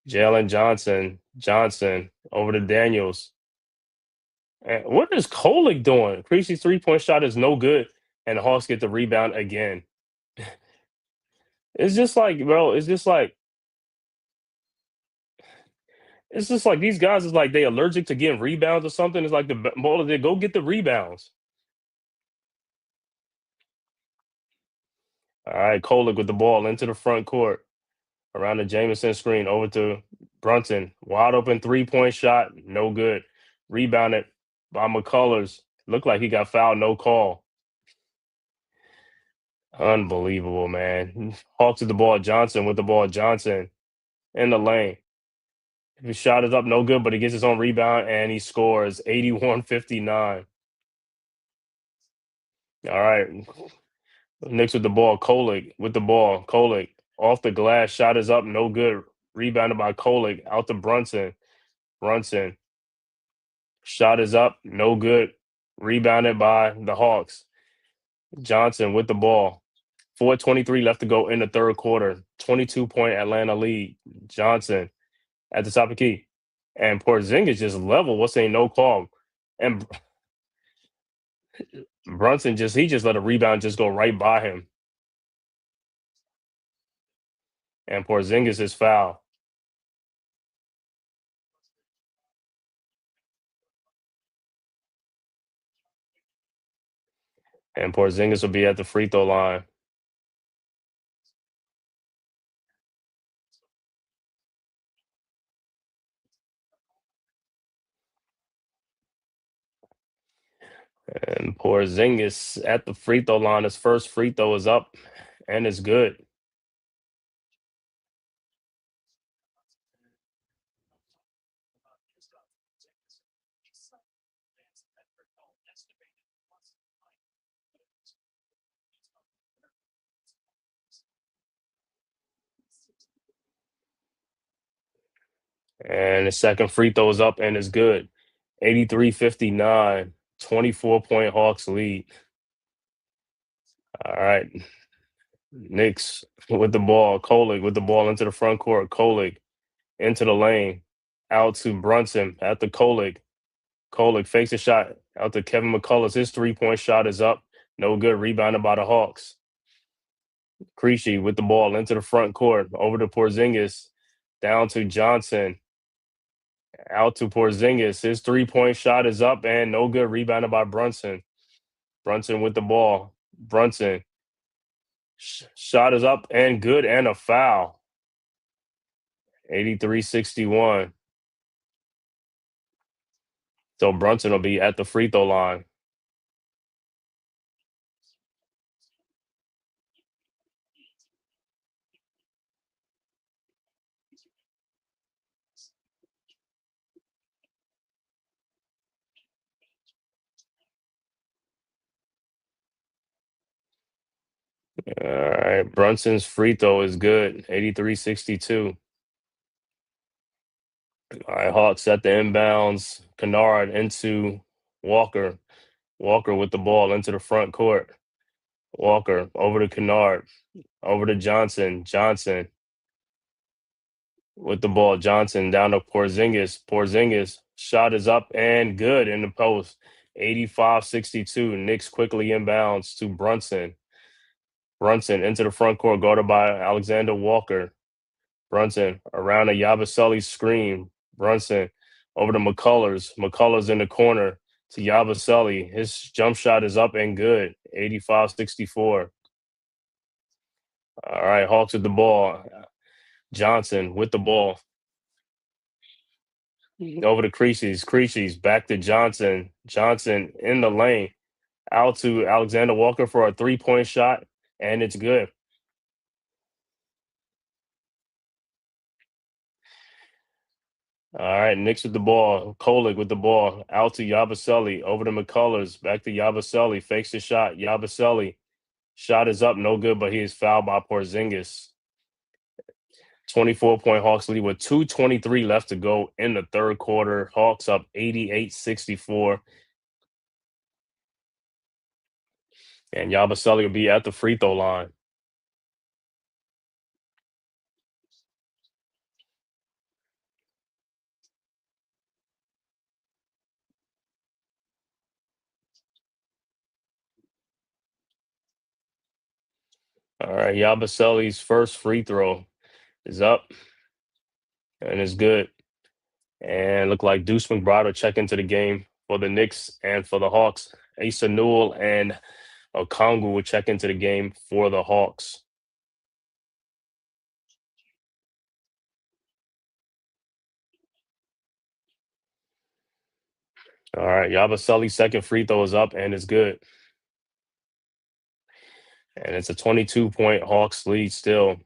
Jalen Johnson. Johnson over to Daniels. And what is Kolick doing? Creasy's 3-point shot is no good, and the Hawks get the rebound again. It's just like, bro, it's just like these guys is like they allergic to getting rebounds or something. It's like the ball is there, go get the rebounds. All right, Kolick with the ball into the front court around the Jameson screen over to Brunson. Wide open 3-point shot, no good. Rebounded by McCullers. Looked like he got fouled, no call. Unbelievable, man. Hawks with the ball. Johnson with the ball. Johnson in the lane. His shot is up, no good, but he gets his own rebound and he scores 81-59. All right. Knicks with the ball. Kolick with the ball. Kolick off the glass. Shot is up, no good. Rebounded by Kolick. Out to Brunson. Brunson. Shot is up, no good. Rebounded by the Hawks. Johnson with the ball. 4:23 left to go in the third quarter. 22-point Atlanta lead. Johnson at the top of the key. And Porzingis just level. What's saying no call. And Brunson he just let a rebound just go right by him. And Porzingis is foul. And Porzingis will be at the free throw line. And Porzingis at the free throw line. His first free throw is up and it's good. And his second free throw is up and it's good. 83-59. 24-point Hawks lead. All right. Knicks with the ball. Kolick with the ball into the front court. Kolick into the lane. Out to Brunson at the Kolick. Kolick fakes a shot out to Kevin McCullers. His 3-point shot is up. No good. Rebounded by the Hawks. Creasy with the ball into the front court. Over to Porzingis. Down to Johnson. Out to Porzingis. His 3-point shot is up and no good. Rebounded by Brunson. Brunson with the ball. Brunson. Shot is up and good and a foul. 83-61. So Brunson will be at the free throw line. All right. Brunson's free throw is good. 83-62. All right. Hawks at the inbounds. Kennard into Walker. Walker with the ball into the front court. Walker over to Kennard. Over to Johnson. Johnson with the ball. Johnson down to Porzingis. Porzingis shot is up and good in the post. 85-62. Knicks quickly inbounds to Brunson. Brunson into the front court, guarded by Alexander Walker. Brunson around a Yabusele screen. Brunson over to McCullers. McCullers in the corner to Yabusele. His jump shot is up and good. 85-64. All right, Hawks with the ball. Johnson with the ball. Over to Creases. Creases back to Johnson. Johnson in the lane. Out to Alexander Walker for a 3-point shot, and it's good. All right, Knicks with the ball. Kolik with the ball. Out to Yabusele. Over to McCullers. Back to Yabusele. Fakes the shot. Yabusele. Shot is up. No good, but he is fouled by Porzingis. 24-point Hawks lead with 2:23 left to go in the third quarter. Hawks up 88-64. And Yabusele will be at the free throw line. All right, Yabusele's first free throw is up and is good. And look like Deuce McBride will check into the game for the Knicks and for the Hawks. Asa Newell and Okongwu will check into the game for the Hawks. All right, Yabusele's second free throw is up and is good. And it's a 22-point Hawks lead still.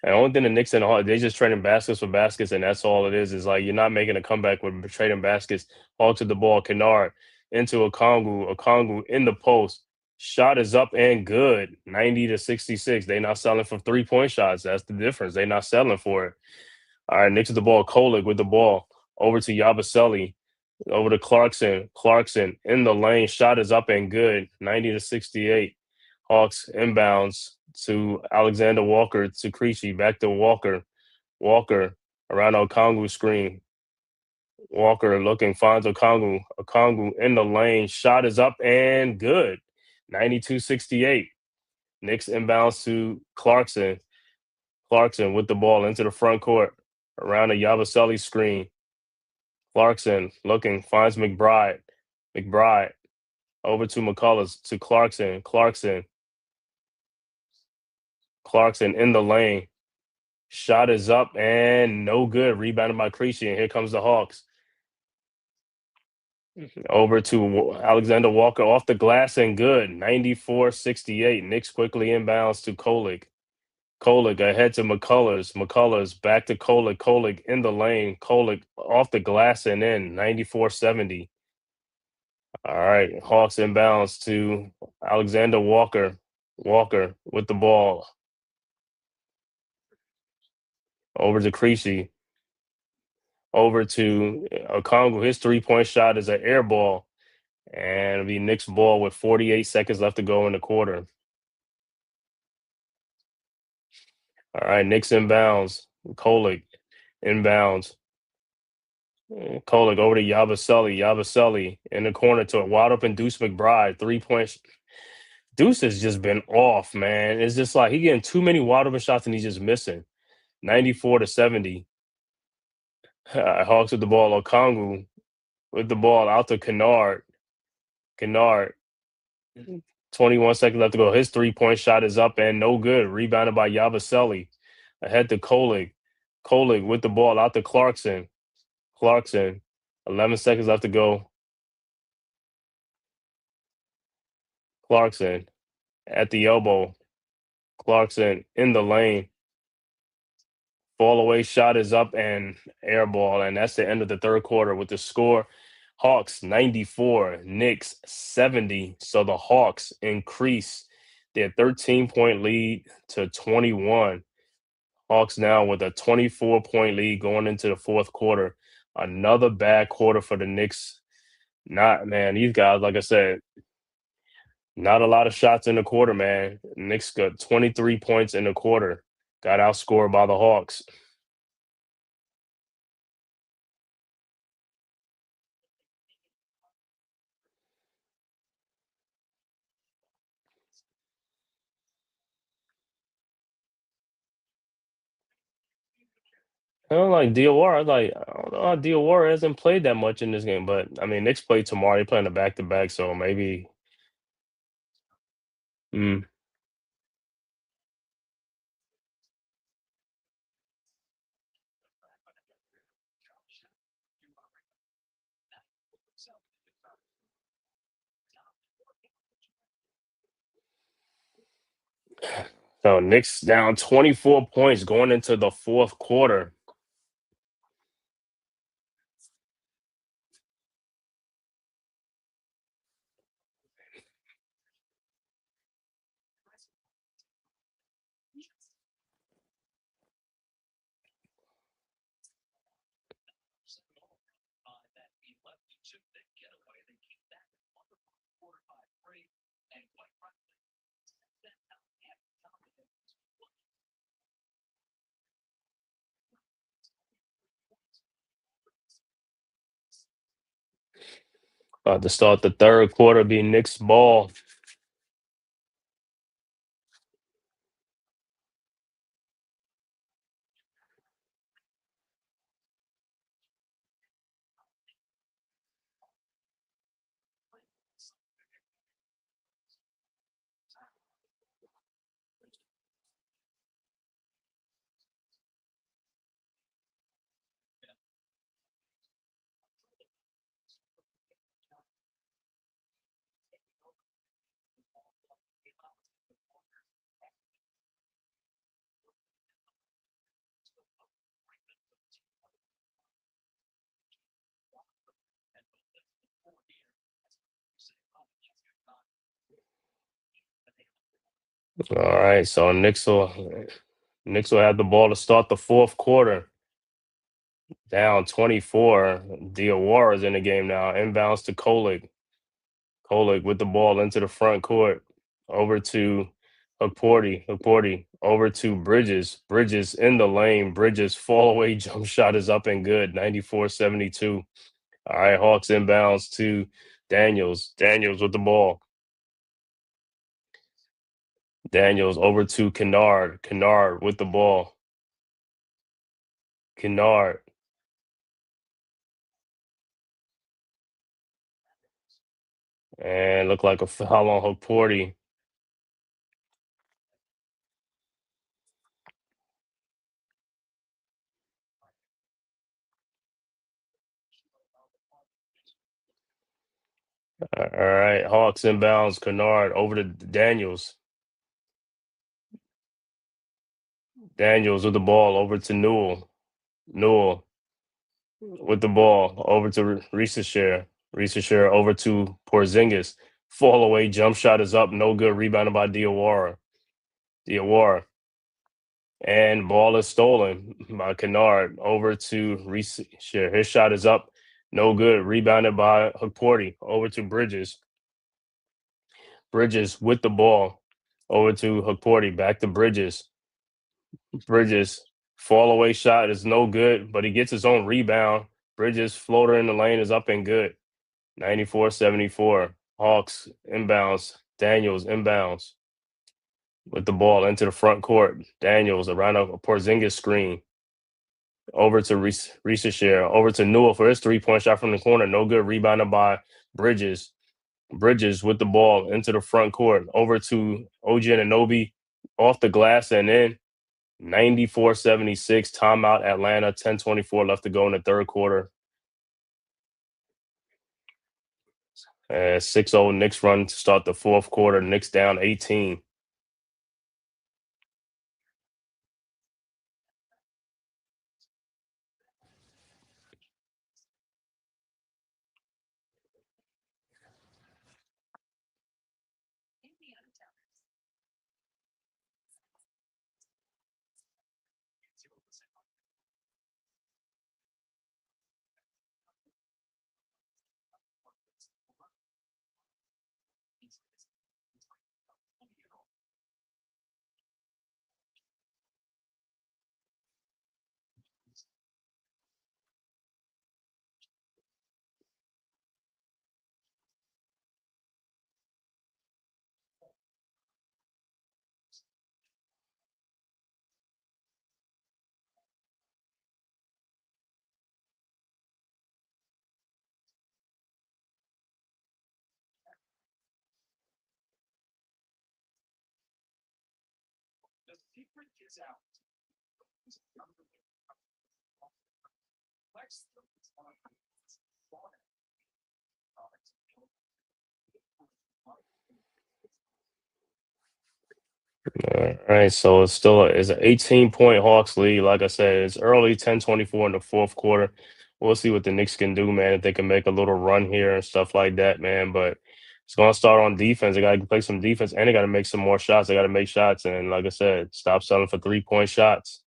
And the only thing the Knicks and the Hawks, they just trading baskets for baskets, and that's all it is. Is like you're not making a comeback with trading baskets. Hawks with the ball, Kennard into Okongwu. Okongwu in the post. Shot is up and good. 90-66. They not selling for 3-point shots. That's the difference. They not selling for it. All right, Knicks with the ball. Kolik with the ball. Over to Yabusele. Over to Clarkson. Clarkson in the lane. Shot is up and good. 90-68. Hawks inbounds to Alexander Walker to Creasy. Back to Walker. Walker around Okongwu screen. Walker looking, finds Okongwu. Okongwu in the lane. Shot is up and good. 92-68. Knicks inbounds to Clarkson. Clarkson with the ball into the front court. Around a Yabusele screen. Clarkson looking, finds McBride. McBride over to McCullers to Clarkson. Clarkson in the lane. Shot is up and no good. Rebounded by Creasy, and here comes the Hawks. Over to Alexander Walker off the glass and good. 94-68. Knicks quickly inbounds to Kolik. Kolik ahead to McCullers. McCullers back to Kolik. Kolik in the lane. Kolik off the glass and in. 94-70. All right. Hawks inbounds to Alexander Walker. Walker with the ball. Over to Creasy. Over to Okongwu. His 3-point shot is an air ball. And it'll be Knicks ball with 48 seconds left to go in the quarter. All right, Knicks inbounds. Kolik inbounds. Kolik over to Yabusele. Yabusele in the corner to a wide open Deuce McBride. 3-point. Deuce has just been off, man. It's just like he getting too many wide open shots and he's just missing. 94-70. Hawks with the ball. Okongwu with the ball out to Kennard. Kennard. 21 seconds left to go. His 3-point shot is up and no good. Rebounded by Yabusele. Ahead to Kolik. Kolik with the ball out to Clarkson. Clarkson. 11 seconds left to go. Clarkson at the elbow. Clarkson in the lane. Fall away shot is up and air ball. And that's the end of the third quarter with the score. Hawks 94, Knicks 70. So the Hawks increase their 13-point lead to 21. Hawks now with a 24-point lead going into the fourth quarter. Another bad quarter for the Knicks. These guys, like I said, not a lot of shots in the quarter, man. Knicks got 23 points in the quarter. Got outscored by the Hawks. I don't like Diawara. I don't know how Diawara hasn't played that much in this game, but I mean, Knicks play tomorrow. They playing a back to back, so maybe. Mm. So Knicks down 24 points going into the fourth quarter. To start the third quarter, be Knicks ball. All right, so Knicks will have the ball to start the fourth quarter. Down 24. Diawara's in the game now. Inbounds to Kolik. Kolik with the ball into the front court. Over to Hukporti. Hukporti over to Bridges. Bridges in the lane. Bridges fall away jump shot is up and good. 94-72. All right, Hawks inbounds to Daniels. Daniels with the ball. Daniels over to Kennard. Kennard with the ball. Kennard. And look like a foul on Hukporti. All right, Hawks inbounds. Kennard over to Daniels. Daniels with the ball over to Newell. Newell with the ball over to Risa Share over to Porzingis. Fall away jump shot is up. No good. Rebounded by Diawara. Diawara. And ball is stolen by Kennard over to Risa Share. His shot is up. No good. Rebounded by Hukporti over to Bridges. Bridges with the ball over to Hukporti. Back to Bridges. Bridges fall away shot is no good, but he gets his own rebound. Bridges floater in the lane is up and good. 94-74. Hawks inbounds. Daniels inbounds with the ball into the front court. Daniels around a Porzingis screen. Over to Risa Share. Over to Newell for his 3-point shot from the corner. No good. Rebounded by Bridges. Bridges with the ball into the front court. Over to OG Anunoby off the glass and in. 94-76. Timeout Atlanta. 10:24 left to go in the third quarter. 6-0 Knicks run to start the fourth quarter. Knicks down 18. All right, so it's an 18-point Hawks lead. Like I said, it's early, 10-24 in the fourth quarter. We'll see what the Knicks can do, man, if they can make a little run here and stuff like that, man. But it's gonna start on defense. They gotta play some defense and they gotta make some more shots. They gotta make shots. And like I said, stop selling for 3-point shots.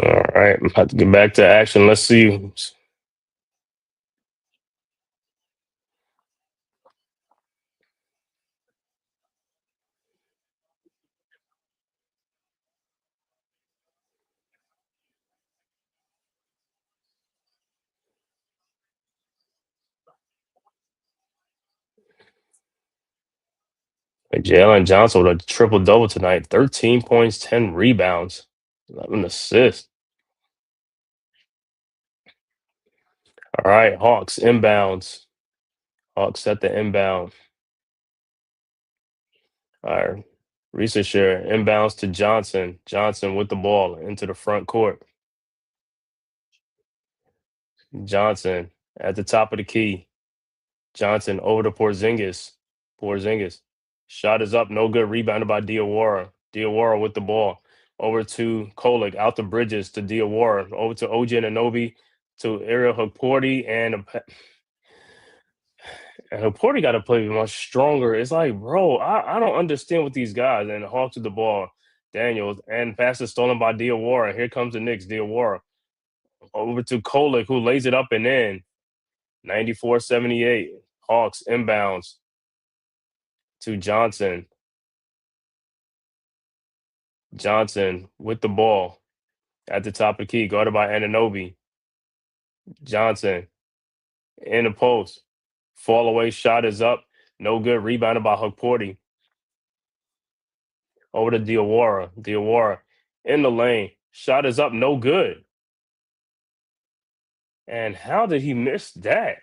All right, I'm about to get back to action. Let's see. Jalen Johnson with a triple double tonight, 13 points, 10 rebounds, 11 assists. All right, Hawks inbounds. Hawks set the inbound. All right, Reese share inbounds to Johnson. Johnson with the ball into the front court. Johnson at the top of the key. Johnson over to Porzingis. Porzingis. Shot is up, no good. Rebounded by Diawara. Diawara with the ball. Over to Kolek, out the bridges to Diawara. Over to OG Anunoby, to Ariel Hukporti, and Hukporti got to play much stronger. It's like, bro, I don't understand with these guys. And the Hawks with the ball. Daniels, and pass is stolen by Diawara. Here comes the Knicks. Diawara. Over to Kolek, who lays it up and in. 94-78. Hawks inbounds to Johnson. Johnson with the ball at the top of the key, guarded by Anunoby. Johnson in the post. Fall away shot is up. No good. Rebounded by Hukporti. Over to Diawara. Diawara in the lane. Shot is up. No good. And how did he miss that?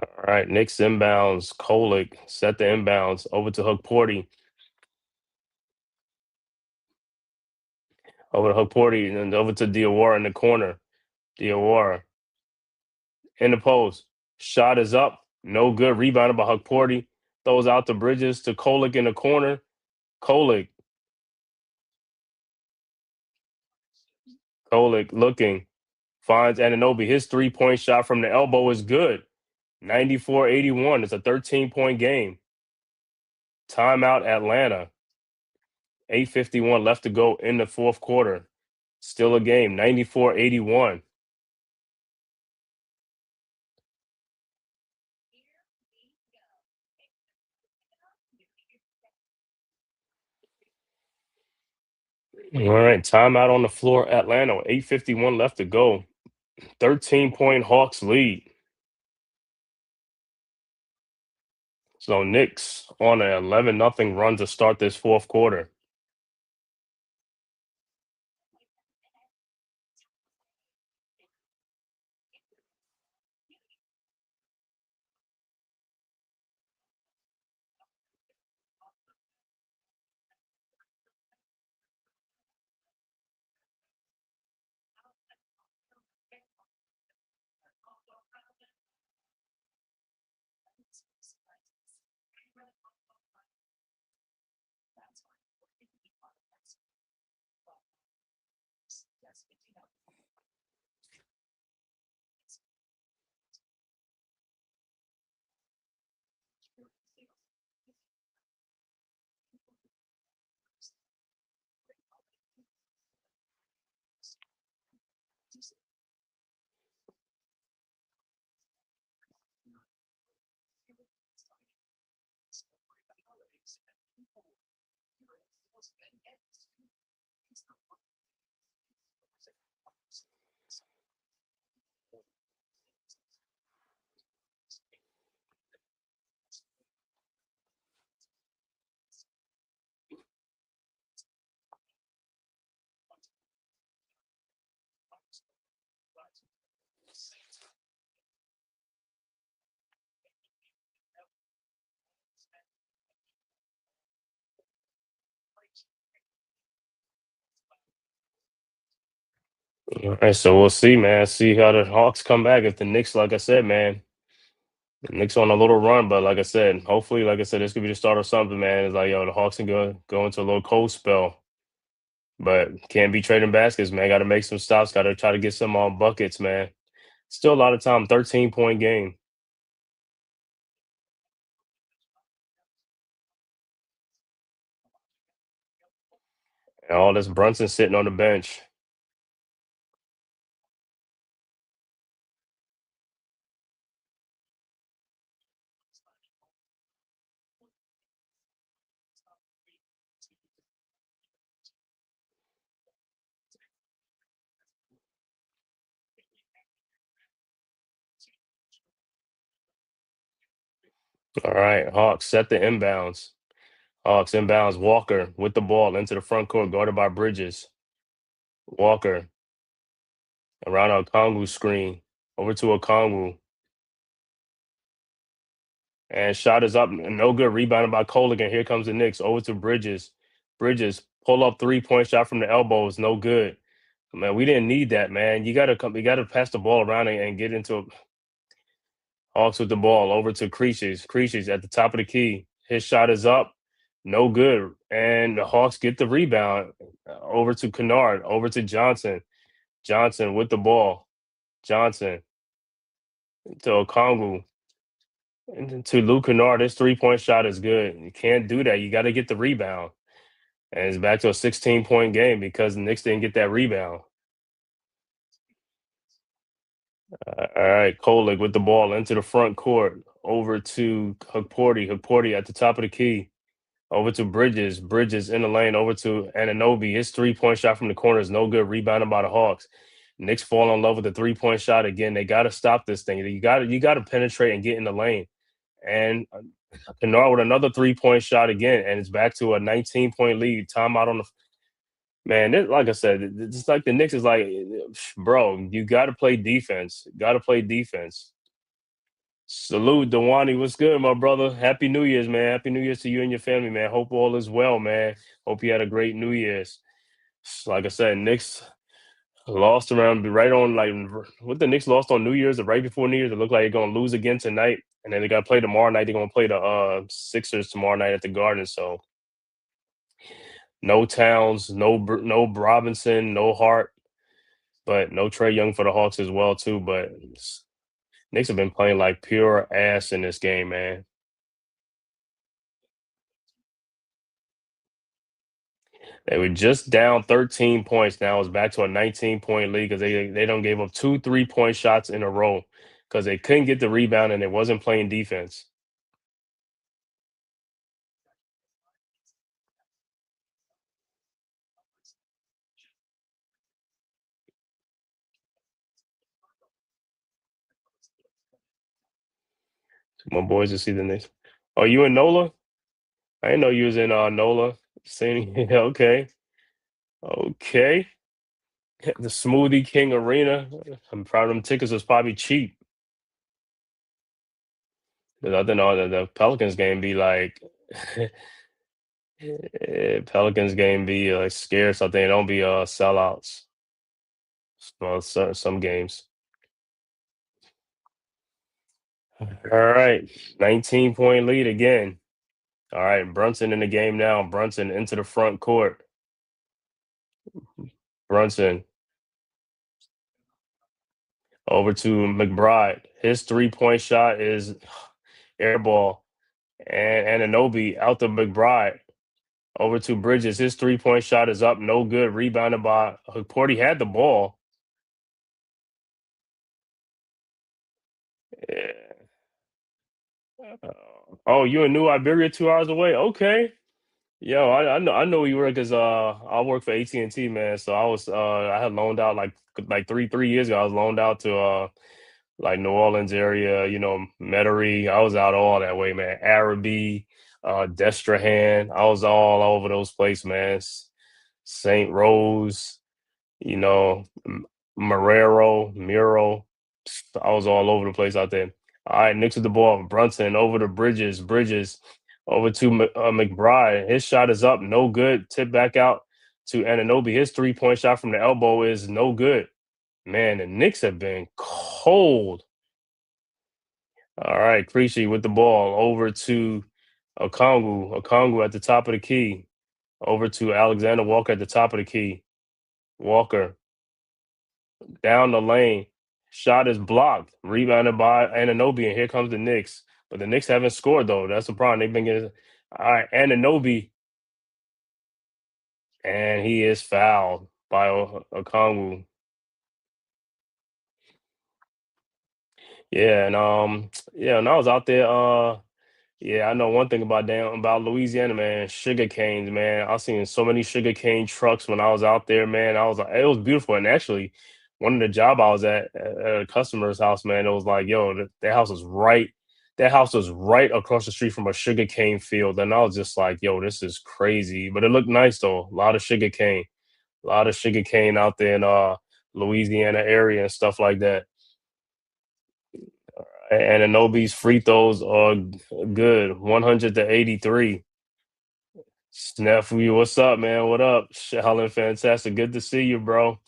All right, Knicks inbounds. Kolek set the inbounds over to Hukporti. Over to Hukporti and over to Diawara in the corner. Diawara in the post. Shot is up. No good. Rebounded by Hukporti. Throws out the bridges to Kolek in the corner. Kolek. Kolek looking. Finds Anunoby. His 3-point shot from the elbow is good. 94-81. It's a 13-point game. Timeout Atlanta. 8:51 left to go in the fourth quarter. Still a game. 94-81. All right. Timeout on the floor. Atlanta. 8:51 left to go. 13-point Hawks lead. So Knicks on an 11-0 run to start this fourth quarter. All right, so we'll see, man. See how the Hawks come back. If the Knicks, like I said, man, the Knicks on a little run, but like I said, hopefully, like I said, this could be the start of something, man. It's like, yo, the Hawks can go into a little cold spell, but can't be trading baskets, man. Got to make some stops. Got to try to get some on buckets, man. Still a lot of time. 13-point game, and all this Brunson sitting on the bench. All right, Hawks set the inbounds. Hawks inbounds. Walker with the ball into the front court, guarded by Bridges. Walker around a Kongu screen over to a Kongu. And shot is up. No good. Rebounded by Coligan. Here comes the Knicks. Over to Bridges. Bridges pull up 3-point shot from the elbow is no good. Man, we didn't need that, man. You gotta come. You gotta pass the ball around and get into Hawks with the ball over to Creasy. Creasy at the top of the key. His shot is up. No good. And the Hawks get the rebound. Over to Kennard. Over to Johnson. Johnson with the ball. Johnson to Okongwu. And then to Luke Kennard, his 3-point shot is good. You can't do that. You got to get the rebound. And it's back to a 16-point game because the Knicks didn't get that rebound. All right, Kolik with the ball into the front court. Over to Hukporti. Hukporti at the top of the key. Over to Bridges. Bridges in the lane. Over to Ananobi. His 3-point shot from the corner is no good. Rebounded by the Hawks. Knicks fall in love with the 3-point shot again. They got to stop this thing. You got to penetrate and get in the lane. And Kennard with another 3-point shot again, and it's back to a 19-point lead. Timeout on the man. Like I said, it's like the Knicks is like, bro, you got to play defense. Got to play defense. Salute, Dewani. What's good, my brother? Happy New Year's, man. Happy New Year's to you and your family, man. Hope all is well, man. Hope you had a great New Year's. Like I said, Knicks lost around right on like what the Knicks lost on New Year's or right before New Year's. It looked like they're gonna lose again tonight, and then they got to play tomorrow night. They're gonna play the Sixers tomorrow night at the Garden. So no Towns, no Robinson, no Hart, but no Trey Young for the Hawks as well too. But Knicks have been playing like pure ass in this game, man. They were just down 13 points. Now it's back to a 19-point lead because they don't gave up 2 3-point shots in a row because they couldn't get the rebound and they wasn't playing defense. My boys to see the Knicks. Oh, you in NOLA? I didn't know you was in NOLA. Saying okay, okay. The Smoothie King Arena. I'm proud of them tickets was probably cheap. 'Cause I think all the Pelicans game be like Pelicans game be like scarce. I think it don't be sellouts. Well, some games. All right, 19-point lead again. All right, Brunson in the game now. Brunson into the front court. Brunson over to McBride. His 3-point shot is air ball. And Ananobi out to McBride. Over to Bridges. His 3-point shot is up. No good. Rebounded by Porty had the ball. Yeah. Oh, you in New Iberia 2 hours away? Okay. Yo, I know you were because I work for AT&T, man. So I had loaned out like three years ago. I was loaned out to like New Orleans area, Metairie. I was out all that way, man. Araby, Destrehan. I was all over those places, man. St. Rose, you know, Marrero, Muro. I was all over the place out there. All right, Knicks with the ball. Brunson over to Bridges. Bridges over to McBride. His shot is up. No good. Tip back out to Ananobi. His 3-point shot from the elbow is no good. Man, the Knicks have been cold. All right, Creasy with the ball over to Okongu. Okongu at the top of the key. Over to Alexander Walker at the top of the key. Walker down the lane. Shot is blocked. Rebounded by Anunoby, and here comes the Knicks. But the Knicks haven't scored though. That's the problem. They've been getting all right. Anunoby, and he is fouled by Okongu. Yeah, and yeah, when I was out there, yeah, I know one thing about Louisiana, man. Sugar canes, man. I seen so many sugar cane trucks when I was out there, man. I was like, it was beautiful. And actually, one of the job I was at a customer's house, man, it was like, yo, that house was right. That house was right across the street from a sugar cane field, and I was just like, yo, this is crazy. But it looked nice though. A lot of sugar cane out there in Louisiana area and stuff like that. And Anobi's free throws are good, 100 to 83. Snafu, what's up, man? What up? Helen, fantastic. Good to see you, bro.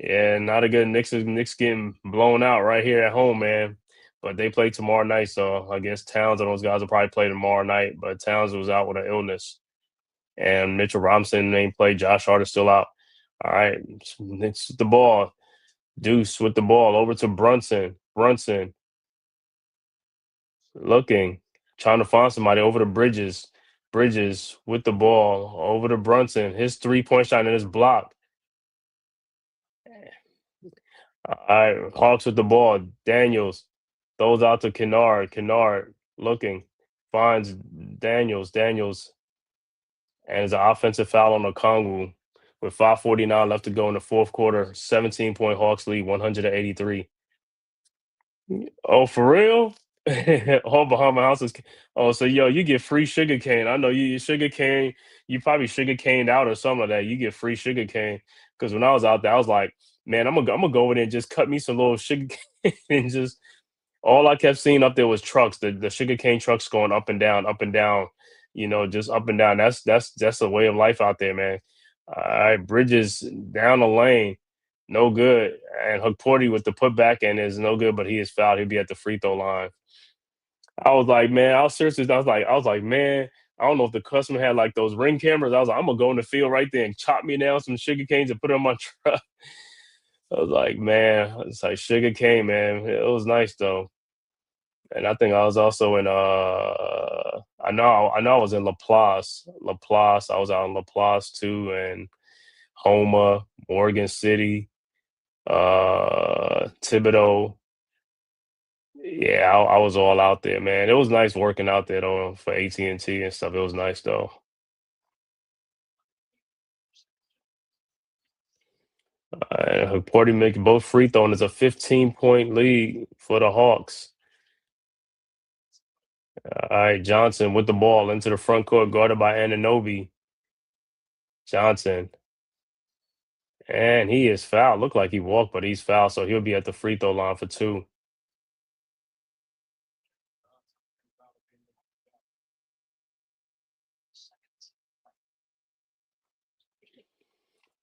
Yeah, not a good Knicks getting blown out right here at home, man. But they play tomorrow night, so I guess Towns and those guys will probably play tomorrow night. But Towns was out with an illness. And Mitchell Robinson ain't played. Josh Hart is still out. All right. It's the ball. Deuce with the ball over to Brunson. Brunson looking, trying to find somebody over the Bridges. Bridges with the ball over to Brunson. His 3-point shot and his block. All right, Hawks with the ball. Daniels throws out to Kennard. Kennard looking, finds Daniels. Daniels, and it's an offensive foul on Okongwu with 5:49 left to go in the fourth quarter. 17-point Hawks lead, 183. Oh, for real? All behind my house is. Oh, so yo, you get free sugar cane. I know you sugar cane. You probably sugar caned out or something like that. You get free sugar cane. Because when I was out there, I was like, man, I'm gonna go over there and just cut me some little sugar cane and just. All I kept seeing up there was trucks, the sugar cane trucks going up and down, up and down. You know, just up and down. That's a way of life out there, man. All right, Bridges down the lane. No good. And Hukporti with the putback and is no good, but he is fouled. He'll be at the free throw line. I was like, man, I was seriously, I was like, man, I don't know if the customer had like those ring cameras. I was like, I'm gonna go in the field right there and chop me down some sugar canes and put them on my truck. I was like, man, it's like sugar cane, man. It was nice though. And I think I was also in I know I was in Laplace. Laplace. I was out in Laplace too, and Homa, Morgan City, Thibodeau. Yeah, I was all out there, man. It was nice working out there though for AT&T and stuff. It was nice though. Porty making both free throw, and it's a 15-point lead for the Hawks. All right, Johnson with the ball into the front court, guarded by Anunoby. Johnson, and he is fouled. Looked like he walked, but he's fouled, so he'll be at the free throw line for two.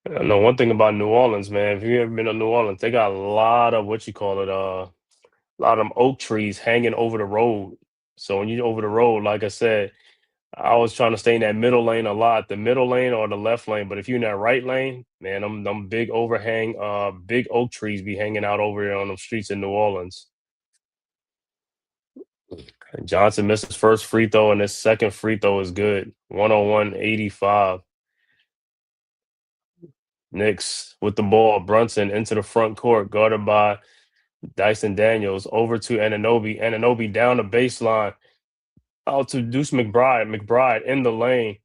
I know one thing about New Orleans, man. If you ever been to New Orleans, they got a lot of what you call it, a lot of them oak trees hanging over the road. So when you over the road, like I said, I was trying to stay in that middle lane a lot, the middle lane or the left lane. But if you're in that right lane, man, them big overhang, big oak trees be hanging out over here on the streets in New Orleans. Johnson missed his first free throw, and his second free throw is good. 101 85. Knicks with the ball. Brunson into the front court, guarded by Dyson Daniels. Over to Anunoby. Anunoby down the baseline. Out to Deuce McBride. McBride in the lane.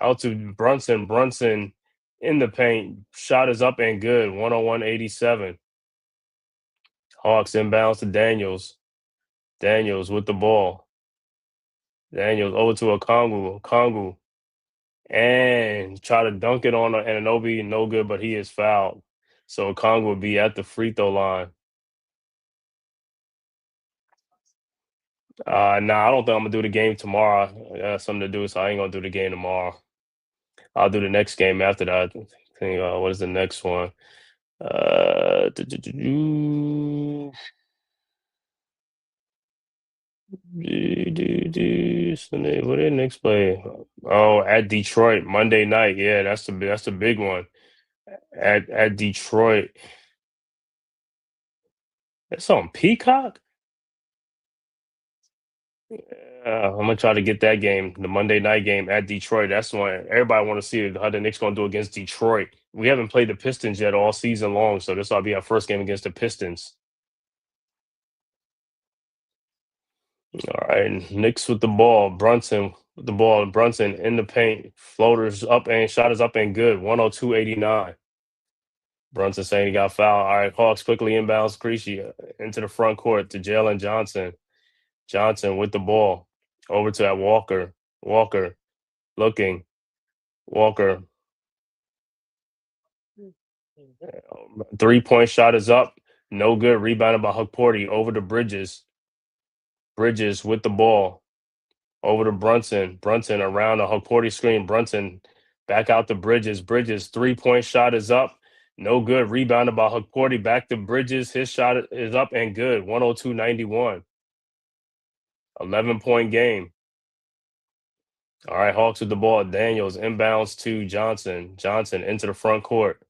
Out to Brunson. Brunson in the paint. Shot is up and good. 101 87. Hawks inbounds to Daniels. Daniels with the ball. Daniels over to a Kongu. And try to dunk it on Anunoby. No good, but he is fouled. So Kongu will be at the free throw line. Nah, I don't think I'm gonna do the game tomorrow. I got something to do, so I ain't gonna do the game tomorrow. I'll do the next game after that. I think what is the next one? Sunday, what did Knicks play? Oh, at Detroit Monday night. Yeah, that's the big one. At Detroit. That's on Peacock. I'm gonna try to get that game, the Monday night game at Detroit. That's the one everybody want to see how the Knicks gonna do against Detroit. We haven't played the Pistons yet all season long, so this will be our first game against the Pistons. All right, Knicks with the ball. Brunson with the ball. Brunson in the paint. Floaters up and shot is up and good. 102-89. Brunson saying he got fouled. All right, Hawks quickly inbounds Creasy into the front court to Jalen Johnson. Johnson with the ball. Over to that Walker. Walker looking. Walker. 3-point shot is up. No good. Rebounded by Hukporti. Over to Bridges. Bridges with the ball. Over to Brunson. Brunson around the Hukporti screen. Brunson back out to Bridges. Bridges 3-point shot is up. No good. Rebounded by Hukporti. Back to Bridges. His shot is up and good. 102-91. 11-point game. All right, Hawks with the ball. Daniels inbounds to Johnson. Johnson into the front court.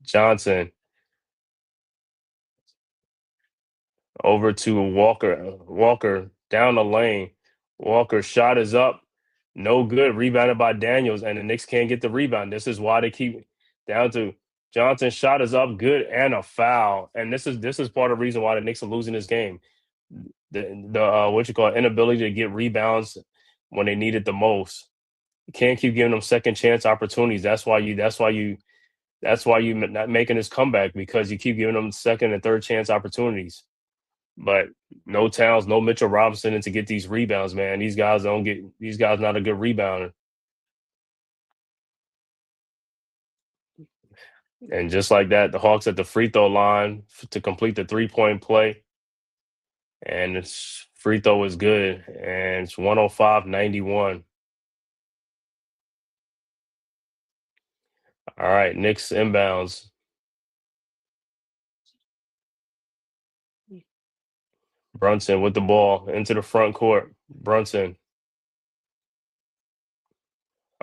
Johnson over to Walker. Walker down the lane. Walker shot is up. No good. Rebounded by Daniels, and the Knicks can't get the rebound. This is why they keep down to Johnson. Shot is up, good, and a foul. And this is part of the reason why the Knicks are losing this game. The what you call inability to get rebounds when they need it the most. You can't keep giving them second chance opportunities. That's why you not making this comeback, because you keep giving them second and third chance opportunities. But no Towns, no Mitchell Robinson, and to get these rebounds, man. These guys not a good rebounder. And just like that, the Hawks at the free throw line to complete the 3-point play. And its free throw is good. And it's 105-91. All right, Knicks inbounds. Brunson with the ball into the front court. Brunson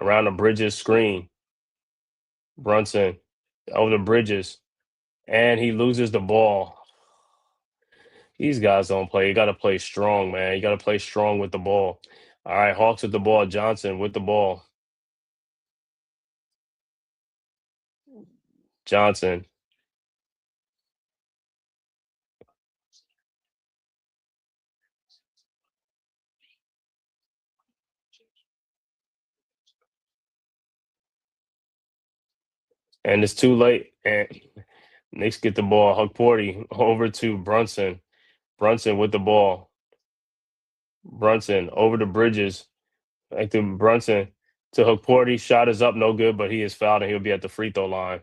around the Bridges screen. Brunson over the Bridges. And he loses the ball. These guys don't play. You got to play strong, man. You got to play strong with the ball. All right, Hawks with the ball. Johnson with the ball. Johnson. And it's too late. And Knicks get the ball. Hukporti over to Brunson. Brunson with the ball. Brunson over to Bridges. Back to Brunson to Hukporti. Shot is up, no good, but he is fouled and he'll be at the free throw line.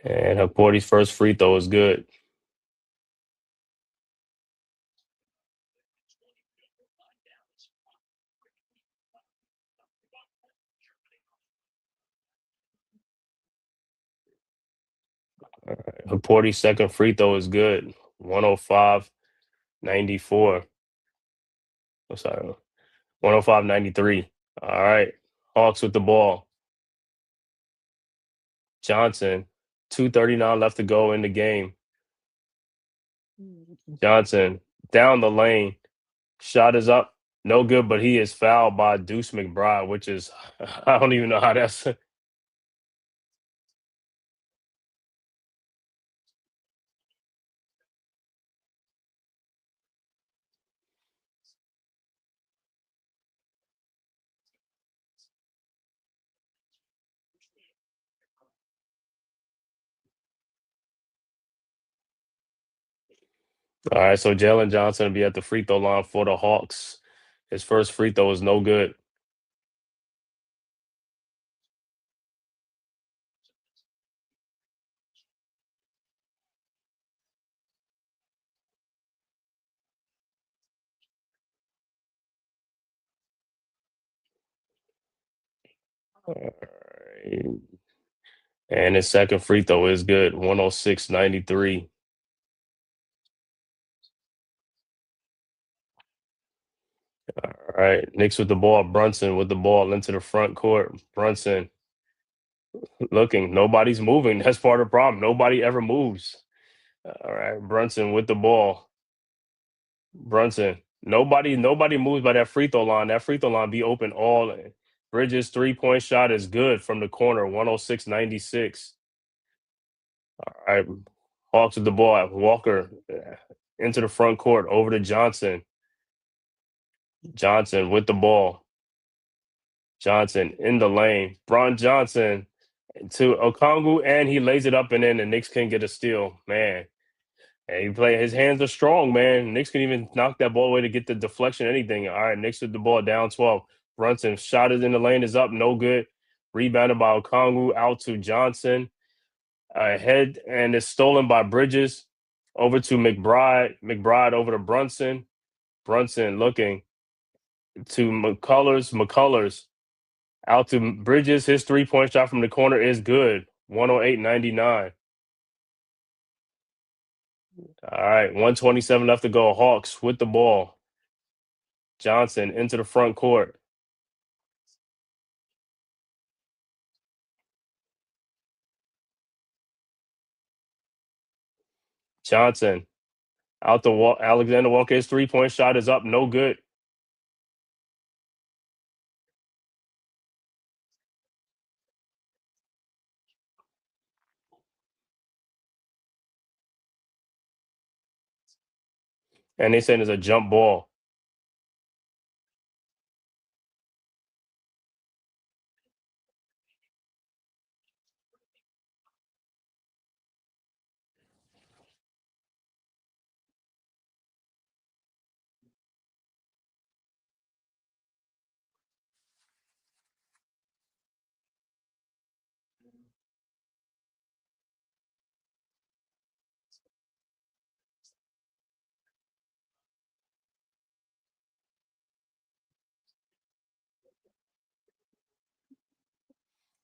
And Hukporti's first free throw is good. Hukporti's second free throw is good. 105-94. I'm sorry. 105-93. All right. Hawks with the ball. Johnson. 2:39 left to go in the game. Johnson down the lane. Shot is up. No good, but he is fouled by Deuce McBride, which is, I don't even know how that's. All right, so Jalen Johnson will be at the free throw line for the Hawks. His first free throw is no good. All right. And his second free throw is good. 106-93. All right. Knicks with the ball. Brunson with the ball into the front court. Brunson looking. Nobody's moving. That's part of the problem. Nobody ever moves. All right. Brunson with the ball. Brunson. Nobody moves by that free throw line. That free throw line be open all in. Bridges 3-point shot is good from the corner. 106-96. All right. Hawks with the ball. Walker into the front court. Over to Johnson. Johnson with the ball. Johnson in the lane. Bron Johnson to Okongwu, and he lays it up and in. The Knicks can get a steal. Man, and he play. His hands are strong, man. Knicks can even knock that ball away to get the deflection, anything. All right, Knicks with the ball down 12. Brunson shot it in the lane is up, no good. Rebounded by Okongwu out to Johnson. Ahead and it's stolen by Bridges. Over to McBride. McBride over to Brunson. Brunson looking to McCullers. McCullers out to Bridges. His 3-point shot from the corner is good. 108-99. All right, 127 left to go. Hawks with the ball. Johnson into the front court. Johnson out the wall. Alexander Walker's 3-point shot is up. No good. And they saying it's a jump ball.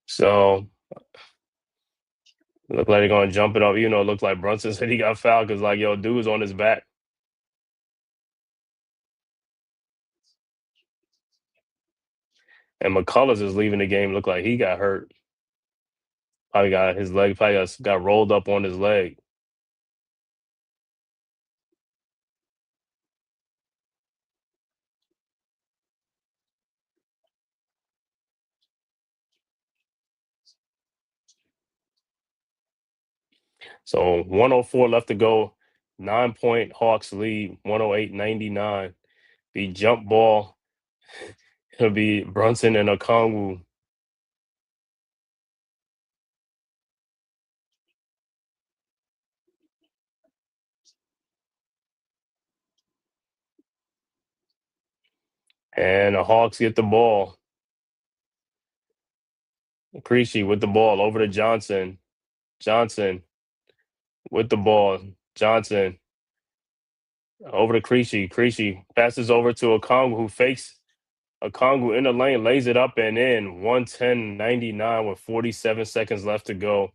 So look like they're gonna jump it up. You know, it looked like Brunson said he got fouled because like dude was on his back. And McCullers is leaving the game. Looked like he got hurt. Probably got his leg. Probably got rolled up on his leg. So 104 left to go. 9-point Hawks lead. 108-99. The jump ball. It'll be Brunson and Okongwu. And the Hawks get the ball. Creasy with the ball over to Johnson. Johnson with the ball. Johnson over to Creasy. Creasy passes over to Okongwu, who fakes Okongwu in the lane, lays it up and in. 110-99 with 47 seconds left to go.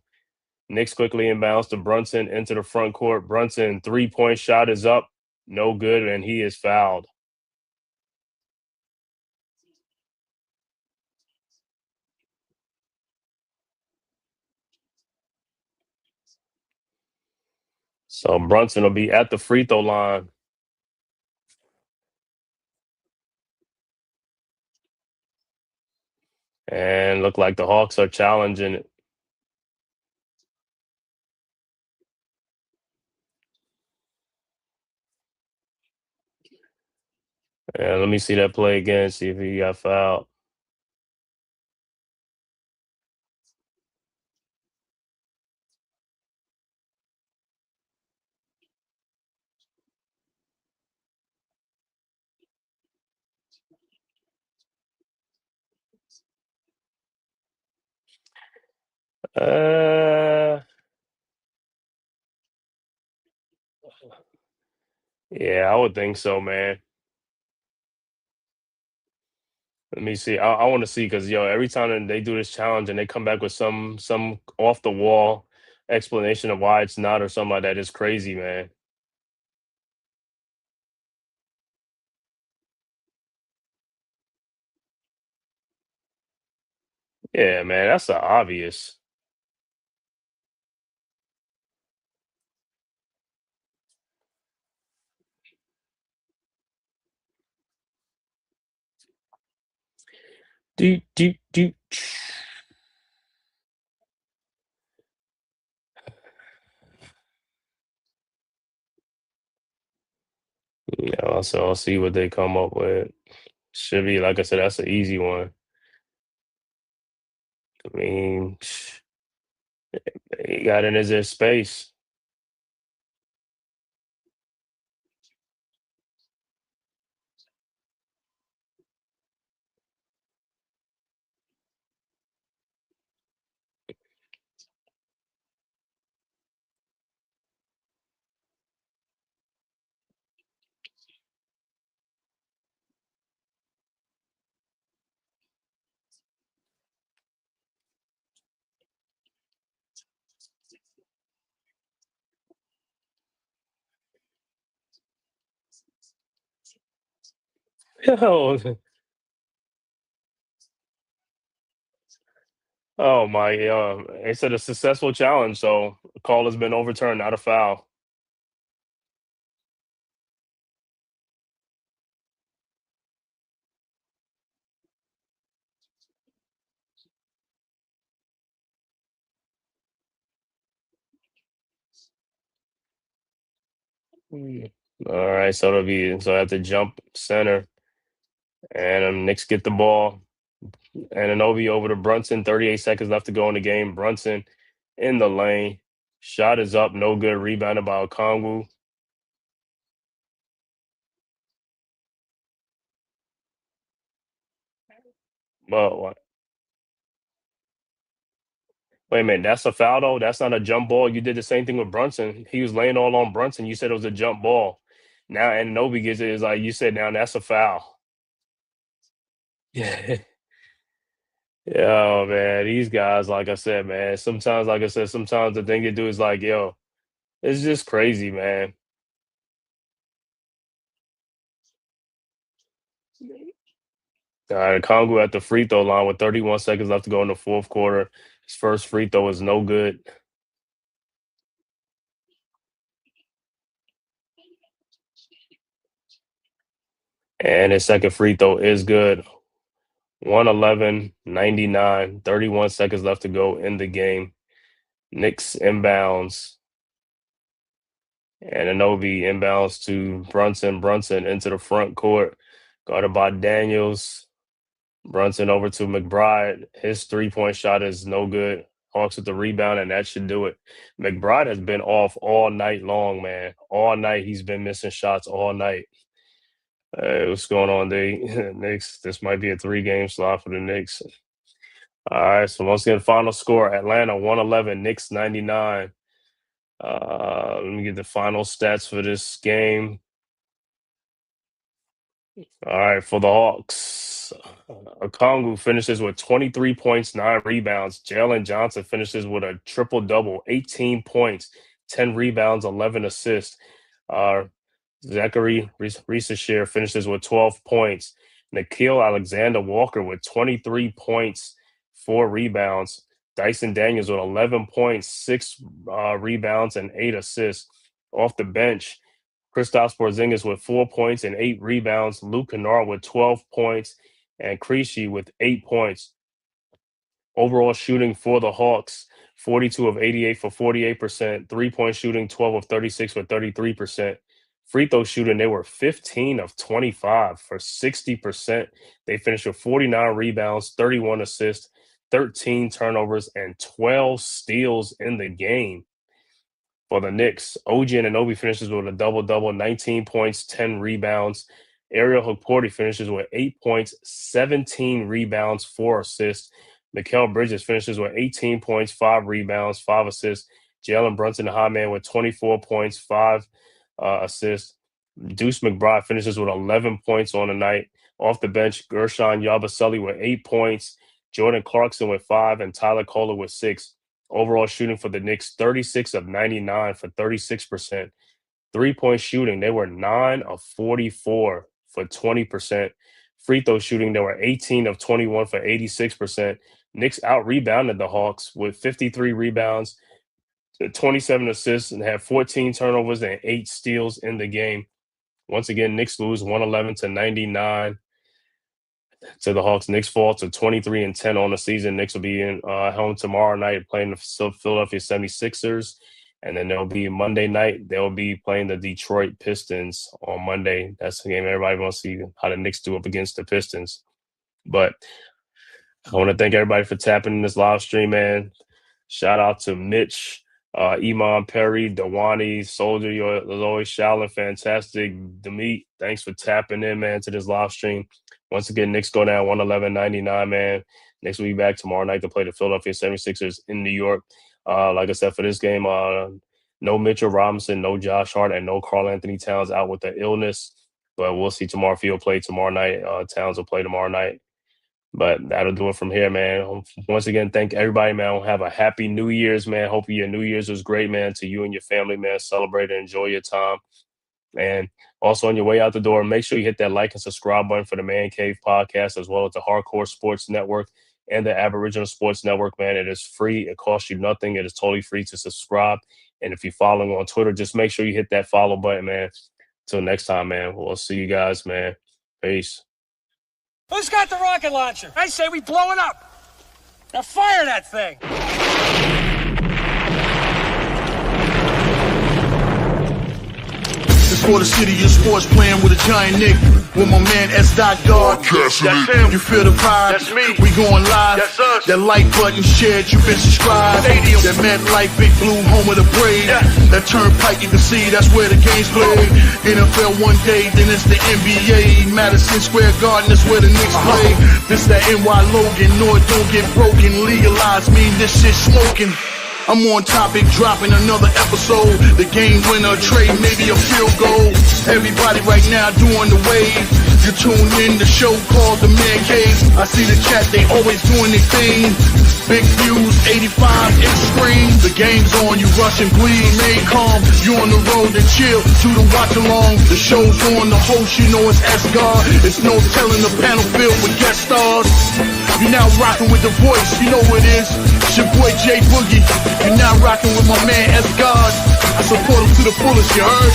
Knicks quickly inbounds to Brunson into the front court. Brunson 3-point shot is up. No good, and he is fouled. So Brunson will be at the free throw line. And look like the Hawks are challenging it. And let me see that play again, see if he got fouled. Uh, yeah, I would think so, man. Let me see. I want to see because every time that they do this challenge and they come back with some off the wall explanation of why it's not or something like that, it's crazy, man. Yeah, man, that's the obvious. Do. Yeah, so I'll see what they come up with. Should be like I said, that's an easy one. I mean, he got in his space. Oh, oh my! It's a successful challenge, so the call has been overturned, not a foul. Mm. All right, so I have to jump center, and Knicks get the ball, and Anobi over to Brunson. 38 seconds left to go in the game. Brunson in the lane, shot is up, no good. Rebounded by Okongwu. But wait a minute, that's a foul though. That's not a jump ball. You did the same thing with Brunson. He was laying all on Brunson. You said it was a jump ball. Now Anobi gets it. Is like you said. Now that's a foul. Yeah. Oh man, these guys, like I said, man. Sometimes, like I said, sometimes the thing you do is like, it's just crazy, man. All right, Kongu at the free throw line with 31 seconds left to go in the fourth quarter. His first free throw is no good, and his second free throw is good. 111-99, 31 seconds left to go in the game. Knicks inbounds, and Anobi inbounds to Brunson. Brunson into the front court, guarded by Daniels. Brunson over to McBride. His 3-point shot is no good. Hawks with the rebound, and that should do it. McBride has been off all night long, man. All night he's been missing shots all night. What's going on, the Knicks? This might be a 3-game slot for the Knicks. All right, so once again, final score: Atlanta 111, Knicks 99. Let me get the final stats for this game. All right, for the Hawks, Okongwu finishes with 23 points, 9 rebounds. Jalen Johnson finishes with a triple double, 18 points, 10 rebounds, 11 assists. Uh, Zachary Reiseshear finishes with 12 points. Nikhil Alexander Walker with 23 points, 4 rebounds. Dyson Daniels with 11 points, 6 rebounds, and 8 assists. Off the bench, Kristaps Porzingis with 4 points and 8 rebounds. Luke Kennard with 12 points and Krejci with 8 points. Overall shooting for the Hawks, 42 of 88 for 48%. 3-point shooting, 12 of 36 for 33%. Free throw shooting, they were 15 of 25 for 60%. They finished with 49 rebounds, 31 assists, 13 turnovers, and 12 steals in the game. For the Knicks, OG Anunoby finishes with a double-double, 19 points, 10 rebounds. Ariel Hukporti finishes with 8 points, 17 rebounds, 4 assists. Mikal Bridges finishes with 18 points, 5 rebounds, 5 assists. Jalen Brunson, the high man, with 24 points, 5 assists. Deuce McBride finishes with 11 points on the night. Off the bench, Gershon Yabusele with 8 points, Jordan Clarkson with 5, and Tyler Kohler with 6. Overall shooting for the Knicks, 36 of 99 for 36%. Three-point shooting, they were 9 of 44 for 20%. Free throw shooting, they were 18 of 21 for 86%. Knicks out-rebounded the Hawks with 53 rebounds, 27 assists, and had 14 turnovers and 8 steals in the game. Once again, Knicks lose 111-99 to the Hawks. Knicks fall to 23-10 on the season. Knicks will be in home tomorrow night playing the Philadelphia 76ers. And then there'll be Monday night, they'll be playing the Detroit Pistons on Monday. That's the game everybody wants to see how the Knicks do up against the Pistons. But I want to thank everybody for tapping in this live stream, man. Shout out to Mitch, Iman Perry, Dewani, Soldier, Lois, Shallon, fantastic. Demeet, thanks for tapping in, man, to this live stream. Once again, Knicks go down 111-99, man. Knicks will be back tomorrow night to play the Philadelphia 76ers in New York. Like I said, for this game, no Mitchell Robinson, no Josh Hart, and no Karl Anthony Towns out with the illness. But we'll see tomorrow if he'll play tomorrow night. Towns will play tomorrow night. But that'll do it from here, man. Once again, thank everybody, man. Have a happy New Year's, man. Hope your New Year's was great, man. To you and your family, man. Celebrate and enjoy your time. And also on your way out the door, make sure you hit that like and subscribe button for the Man Cave podcast, as well as the Hardcore Sports Network and the Aboriginal Sports Network, man. It is free. It costs you nothing. It is totally free to subscribe. And if you're following on Twitter, just make sure you hit that follow button, man. Till next time, man. We'll see you guys, man. Peace. Who's got the rocket launcher? I say we blow it up. Now fire that thing. It's for the city of sports, playing with a giant Nick. With my man S. God. That's him. You feel the vibe? That's me. We going live. That's us. That like button shared, you been subscribed. Stadium. That MetLife, Big Blue, home of the Braves. Yeah. That turnpike, you can see that's where the game's played. NFL one day, then it's the NBA. Madison Square Garden, that's where the Knicks play. This that NY Logan, North don't get broken. Legalize, mean this shit smoking. I'm on topic, dropping another episode. The game winner, trade, maybe a field goal. Everybody right now doing the wave. You tune in, the show called TheMan-Cave. I see the chat, they always doing their thing. Big views, 85-inch screen. The game's on, you rush and bleed. Stay calm, you on the road and chill. Do the watch along. The show's on, the host, you know it's S-God. It's no telling the panel filled with guest stars. You're now rocking with the voice, you know what it is. It's your boy J Boogie. You're now rocking with my man S-God. I support him to the fullest, you heard?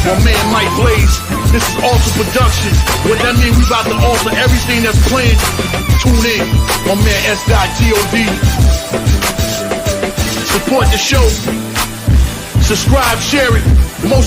My man Mike Blaze. This is Alter Production. What that mean? We about to alter everything that's playing. Tune in. My man S-God G-O-D. Support the show. Subscribe, share it. Most